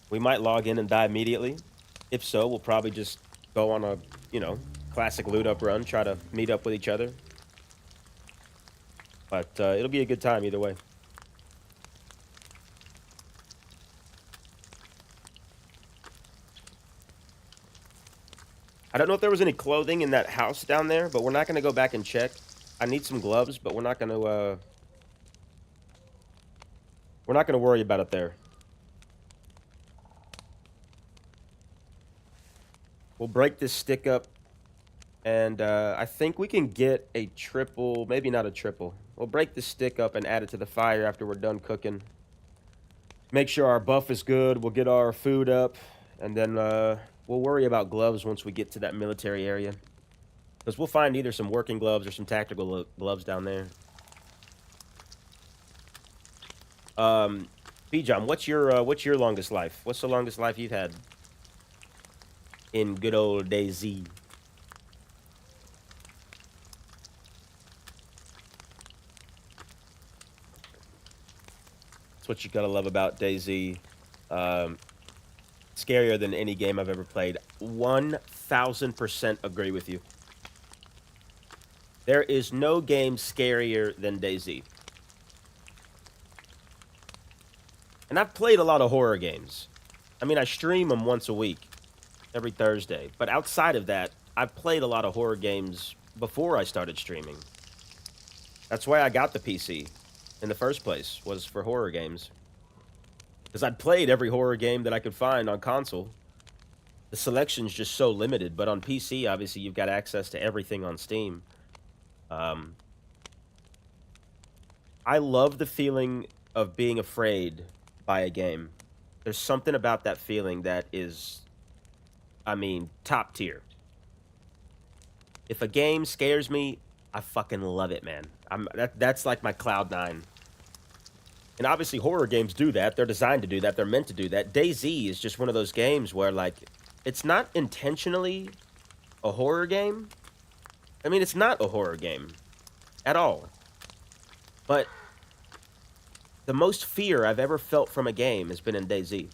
We might log in and die immediately. If so, we'll probably just go on a, classic loot up run, try to meet up with each other. But it'll be a good time either way. I don't know if there was any clothing in that house down there, but we're not going to go back and check. I need some gloves, but we're not going to worry about it there. We'll break this stick up, and I think we can get a triple, maybe not a triple. We'll break this stick up and add it to the fire after we're done cooking. Make sure our buff is good. We'll get our food up, and then we'll worry about gloves once we get to that military area. Because we'll find either some working gloves or some tactical gloves down there. B-John, what's your longest life? What's the longest life you've had in good old DayZ? That's what you gotta love about DayZ. Scarier than any game I've ever played. 1000% agree with you. There is no game scarier than DayZ. And I've played a lot of horror games. I mean, I stream them once a week, every Thursday. But outside of that, I've played a lot of horror games before I started streaming. That's why I got the PC in the first place, was for horror games. Because I'd played every horror game that I could find on console. The selection's just so limited, but on PC, obviously, you've got access to everything on Steam. I love the feeling of being afraid by a game. There's something about that feeling that is, I mean, top tier. If a game scares me, I fucking love it, man. That's like my cloud nine. And obviously, horror games do that. They're designed to do that. They're meant to do that. DayZ is just one of those games where, like, it's not intentionally a horror game. I mean, it's not a horror game at all. But the most fear I've ever felt from a game has been in DayZ.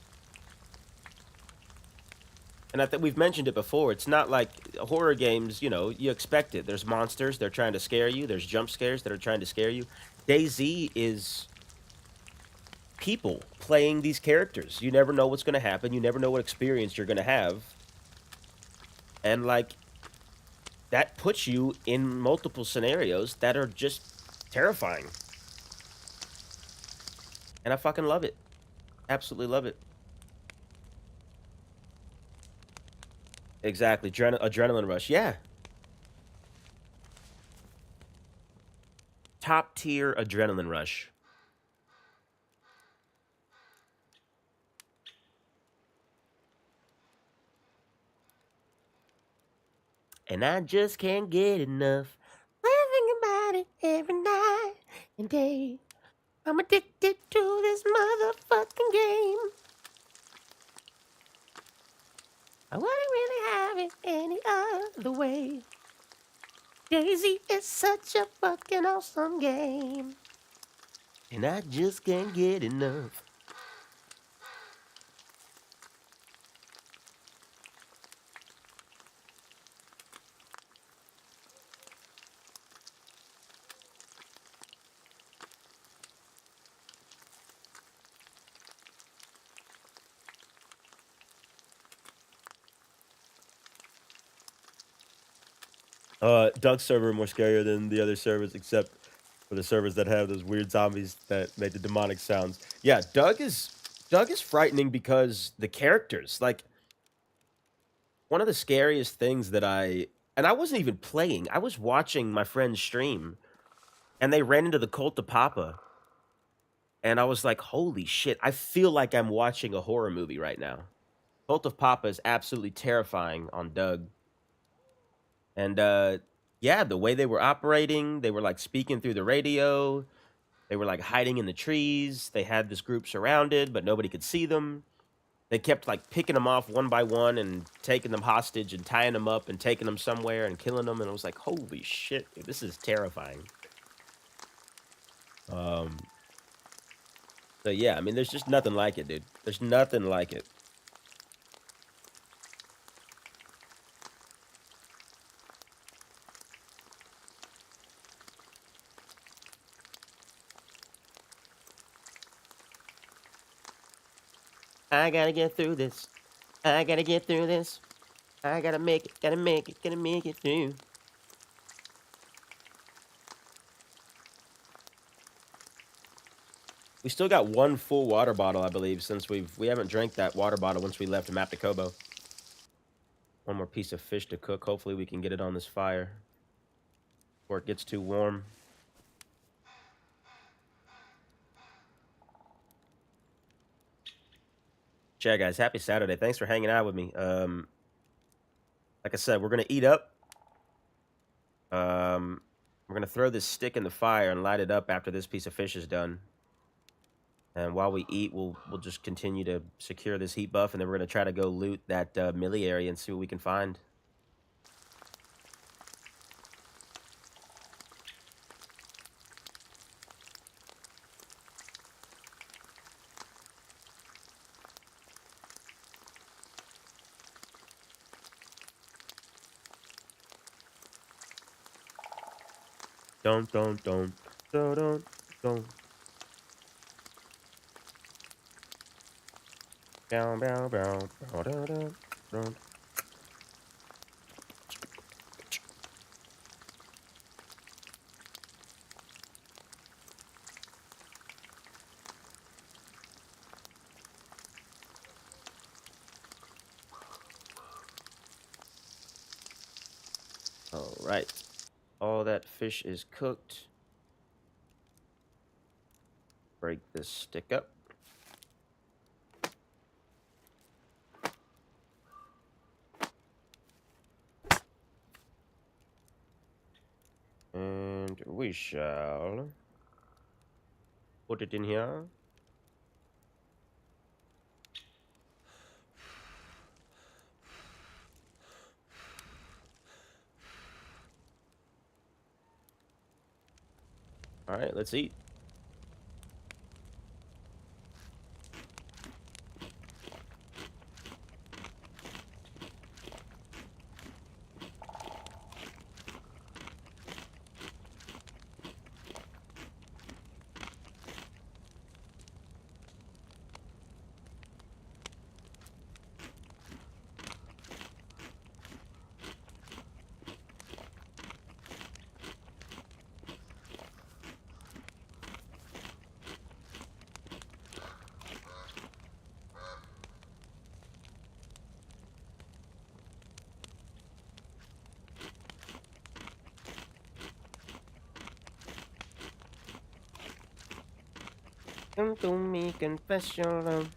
And I think we've mentioned it before. It's not like horror games, you know, you expect it. There's monsters, they're trying to scare you. There's jump scares that are trying to scare you. DayZ is people playing these characters. You never know what's going to happen. You never know what experience you're going to have. And, like, that puts you in multiple scenarios that are just terrifying. And I fucking love it. Absolutely love it. Exactly. Adrenaline rush. Yeah. Top tier adrenaline rush. And I just can't get enough. Thinking about it every night and day. I'm addicted to this motherfucking game. I wouldn't really have it any other way. DayZ is such a fucking awesome game. And I just can't get enough. Doug's server more scarier than the other servers, except for the servers that have those weird zombies that make the demonic sounds. Yeah, Doug is frightening because the characters, like, one of the scariest things that and I wasn't even playing. I was watching my friend's stream, and they ran into the Cult of Papa, and I was like, holy shit, I feel like I'm watching a horror movie right now. Cult of Papa is absolutely terrifying on Doug. And, yeah, the way they were operating, they were, like, speaking through the radio. They were, like, hiding in the trees. They had this group surrounded, but nobody could see them. They kept, like, picking them off one by one and taking them hostage and tying them up and taking them somewhere and killing them. And I was like, holy shit, dude, this is terrifying. So, yeah, I mean, there's just nothing like it, dude. There's nothing like it. I gotta get through this. I gotta get through this. I gotta make it, gotta make it, gotta make it through. We still got one full water bottle, I believe, since we haven't drank that water bottle once we left Map to Kobo. One more piece of fish to cook. Hopefully we can get it on this fire before it gets too warm. Yeah, guys, happy Saturday. Thanks for hanging out with me. Like I said, we're gonna eat up. We're gonna throw this stick in the fire and light it up after this piece of fish is done. And while we eat, we'll just continue to secure this heat buff, and then we're gonna try to go loot that Millie area and see what we can find. Don't. Down. All right. All that fish is cooked. Break this stick up. And we shall put it in here. All right, let's eat. Come to me, confess your love.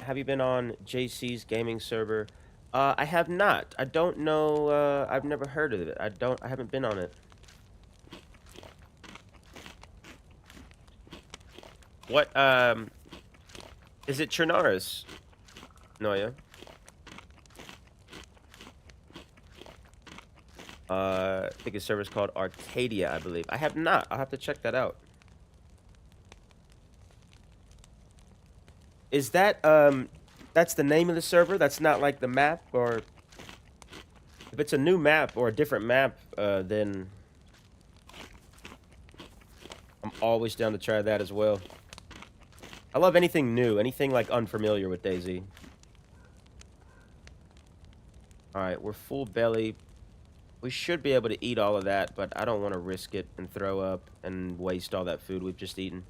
Have you been on JC's gaming server? I have not. I don't know. I've never heard of it. I haven't been on it. What, is it Chernaris? Noya? I think his server's called Arcadia, I believe. I have not. I'll have to check that out. Is that, that's the name of the server? That's not like the map? Or if it's a new map or a different map, then I'm always down to try that as well. I love anything new, anything like unfamiliar with DayZ. Alright, we're full belly. We should be able to eat all of that, but I don't want to risk it and throw up and waste all that food we've just eaten.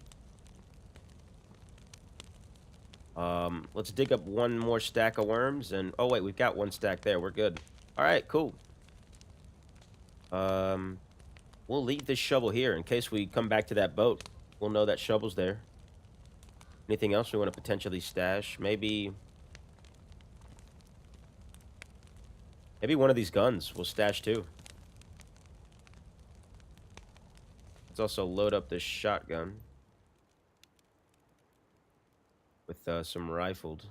Let's dig up one more stack of worms and... Oh, wait, we've got one stack there. We're good. Alright, cool. We'll leave this shovel here in case we come back to that boat. We'll know that shovel's there. Anything else we want to potentially stash? Maybe one of these guns we'll stash too. Let's also load up this shotgun with some rifled.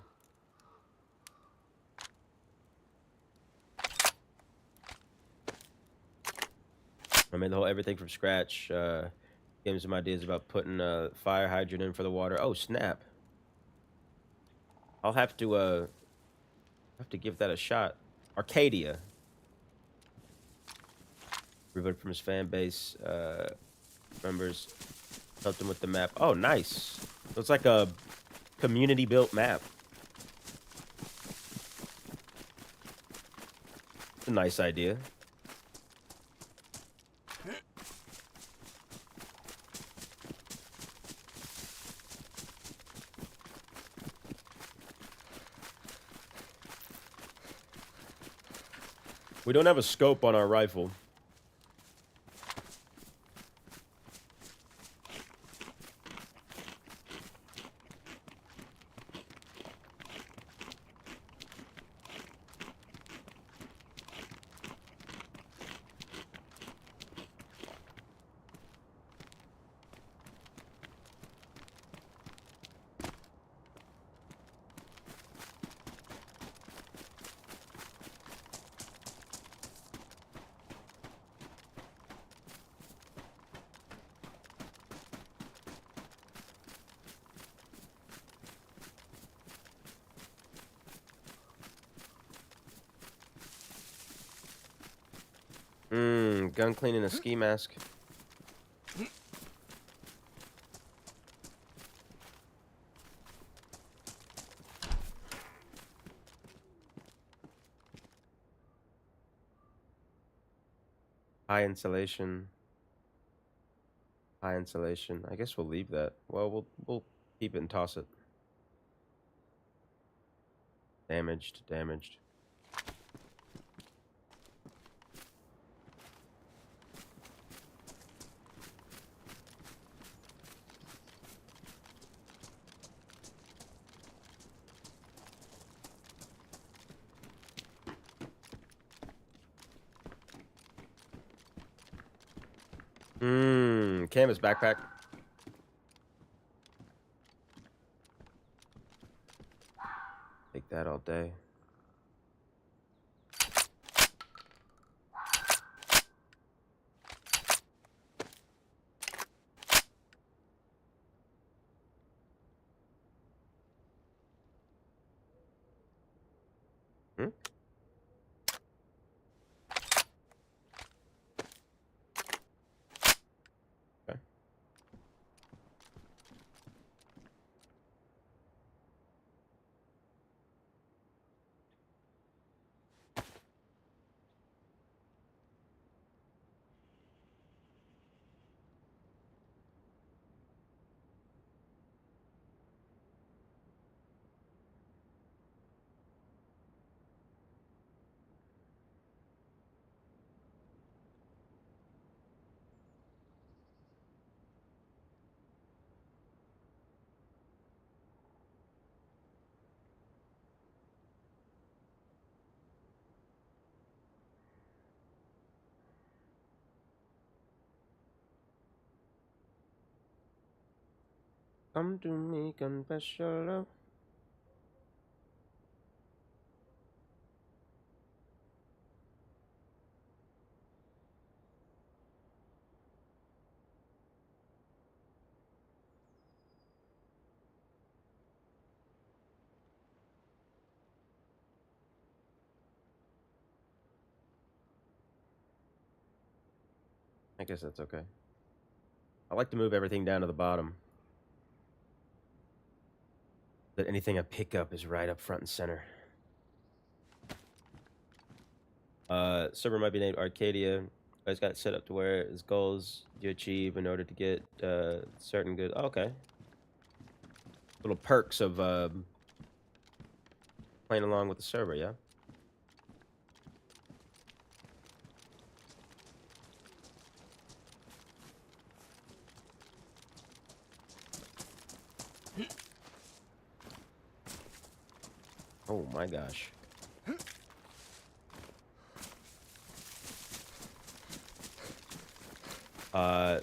I made the whole everything from scratch. Gave me some ideas about putting a fire hydrant in for the water. Oh, snap. I'll have to give that a shot. Arcadia. Revoted from his fan base. Members helped him with the map. Oh, nice. So it's like a community-built map. It's a nice idea. We don't have a scope on our rifle. gun cleaning a ski mask. High insulation. High insulation. I guess we'll leave that. Well, we'll keep it and toss it. Damaged. Damaged. Canvas backpack. Take that all day. Hmm? Okay. Come to me, confess your love. I guess that's okay. I like to move everything down to the bottom. That anything I pick up is right up front and center. Server might be named Arcadia. It's got it set up to where its goals you achieve in order to get certain good. Oh, okay. Little perks of playing along with the server, yeah. Oh my gosh.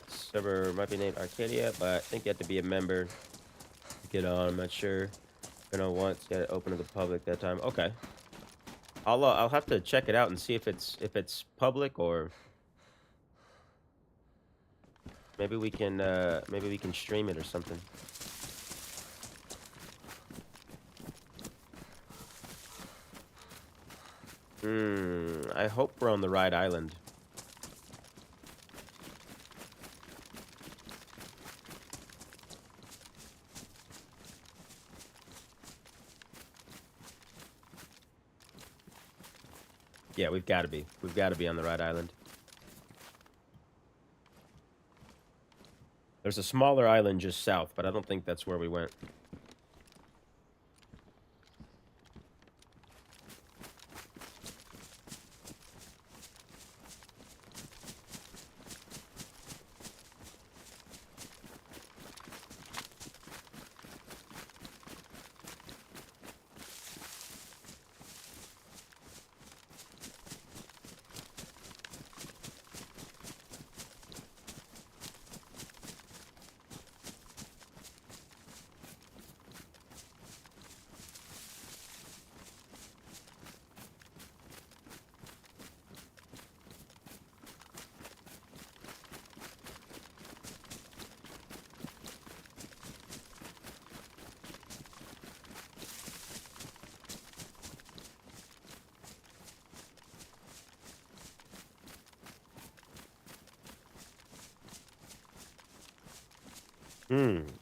Server might be named Arcadia, but I think you have to be a member to get on. I'm not sure. You know, once get it open to the public that time. Okay. I'll have to check it out and see if it's public, or maybe we can stream it or something. I hope we're on the right island. Yeah, we've got to be. We've got to be on the right island. There's a smaller island just south, but I don't think that's where we went.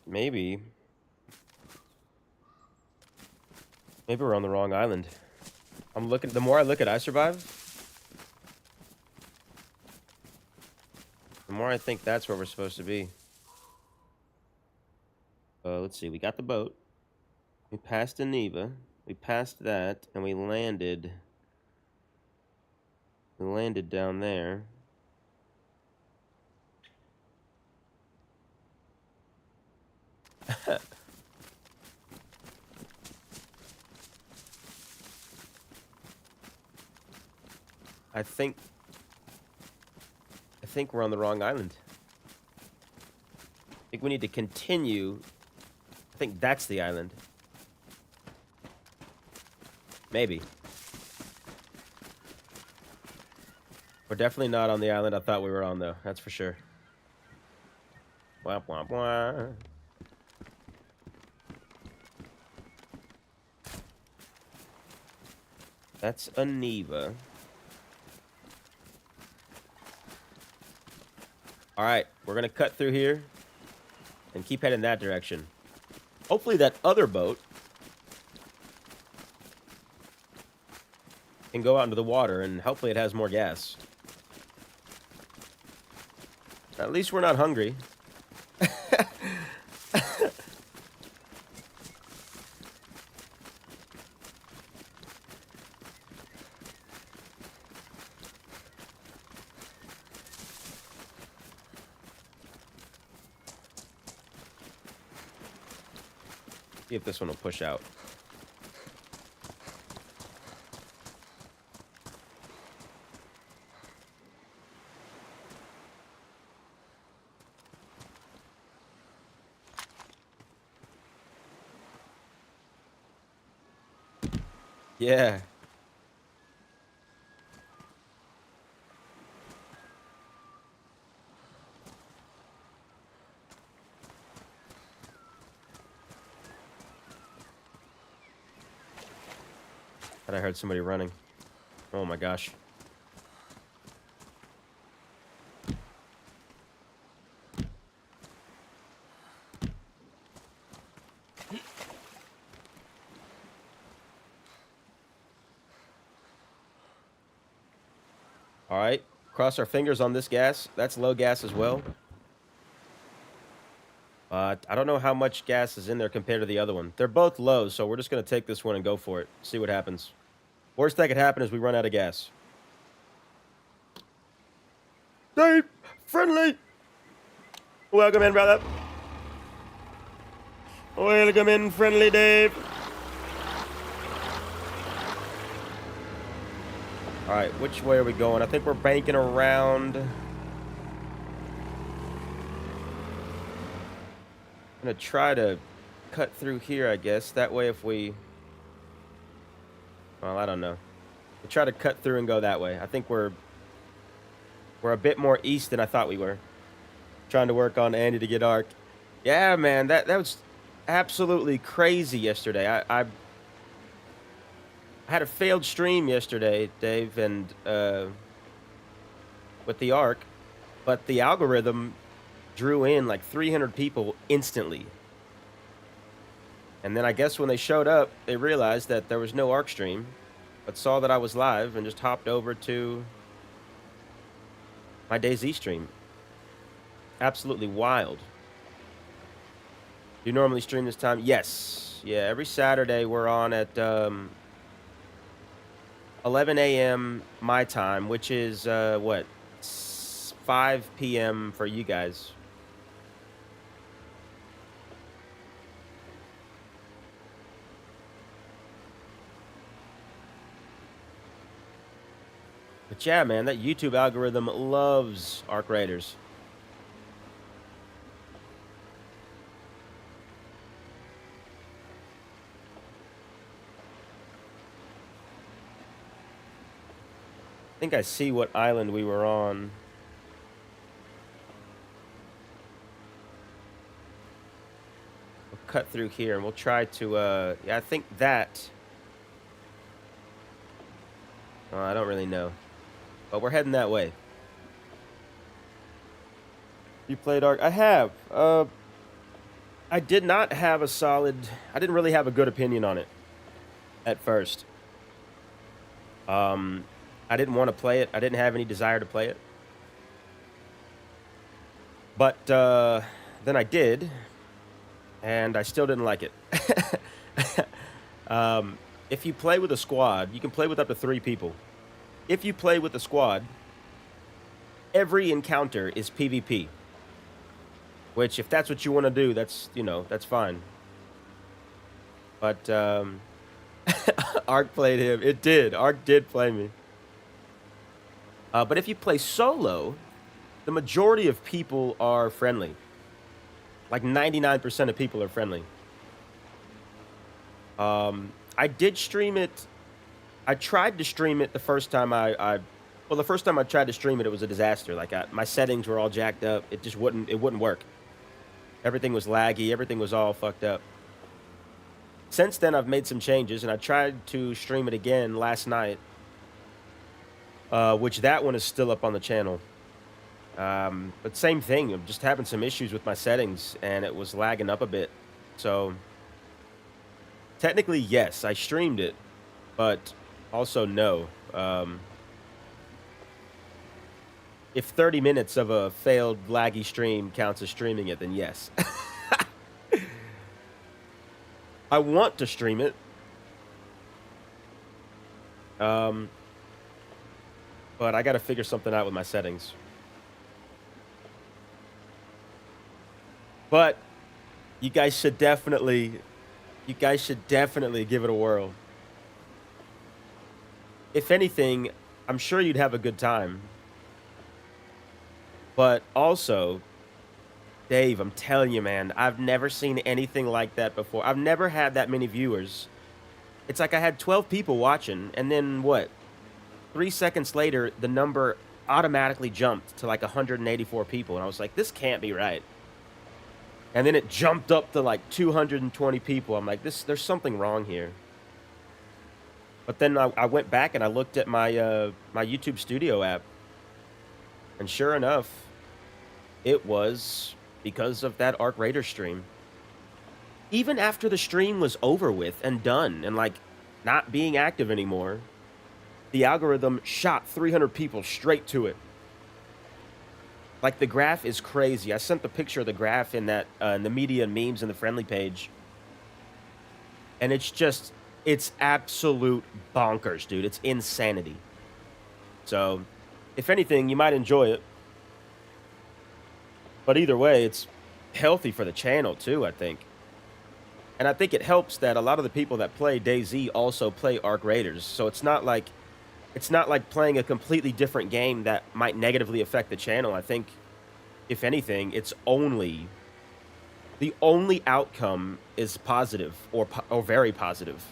Maybe. Maybe we're on the wrong island. I'm looking. The more I look at I Survive, the more I think that's where we're supposed to be. Let's see. We got the boat. We passed Geneva. We passed that, and we landed. We landed down there. I think we're on the wrong island. I think we need to continue. I think that's the island. Maybe. We're definitely not on the island I thought we were on, though. That's for sure. Wah, wah, wah. That's a Neva. Alright, we're going to cut through here and keep heading that direction. Hopefully that other boat can go out into the water, and hopefully it has more gas. At least we're not hungry. See if this one will push out. Yeah. Thought I heard somebody running. Oh my gosh. All right, cross our fingers on this gas. That's low gas as well. I don't know how much gas is in there compared to the other one. They're both low, so we're just going to take this one and go for it. See what happens. Worst that could happen is we run out of gas. Dave, friendly. Welcome in, brother. Welcome in, friendly Dave. All right, which way are we going? I think we're banking around. I'm gonna try to cut through here, I guess. That way if we... Well, I don't know. We'll try to cut through and go that way. I think we're a bit more east than I thought we were. Trying to work on Andy to get arc. Yeah, man, that was absolutely crazy yesterday. I had a failed stream yesterday, Dave, and with the arc, but the algorithm drew in like 300 people instantly. And then I guess when they showed up, they realized that there was no arc stream, but saw that I was live and just hopped over to my DayZ stream. Absolutely wild. Do you normally stream this time? Yes. Yeah, every Saturday we're on at 11 a.m. my time, which is, what, 5 p.m. for you guys. But yeah, man, that YouTube algorithm loves Arc Raiders. I think I see what island we were on. We'll cut through here and we'll try to, yeah, I think that... Oh, I don't really know. But we're heading that way. You played Ark? I have. I did not have a solid. I didn't really have a good opinion on it at first. I didn't want to play it. I didn't have any desire to play it. But then I did, and I still didn't like it. If you play with a squad, you can play with up to 3 people. If you play with a squad, every encounter is PvP. Which, if that's what you want to do, that's, you know, that's fine. But Ark played him. It did. Ark did play me. But if you play solo, the majority of people are friendly. Like 99% of people are friendly. I did stream it. I tried to stream it the first time well, the first time I tried to stream it, it was a disaster. Like my settings were all jacked up. It just wouldn't work. Everything was laggy. Everything was all fucked up. Since then, I've made some changes, and I tried to stream it again last night. Which that one is still up on the channel. But same thing, I'm just having some issues with my settings, and it was lagging up a bit. So, technically, yes, I streamed it, but also no. If 30 minutes of a failed laggy stream counts as streaming it, then yes. I want to stream it. But I got to figure something out with my settings. But you guys should definitely give it a whirl. If anything, I'm sure you'd have a good time. But also, Dave, I'm telling you, man, I've never seen anything like that before. I've never had that many viewers. It's like I had 12 people watching, and then what? 3 seconds later, the number automatically jumped to like 184 people, and I was like, this can't be right. And then it jumped up to like 220 people. I'm like, there's something wrong here. But then I went back and I looked at my my YouTube Studio app, and sure enough, it was because of that Ark Raider stream. Even after the stream was over with and done and like not being active anymore, the algorithm shot 300 people straight to it. Like, the graph is crazy. I sent the picture of the graph in that in the media and memes in the friendly page. And it's just, it's absolute bonkers, dude. It's insanity. So, if anything, you might enjoy it. But either way, it's healthy for the channel, too, I think. And I think it helps that a lot of the people that play DayZ also play Ark Raiders. So it's not like playing a completely different game that might negatively affect the channel. I think, if anything, it's the only outcome is positive or very positive.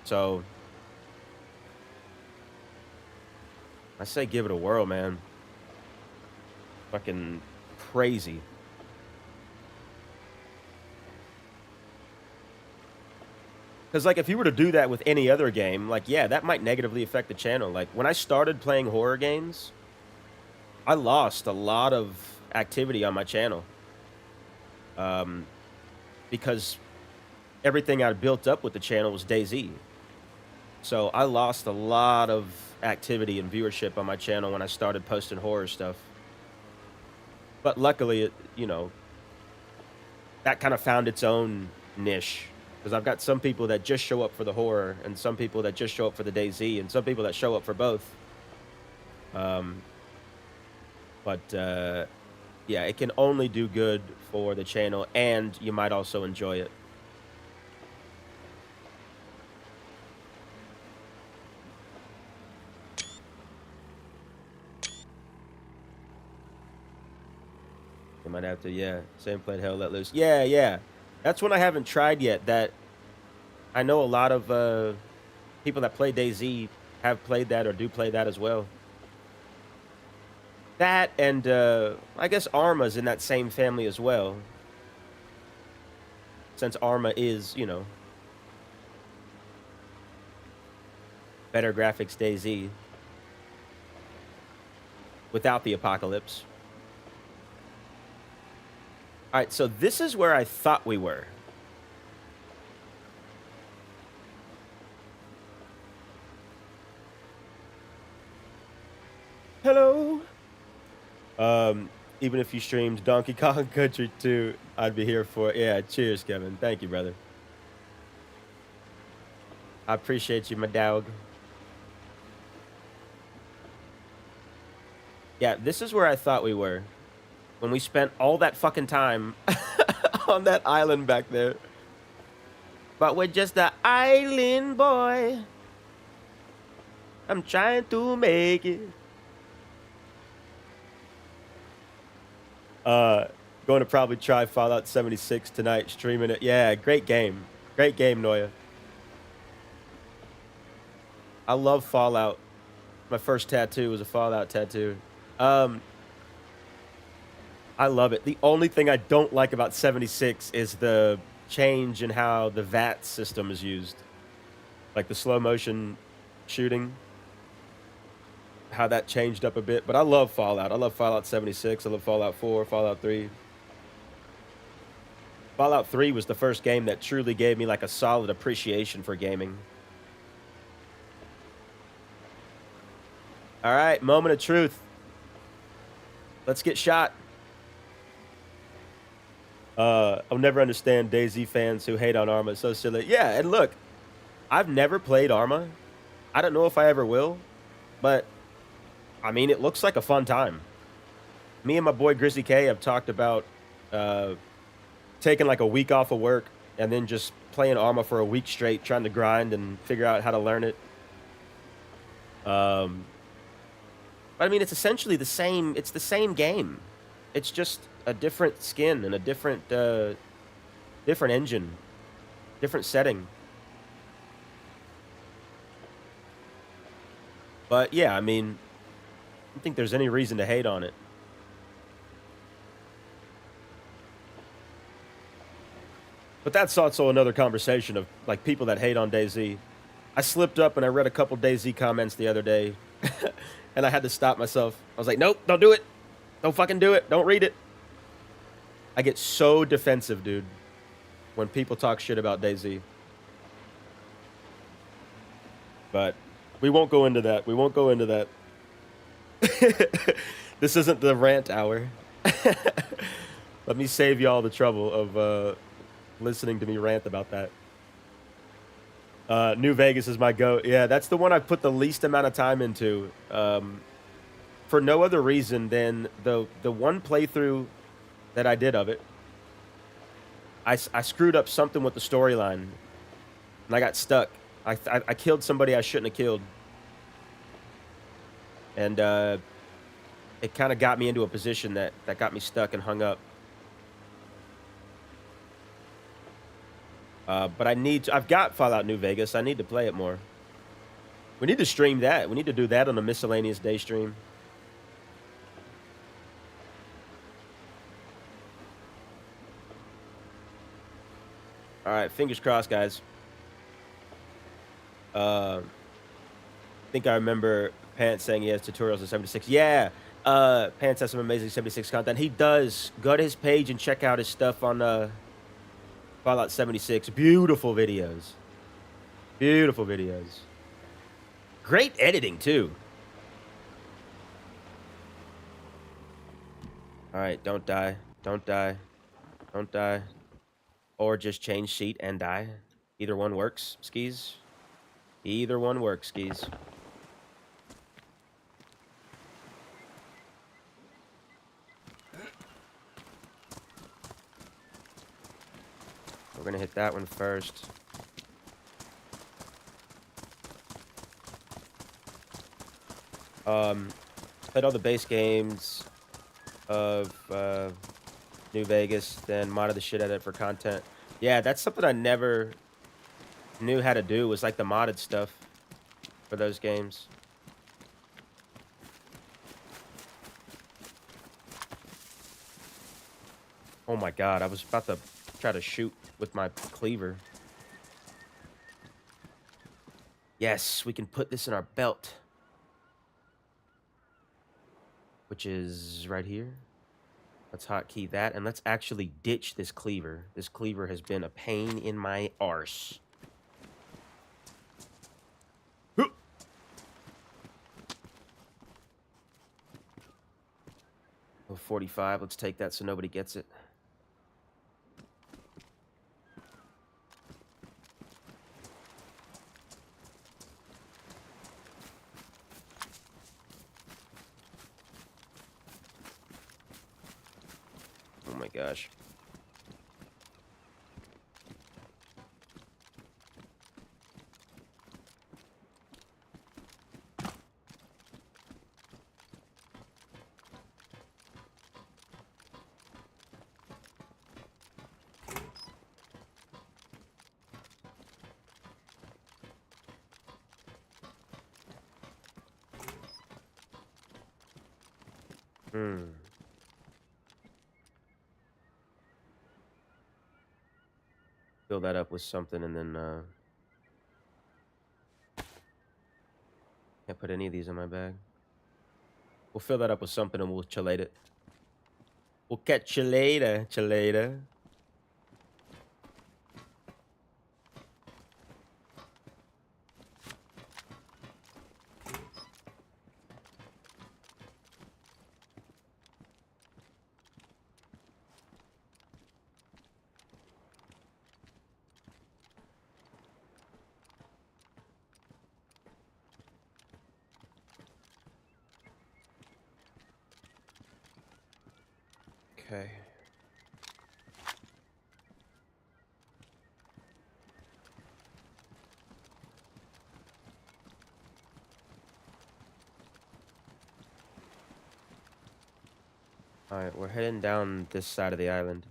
So I say give it a whirl, man. Fucking crazy. Because, like, if you were to do that with any other game, like, yeah, that might negatively affect the channel. Like, when I started playing horror games, I lost a lot of activity on my channel. Because everything I built up with the channel was DayZ. So I lost a lot of activity and viewership on my channel when I started posting horror stuff. But luckily, you know, that kind of found its own niche. Because I've got some people that just show up for the horror, and some people that just show up for the DayZ, and some people that show up for both. Yeah, it can only do good for the channel, and you might also enjoy it. You might have to, yeah. Same played Hell Let Loose. Yeah, yeah. That's one I haven't tried yet. That I know a lot of people that play DayZ have played that or do play that as well. That and I guess Arma's in that same family as well. Since Arma is, you know, better graphics DayZ without the apocalypse. All right, so this is where I thought we were. Hello. Even if you streamed Donkey Kong Country 2, I'd be here for it. Yeah, cheers, Kevin. Thank you, brother. I appreciate you, my dog. Yeah, this is where I thought we were. When we spent all that fucking time on that island back there. But we're just an island boy. I'm trying to make it. Going to probably try Fallout 76 tonight, streaming it. Yeah, great game. Great game, Noya. I love Fallout. My first tattoo was a Fallout tattoo. I love it. The only thing I don't like about 76 is the change in how the VAT system is used. Like the slow motion shooting. How that changed up a bit. But I love Fallout. I love Fallout 76. I love Fallout 4, Fallout 3. Fallout 3 was the first game that truly gave me like a solid appreciation for gaming. All right, moment of truth. Let's get shot. I'll never understand DayZ fans who hate on Arma. It's so silly. Yeah, and look, I've never played Arma. I don't know if I ever will, but I mean, it looks like a fun time. Me and my boy Grizzly K have talked about taking like a week off of work and then just playing Arma for a week straight, trying to grind and figure out how to learn it. But I mean, it's essentially the same. It's the same game. It's just a different skin and a different engine, different setting. But yeah, I mean, I don't think there's any reason to hate on it. But that's also another conversation of like people that hate on DayZ. I slipped up and I read a couple DayZ comments the other day, and I had to stop myself. I was like, nope, don't do it. Don't fucking do it. Don't read it. I get so defensive, dude, when people talk shit about DayZ. But we won't go into that. We won't go into that. This isn't the rant hour. Let me save y'all the trouble of listening to me rant about that. New Vegas is my go. Yeah, that's the one I've put the least amount of time into. For no other reason than the one playthrough that I did of it. I screwed up something with the storyline, and I got stuck. I killed somebody I shouldn't have killed. And it kind of got me into a position that got me stuck and hung up. But I've got Fallout New Vegas. I need to play it more. We need to stream that. We need to do that on a miscellaneous day stream. All right, fingers crossed, guys. I think I remember Pants saying he has tutorials in 76. Yeah, Pants has some amazing 76 content. He does. Go to his page and check out his stuff on Fallout 76. Beautiful videos. Beautiful videos. Great editing, too. All right, don't die. Don't die. Don't die. Or just change seat and die. Either one works, Skeez. Either one works, Skeez. We're gonna hit that one first. Played all the base games of New Vegas, then modded the shit out of it for content. Yeah, that's something I never knew how to do, was like the modded stuff for those games. Oh my god, I was about to try to shoot with my cleaver. Yes, we can put this in our belt. Which is right here. Let's hotkey that, and let's actually ditch this cleaver. This cleaver has been a pain in my arse. 45. Let's take that so nobody gets it. Oh my gosh. Fill that up with something and then can't put any of these in my bag. We'll fill that up with something and we'll chillate it. We'll catch you later, chillata. Okay. Alright, we're heading down this side of the island.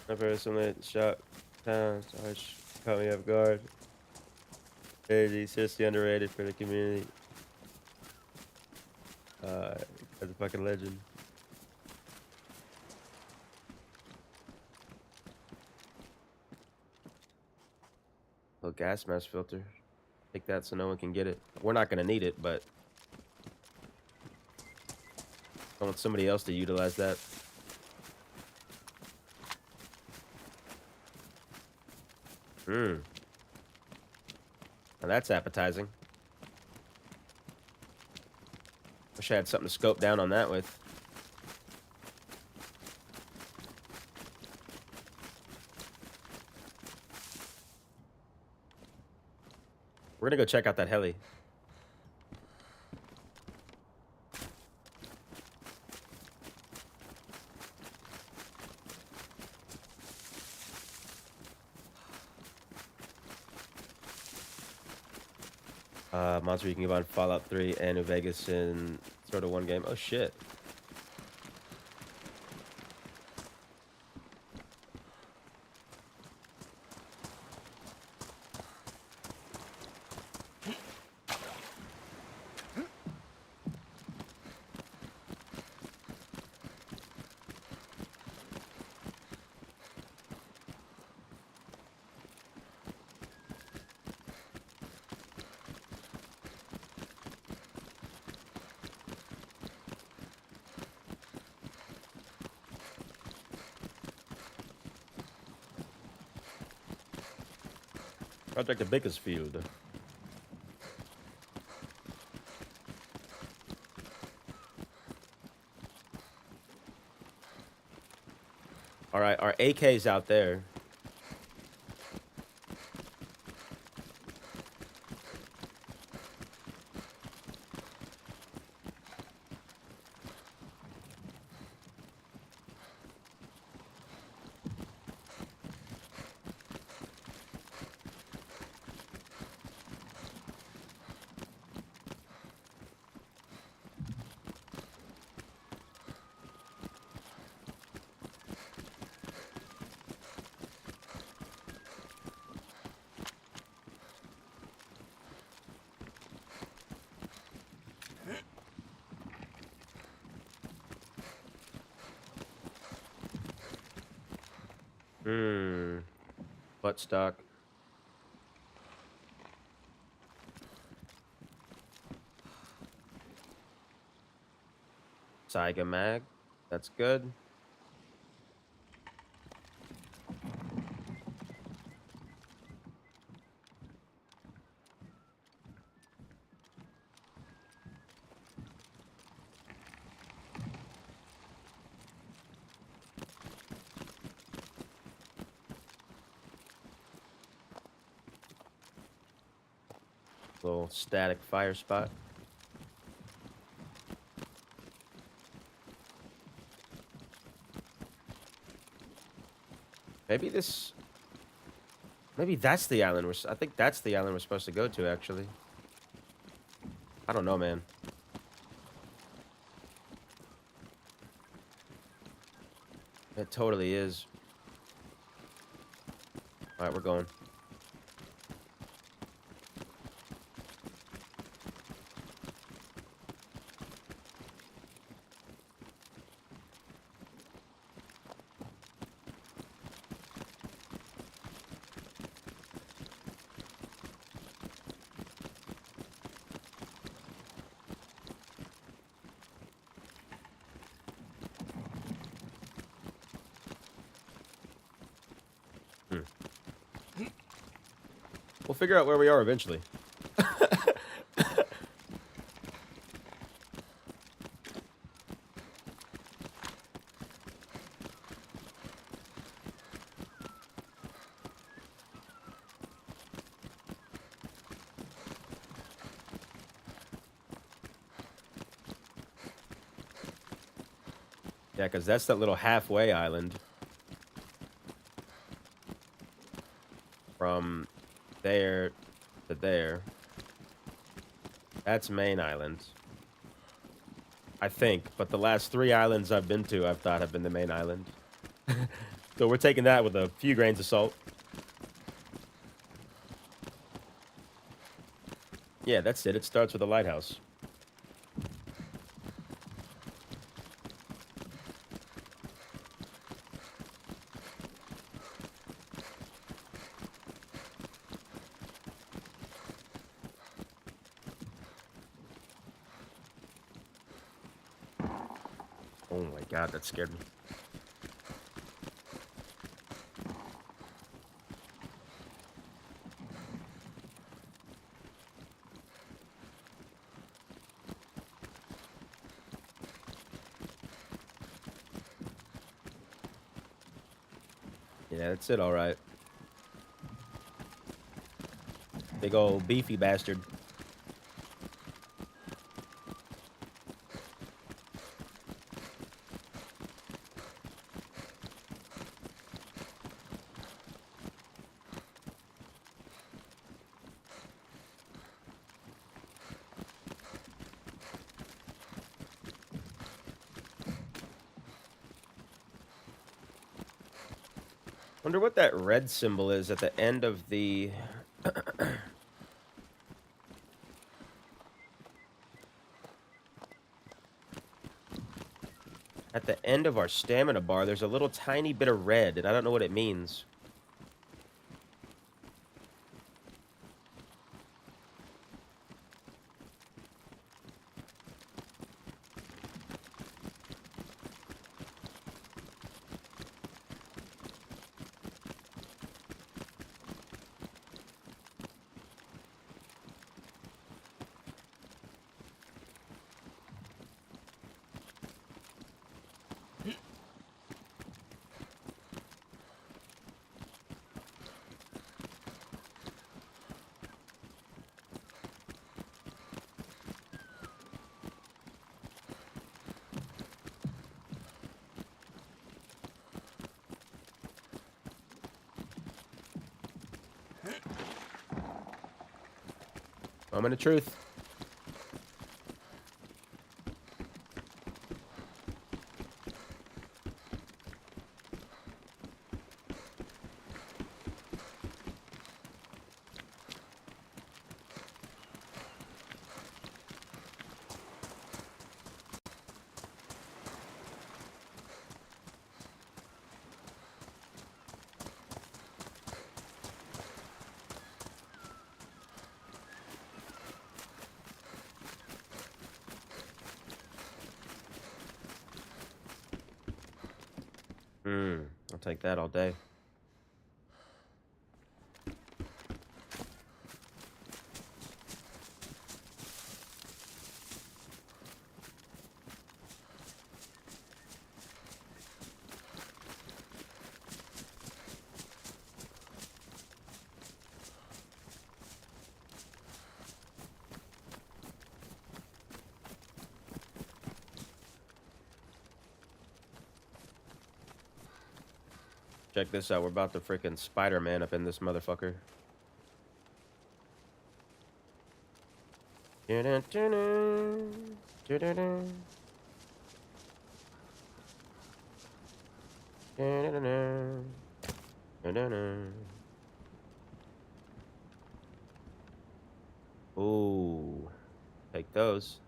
I've heard somebody shot down, so I caught me off guard. DayZ, seriously underrated for the community. As a fucking legend. Little gas mask filter. Take that so no one can get it. We're not gonna need it, but I want somebody else to utilize that. Now that's appetizing. Wish I had something to scope down on that with. We're gonna go check out that heli. Monster, you can give on Fallout 3 and New Vegas in sort of one game. Oh shit. Project Bakersfield. All right, our AK's out there. Hmm. Butt stock. Saiga mag. That's good. Little static fire spot. Maybe this... Maybe that's the island I think that's the island we're supposed to go to, actually. I don't know, man. It totally is. Alright, we're going. We'll figure out where we are eventually. Yeah, because that's that little halfway island. From there to there. That's main island. I think, but the last 3 islands I've been to, I've thought have been the main island. So we're taking that with a few grains of salt. Yeah, that's it. It starts with a lighthouse. Oh my god, that scared me. Yeah, that's it, alright. Big old beefy bastard. Wonder what that red symbol is at the end of the... At the end of our stamina bar, there's a little tiny bit of red, and I don't know what it means. Moment of truth. I'll take that all day. Check this out. We're about to freaking Spider-Man up in this motherfucker. Ooh, take those.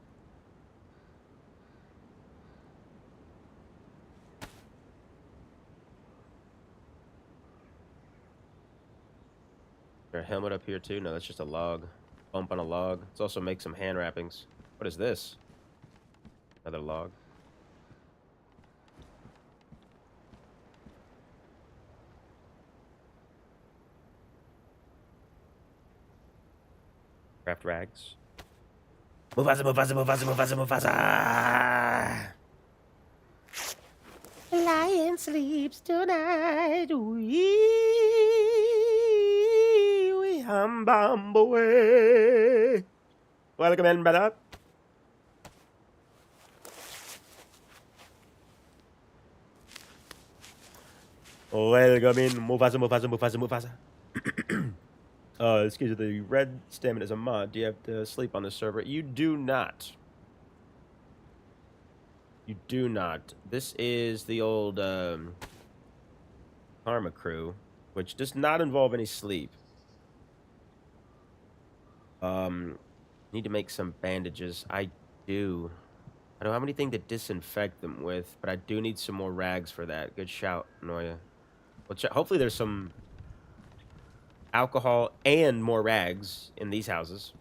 There a helmet up here too? No, that's just a log. Bump on a log. Let's also make some hand wrappings. What is this? Another log. Craft rags. Mufasa, Mufasa, Mufasa, Mufasa, Mufasa! Lion sleeps tonight. Wee hambamboe. Welcome in, brother. Welcome in, Mufasa, Mufasa, Mufasa, Mufasa. Excuse me, the red stamina is a mod. Do you have to sleep on this server? You do not. You do not. This is the old Karma crew, which does not involve any sleep. Need to make some bandages. I do. I don't have anything to disinfect them with, but I do need some more rags for that. Good shout, Noya. Well, hopefully there's some alcohol and more rags in these houses.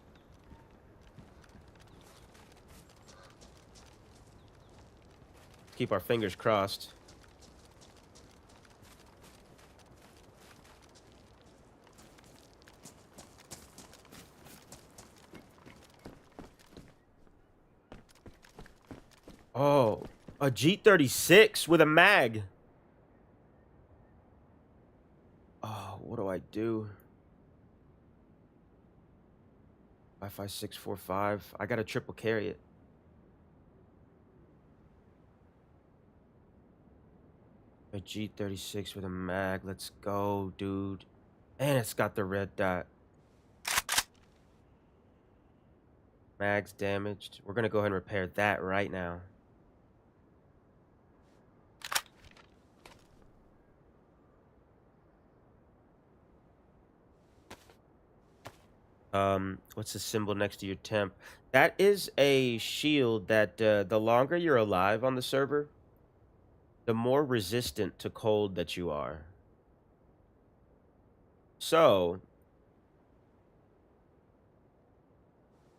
Keep our fingers crossed. Oh, a G36 with a mag. Oh, what do I do? 55645. I gotta triple carry it. A G36 with a mag. Let's go, dude. And it's got the red dot. Mag's damaged. We're gonna go ahead and repair that right now. What's the symbol next to your temp? That is a shield that the longer you're alive on the server, the more resistant to cold that you are. So,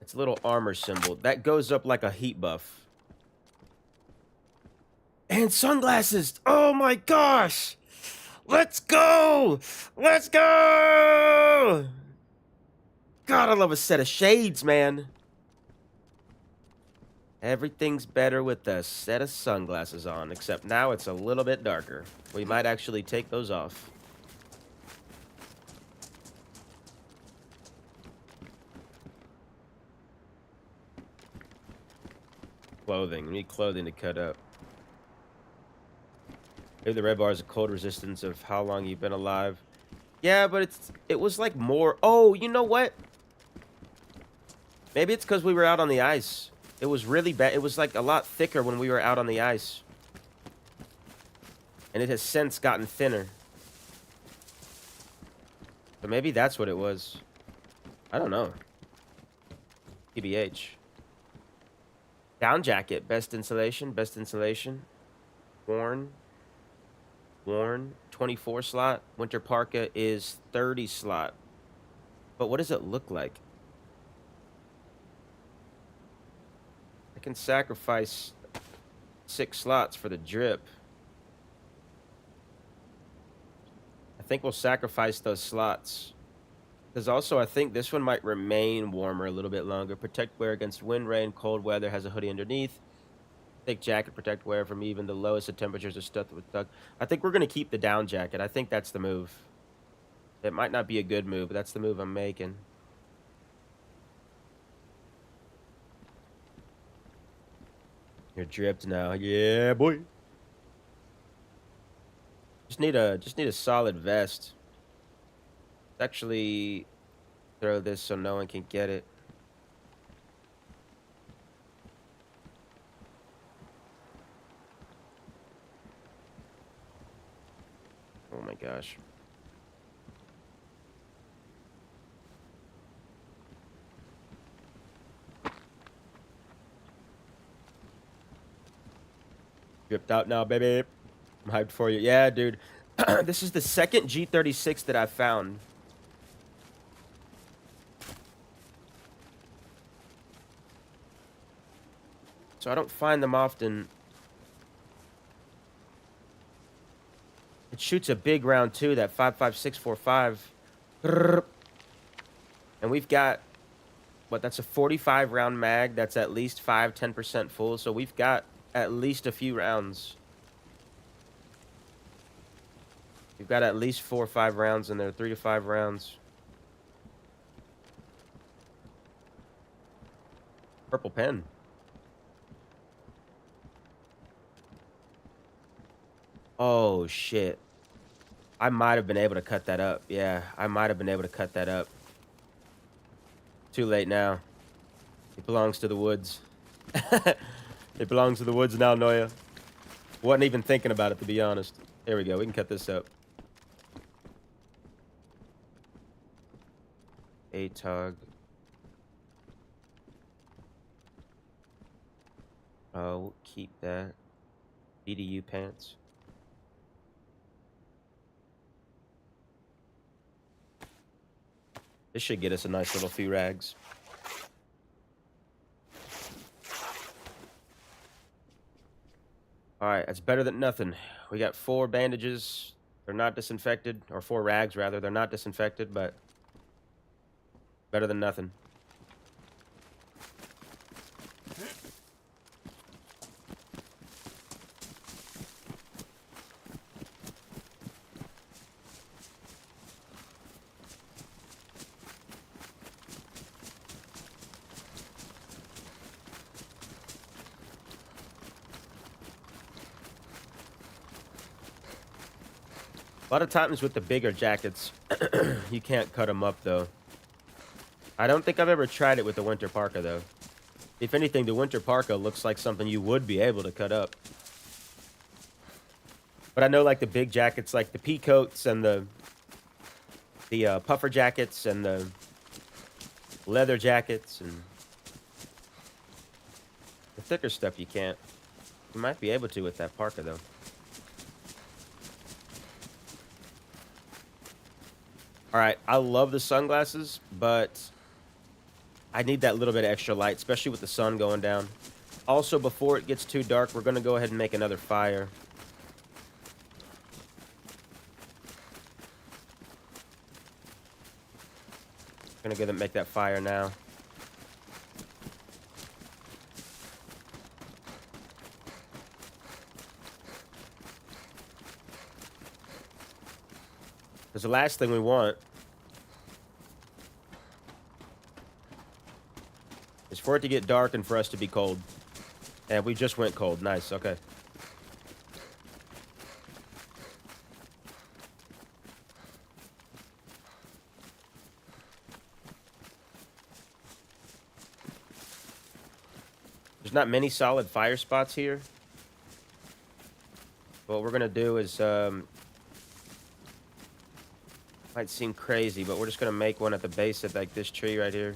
it's a little armor symbol. That goes up like a heat buff. And sunglasses! Oh my gosh! Let's go! Let's go! God, I love a set of shades, man. Everything's better with a set of sunglasses on, except now it's a little bit darker. We might actually take those off. Clothing. We need clothing to cut up. Maybe the red bar is a cold resistance of how long you've been alive. Yeah, but it was like more... Oh, you know what? Maybe it's because we were out on the ice. It was really bad. It was like a lot thicker when we were out on the ice. And it has since gotten thinner. So maybe that's what it was. I don't know. TBH. Down jacket. Best insulation. Best insulation. Worn. Worn. 24 slot. Winter parka is 30 slot. But what does it look like? Can sacrifice 6 slots for the drip. think we'll sacrifice those slots. Because also, I think this one might remain warmer a little bit longer. Protect wear against wind, rain, cold weather. Has a hoodie underneath. Thick jacket, protect wear from even the lowest of temperatures are stuffed with duck. I think we're going to keep the down jacket. I think that's the move. It might not be a good move, but that's the move I'm making. You're dripped now. Yeah, boy. Just need a solid vest. Actually throw this so no one can get it. Oh my gosh. Dripped out now, baby. I'm hyped for you. Yeah, dude. This is the second G36 that I've found. So I don't find them often. It shoots a big round too, that 5.5645. And we've got, what, that's a 45 round mag. That's at least 10% full. So we've got at least a few rounds. We've got at least 4 or 5 rounds in there, 3 to 5 rounds. Purple pen. Oh, shit. I might have been able to cut that up. Yeah, I might have been able to cut that up. Too late now. It belongs to the woods. It belongs to the woods now, Noya. Wasn't even thinking about it, to be honest. There we go. We can cut this up. ATOG. Oh, we'll keep that. BDU pants. This should get us a nice little few rags. Alright, that's better than nothing. We got 4 bandages. They're not disinfected. Or 4 rags, rather. They're not disinfected, but better than nothing. A lot of times with the bigger jackets, you can't cut them up, though. I don't think I've ever tried it with the winter parka, though. If anything, the winter parka looks like something you would be able to cut up. But I know, like, the big jackets, like the pea coats and the puffer jackets and the leather jackets and the thicker stuff you can't. You might be able to with that parka, though. Alright, I love the sunglasses, but I need that little bit of extra light, especially with the sun going down. Also, before it gets too dark, we're going to go ahead and make another fire. Going to go ahead and make that fire now. Because the last thing we want is for it to get dark and for us to be cold. And we just went cold. Nice, okay. There's not many solid fire spots here. What we're going to do is... might seem crazy, but we're just going to make one at the base of, like, this tree right here.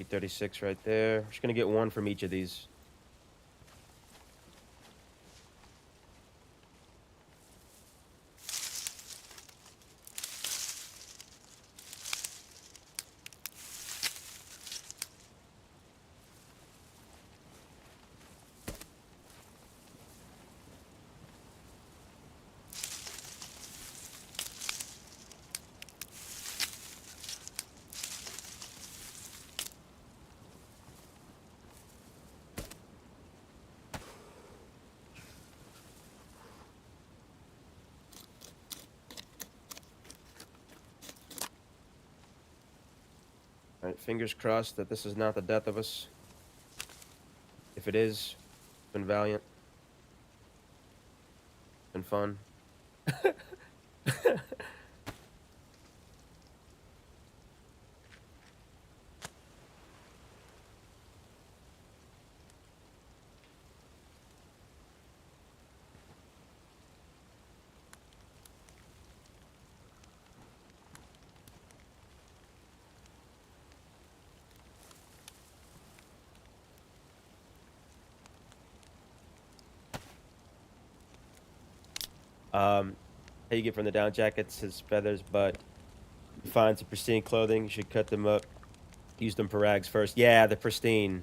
P36 right there. Just gonna get one from each of these. Alright, fingers crossed that this is not the death of us. If it is, it's been valiant. Been fun. How you get from the down jackets, his feathers, but you find some pristine clothing, you should cut them up. Use them for rags first. Yeah, the pristine.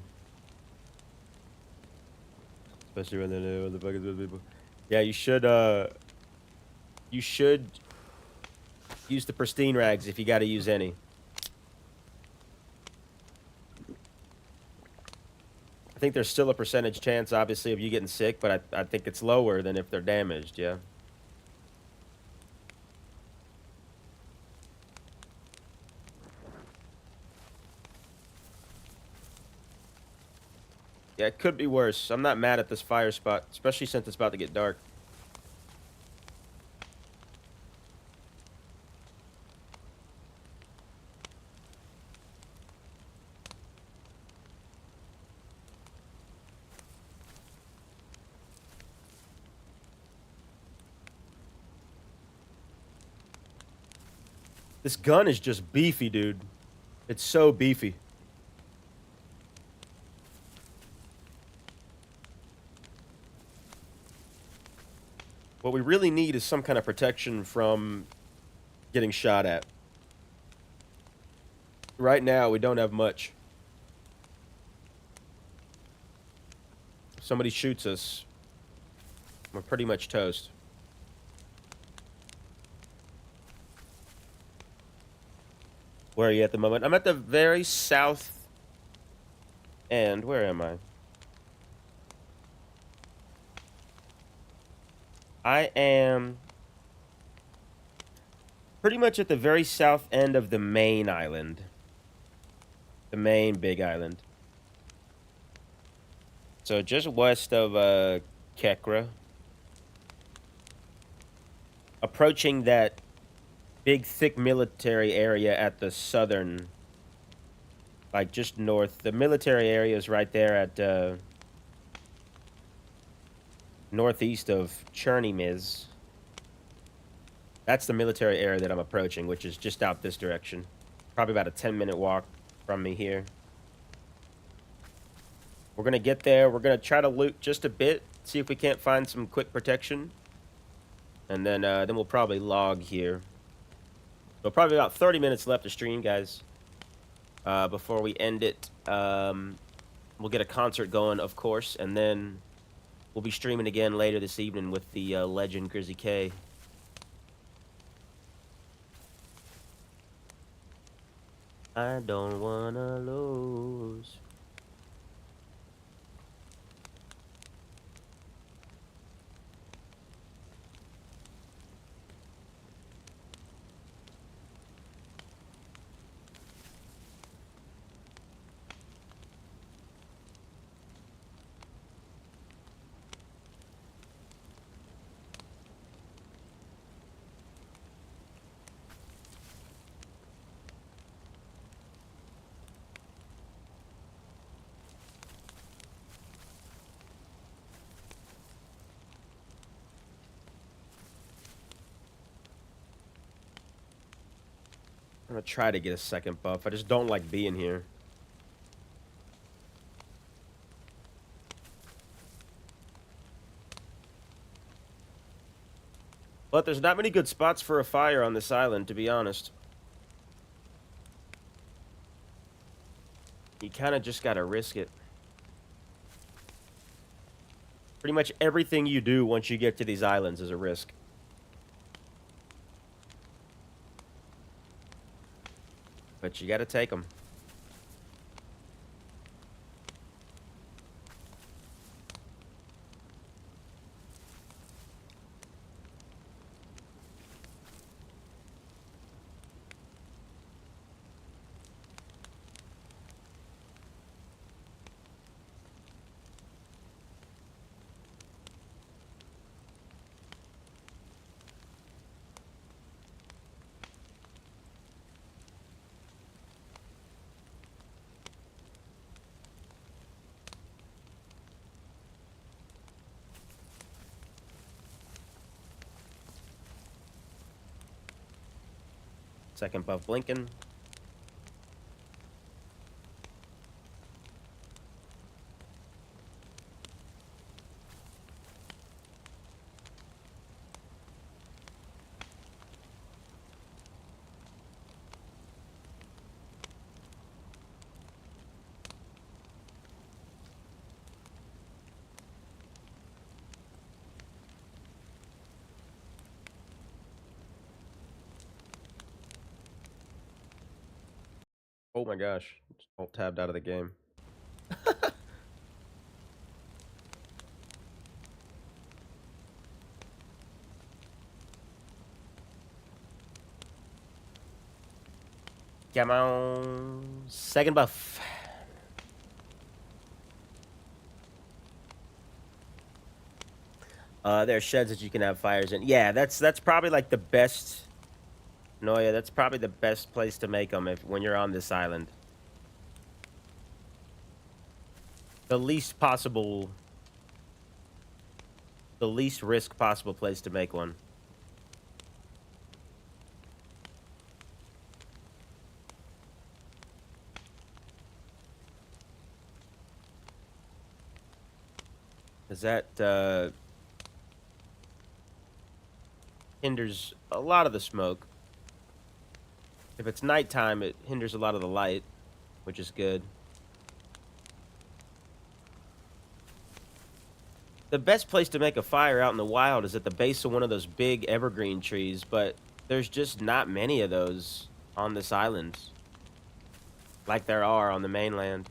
Especially when they're new, the buggers with people. Yeah, you should use the pristine rags if you gotta use any. I think there's still a percentage chance, obviously, of you getting sick, but I think it's lower than if they're damaged, yeah. Yeah, it could be worse. I'm not mad at this fire spot, especially since it's about to get dark. This gun is just beefy, dude. It's so beefy. What we really need is some kind of protection from getting shot at. Right now, we don't have much. If somebody shoots us, we're pretty much toast. Where are you at the moment? I'm at the very south end. Where am I? I am pretty much at the very south end of the main island. The main big island. So just west of Kekra. Approaching that big, thick military area at the southern, like just north. The military area is right there at northeast of Chernimiz. That's the military area that I'm approaching, which is just out this direction. Probably about a 10-minute walk from me here. We're going to get there. We're going to try to loot just a bit, see if we can't find some quick protection. And then we'll probably log here. So probably about 30 minutes left to stream, guys. Before we end it, we'll get a concert going, of course, and then we'll be streaming again later this evening with the legend Grizzy K. I don't wanna lose. I'm gonna try to get a second buff. I just don't like being here. But there's not many good spots for a fire on this island, to be honest. You kind of just gotta risk it. Pretty much everything you do once you get to these islands is a risk. But you gotta take them. Second buff blinking. Oh my gosh. Just alt tabbed out of the game. Come on. Second buff. There are sheds that you can have fires in. Yeah, that's probably like the best. No, yeah, that's probably the best place to make them when you're on this island. The least risk possible place to make one. Is that hinders a lot of the smoke. If it's nighttime, it hinders a lot of the light, which is good. The best place to make a fire out in the wild is at the base of one of those big evergreen trees, but there's just not many of those on this island, like there are on the mainland.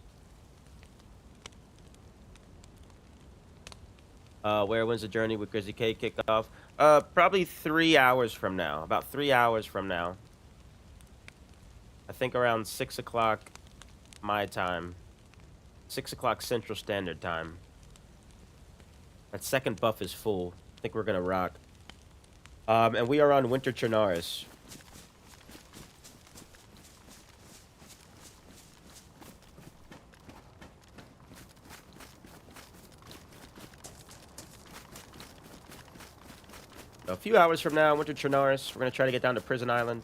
When's the journey with Grizzly K kick off? Probably 3 hours from now. About 3 hours from now. I think around 6 o'clock my time. 6 o'clock Central Standard Time. That second buff is full. I think we're gonna rock. And we are on Winter Chernarus. So a few hours from now, Winter Chernarus. We're gonna try to get down to Prison Island.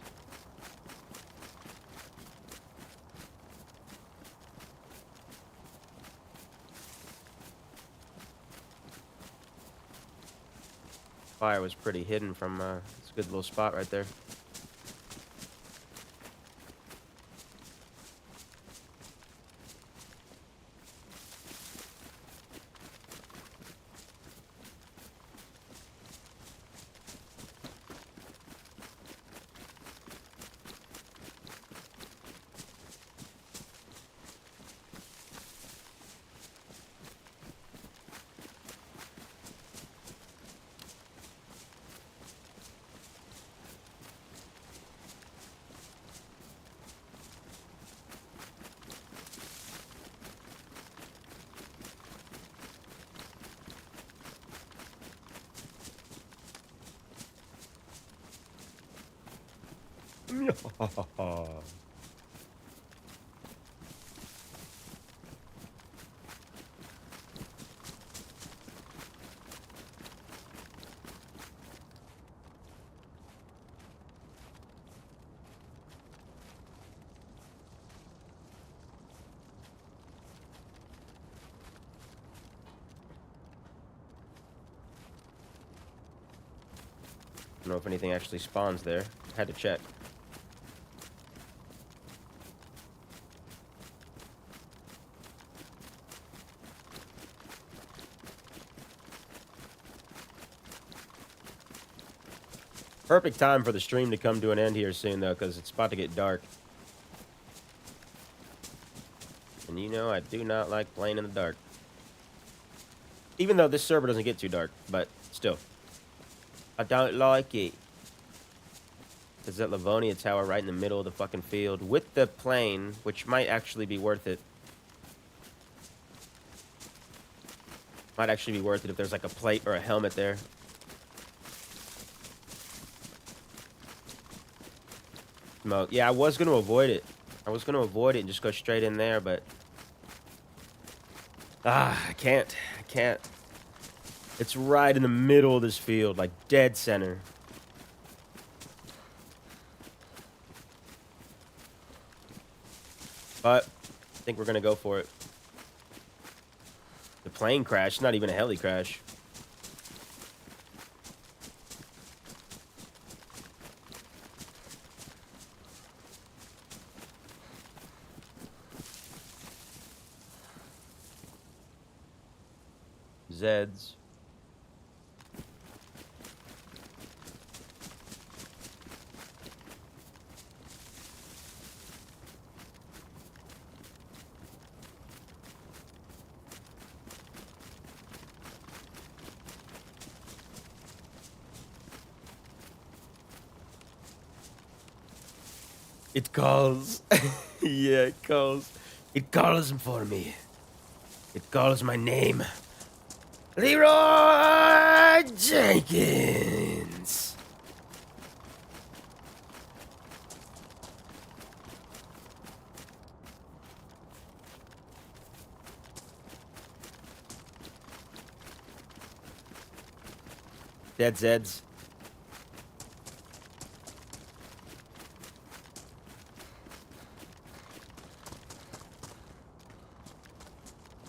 Fire was pretty hidden from it's a good little spot right there. don't know if anything actually spawns there. Had to check. Perfect time for the stream to come to an end here soon, though, because it's about to get dark. And you know I do not like playing in the dark. Even though this server doesn't get too dark, but still. I don't like it. There's that Livonia tower right in the middle of the fucking field with the plane, which might actually be worth it. Might actually be worth it if there's like a plate or a helmet there. Smoke. Yeah, I was going to avoid it. I was going to avoid it and just go straight in there, but... I can't. I can't. It's right in the middle of this field, like dead center. But I think we're going to go for it. The plane crash, not even a heli crash. Zeds. It calls. Yeah, it calls. It calls for me. It calls my name. Leroy Jenkins. Dead Zeds.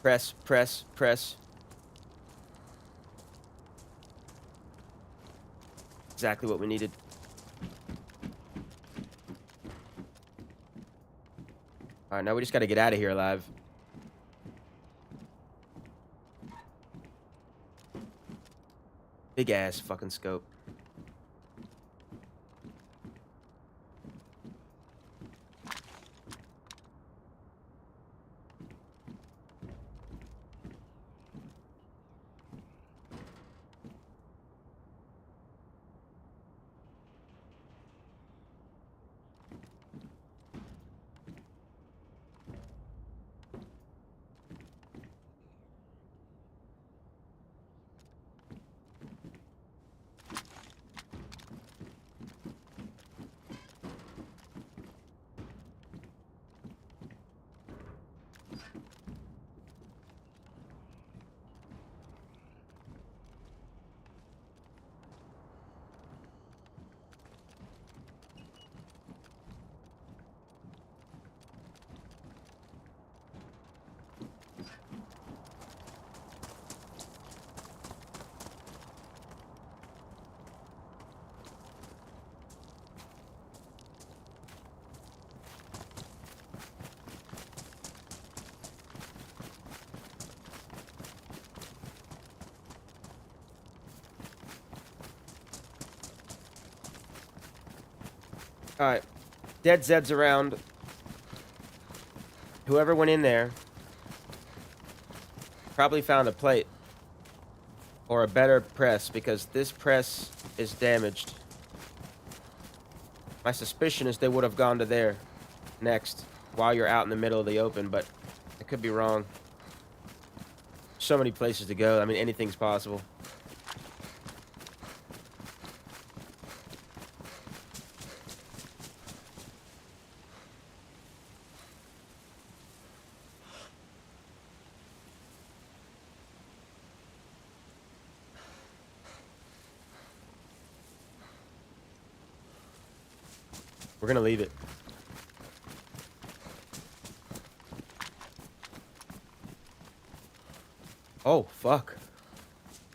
Press, press, press. Exactly what we needed. Alright, now we just gotta get out of here alive. Big ass fucking scope. Alright. Dead Zeds around. Whoever went in there probably found a plate. Or a better press, because this press is damaged. My suspicion is they would have gone to there next while you're out in the middle of the open, but I could be wrong. So many places to go. I mean, anything's possible. We're gonna leave it. Oh, fuck.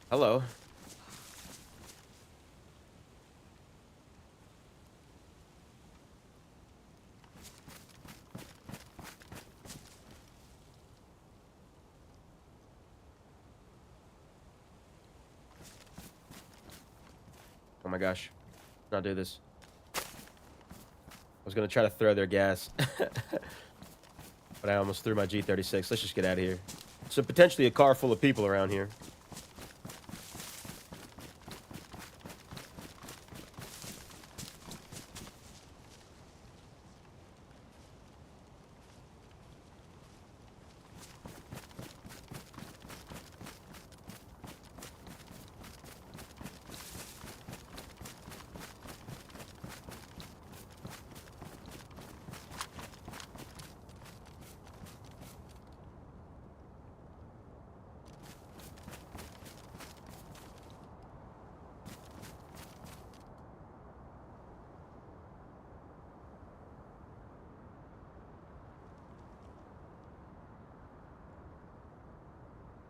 Hello. my gosh. Let's not do this. I was gonna try to throw their gas. But I almost threw my G36. Let's just get out of here. So potentially a car full of people around here.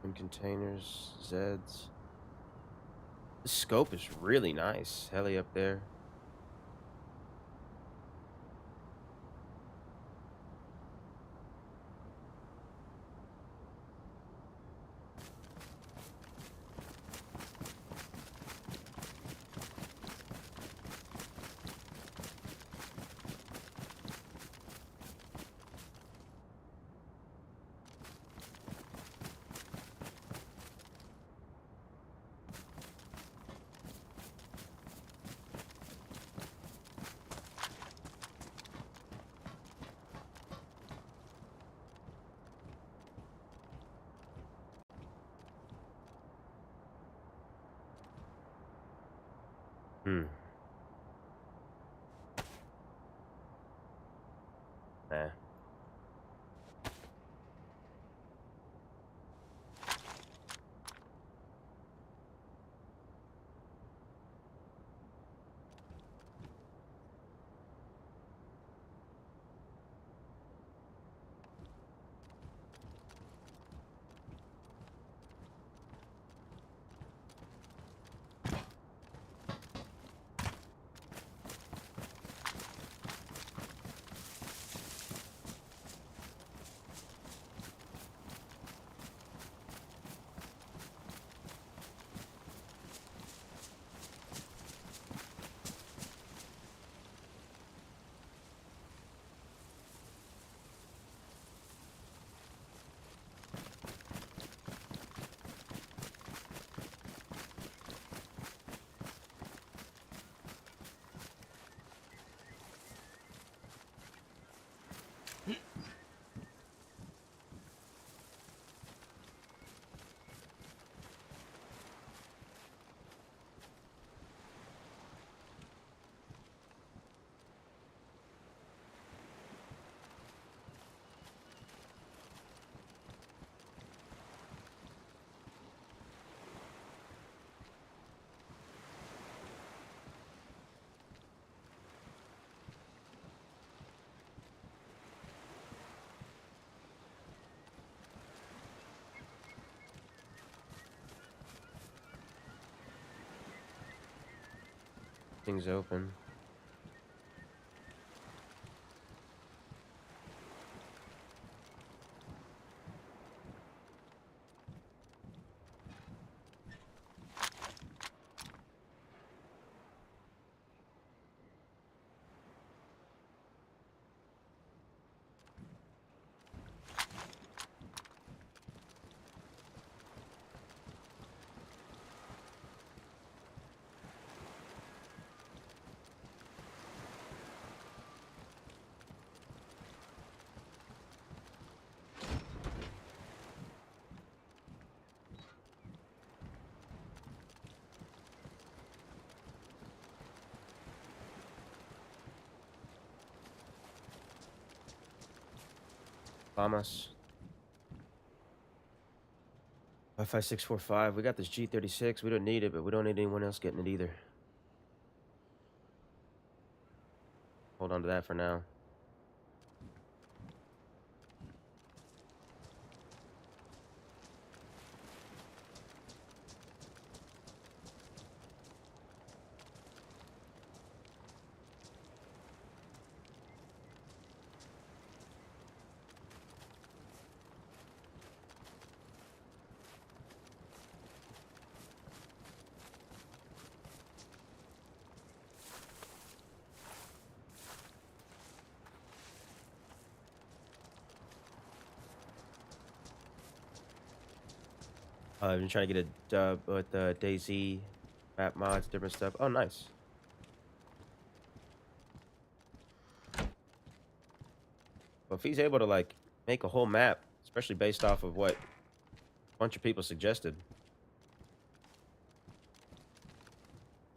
And containers, Zeds. The scope is really nice. Heli up there. Hmm. Nah. Things open. Vamos. 55645. We got this G36. We don't need it, but we don't need anyone else getting it either. Hold on to that for now. I've been trying to get a dub with the DayZ map mods, different stuff. Oh, nice. Well, if he's able to like make a whole map, especially based off of what a bunch of people suggested,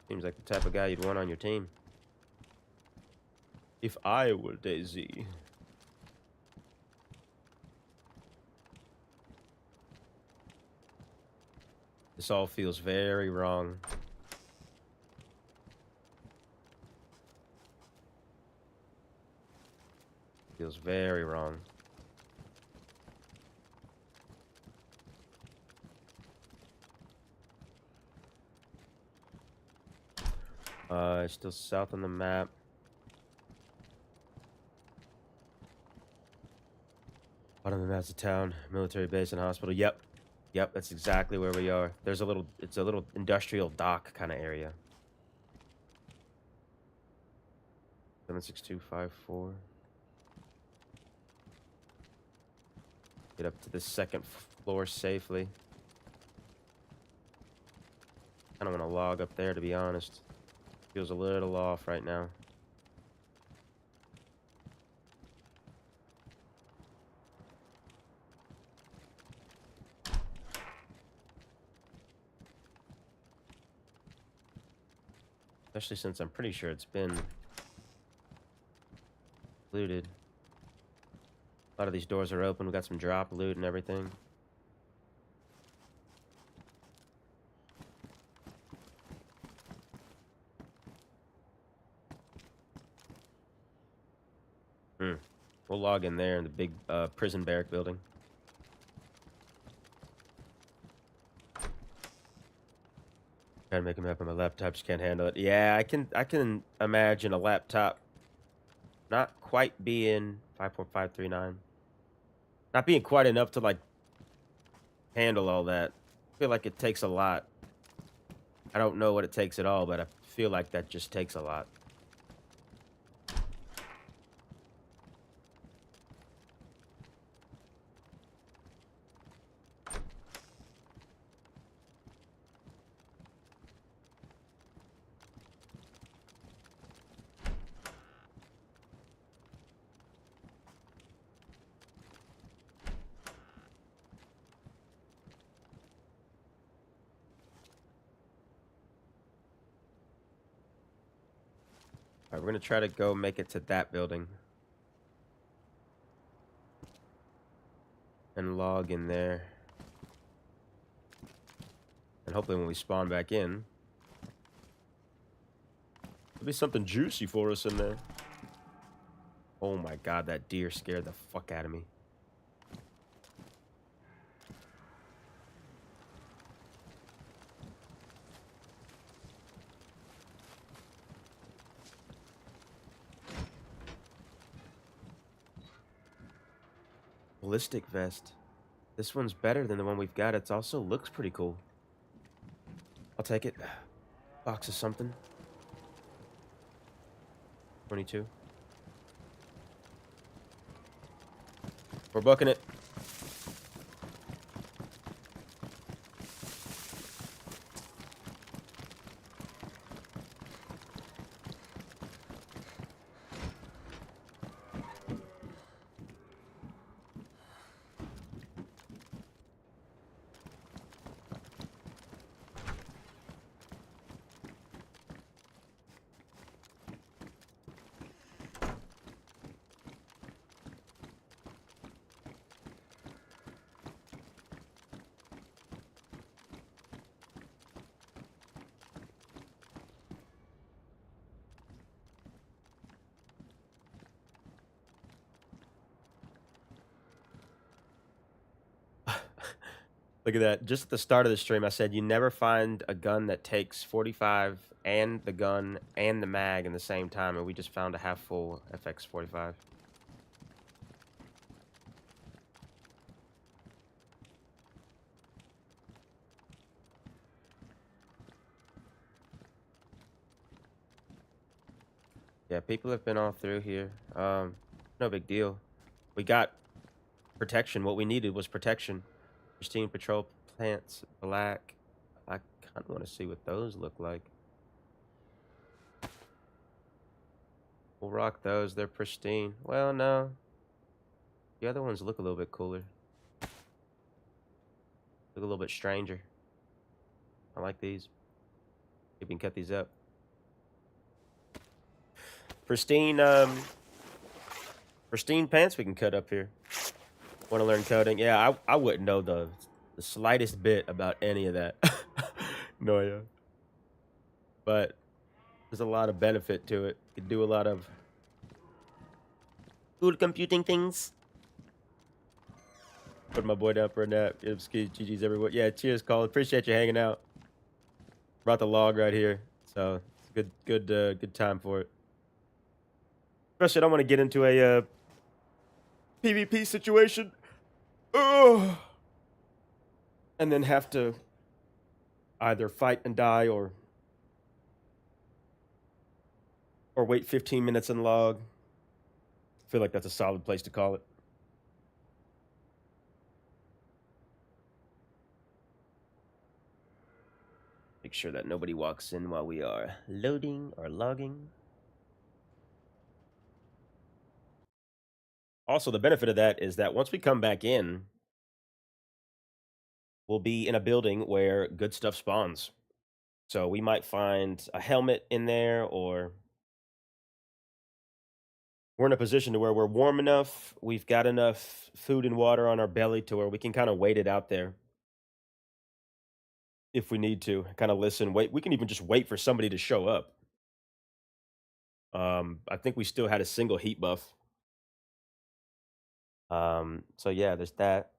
seems like the type of guy you'd want on your team. If I were DayZ. This all feels very wrong. Feels very wrong. Still south on the map. Bottom of the map's a town, military base, and hospital. Yep. Yep, that's exactly where we are. There's a little, it's a little industrial dock kind of area. 76254. Get up to the second floor safely. I don't want to log up there, to be honest. Feels a little off right now. Especially since I'm pretty sure it's been looted. A lot of these doors are open. We got some drop loot and everything. We'll log in there in the big prison barrack building. Trying to make a map on my laptop, just can't handle it. Yeah, I can imagine a laptop not quite being 5.539. Not being quite enough to like handle all that. I feel like it takes a lot. I don't know what it takes at all, but I feel like that just takes a lot. Alright, we're gonna try to go make it to that building. And log in there. And hopefully when we spawn back in, there'll be something juicy for us in there. Oh my god, that deer scared the fuck out of me. Ballistic vest. This one's better than the one we've got. It also looks pretty cool. I'll take it. Box of something. 22. We're booking it. Look at that. Just at the start of the stream, I said you never find a gun that takes 45 and the gun and the mag in the same time, and we just found a half-full FX45. Yeah, people have been all through here. No big deal. We got protection. What we needed was protection. Pristine patrol pants, black. I kind of want to see what those look like. We'll rock those. They're pristine. Well, no. The other ones look a little bit cooler. Look a little bit stranger. I like these. You can cut these up. Pristine, pristine pants we can cut up here. Want to learn coding? Yeah, I wouldn't know the slightest bit about any of that. No, yeah. But there's a lot of benefit to it. You can do a lot of cool computing things. Put my boy down for a nap. GG's everyone. Yeah, cheers, Cole. Appreciate you hanging out. Brought the log right here, so it's good time for it. Especially, I don't want to get into a PvP situation. Ugh. And then have to either fight and die or wait 15 minutes and log. I feel like that's a solid place to call it. Make sure that nobody walks in while we are loading or logging. Also, the benefit of that is that once we come back in, we'll be in a building where good stuff spawns. So we might find a helmet in there, or we're in a position to where we're warm enough, we've got enough food and water on our belly to where we can kind of wait it out there. If we need to, kind of listen, wait. We can even just wait for somebody to show up. I think we still had a single heat buff. So yeah, there's that.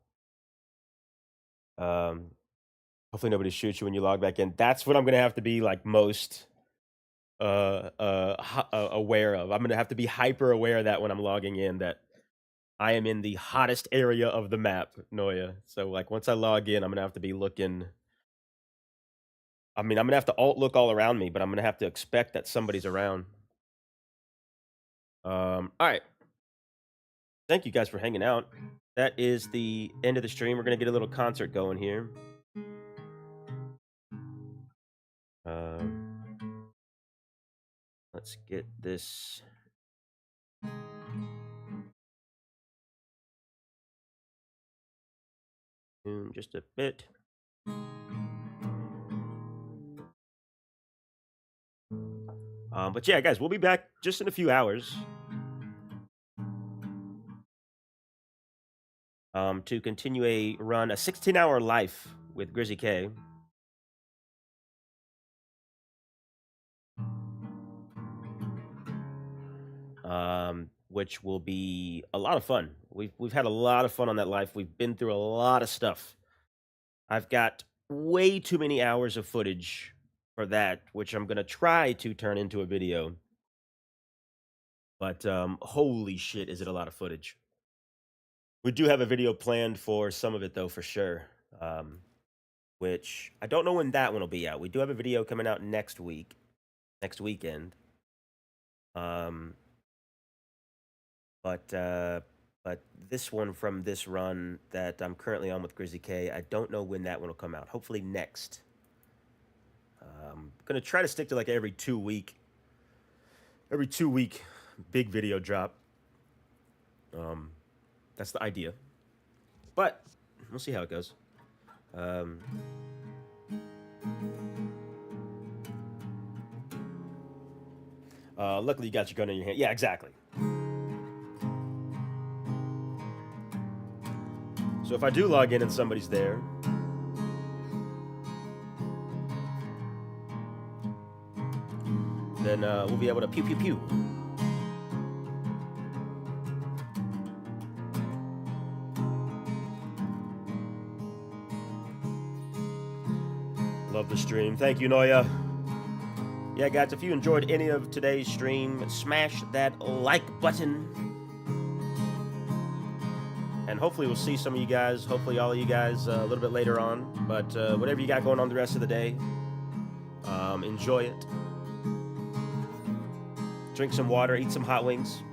Hopefully nobody shoots you when you log back in. That's what I'm gonna have to be like most aware of. I'm gonna have to be hyper aware of that when I'm logging in, that I am in the hottest area of the map, Noya. So like once I log in, I'm gonna have to be looking. I mean, I'm gonna have to alt look all around me, but I'm gonna have to expect that somebody's around. All right. Thank you guys for hanging out. That is the end of the stream. We're gonna get a little concert going here. Let's get this. Just a bit. But yeah, guys, we'll be back just in a few hours. To continue a run, a 16-hour life with Grizzy K. Which will be a lot of fun. We've had a lot of fun on that life. We've been through a lot of stuff. I've got way too many hours of footage for that, which I'm gonna try to turn into a video. But holy shit, is it a lot of footage. We do have a video planned for some of it, though, for sure. Which I don't know when that one will be out. We do have a video coming out next weekend. But this one from this run that I'm currently on with Grizzy K, I don't know when that one will come out. Hopefully next. Gonna try to stick to like every 2 week big video drop. That's the idea. But we'll see how it goes. Luckily you got your gun in your hand. Yeah, exactly. So if I do log in and somebody's there, then we'll be able to pew pew pew. Love the stream. Thank you, Noya. Yeah, guys, if you enjoyed any of today's stream, smash that like button. And hopefully we'll see some of you guys, hopefully all of you guys a little bit later on. But whatever you got going on the rest of the day, enjoy it. Drink some water, eat some hot wings.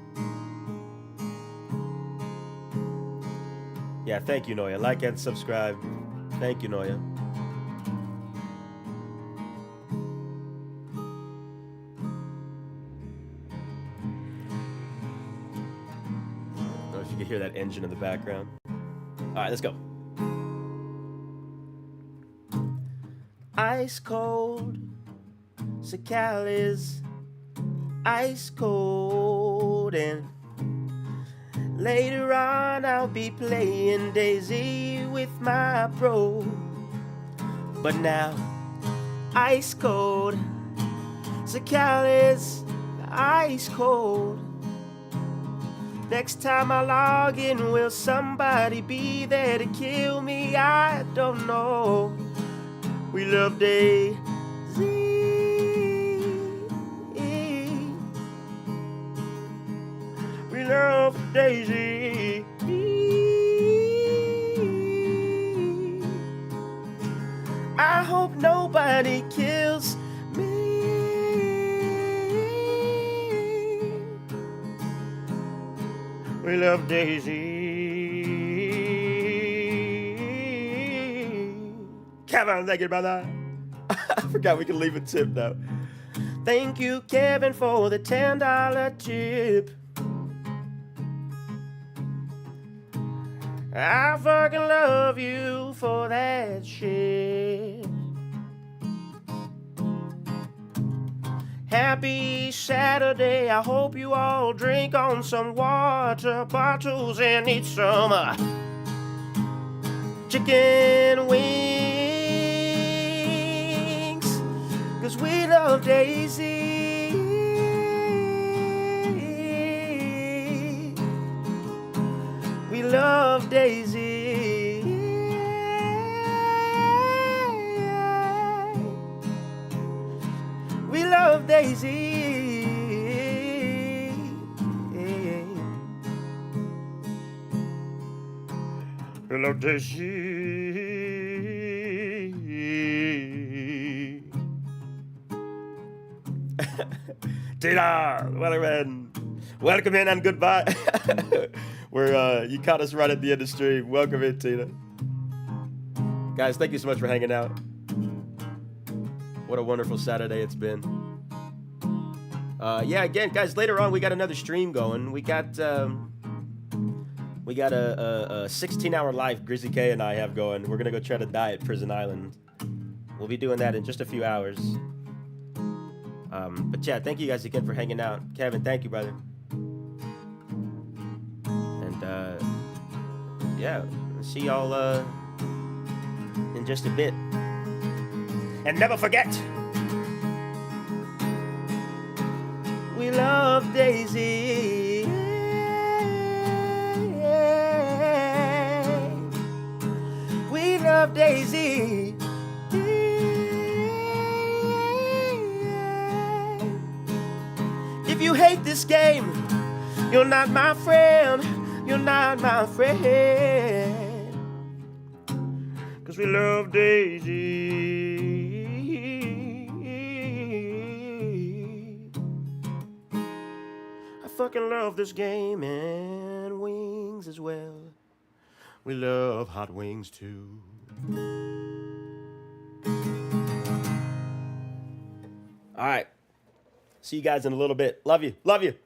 Yeah, thank you, Noya. Like and subscribe. Thank you, Noya. I don't know if you can hear that engine in the background. All right, let's go. Ice cold. Sakhal is ice cold, and later on I'll be playing DayZ with my bro. But now, ice cold. Sakhal is ice cold. Next time I log in, will somebody be there to kill me? I don't know. We love DayZ. We love DayZ. I hope nobody kills me. We love DayZ. Kevin, thank you, brother. I forgot we can leave a tip now. Thank you, Kevin, for the $10 tip. I fucking love you for that shit. Happy Saturday. I hope you all drink on some water bottles and eat some chicken wings. 'Cause we love DayZ. We love DayZ. We love DayZ. We love DayZ. THER, Wellerman. Welcome in and goodbye. You caught us right at the end of the stream. Welcome in, Tina. Guys, thank you so much for hanging out. What a wonderful Saturday it's been. Yeah, again, guys, later on we got another stream going. We got a 16-hour live Grizzly K and I have going. We're gonna go try to die at Prison Island. We'll be doing that in just a few hours. But yeah, thank you guys again for hanging out. Kevin, thank you, brother. And yeah, see y'all in just a bit. And never forget, we love DayZ. We love DayZ. If you hate this game, you're not my friend. You're not my friend. 'Cause we love DayZ. I fucking love this game and wings as well. We love hot wings too. All right. See you guys in a little bit. Love you. Love you.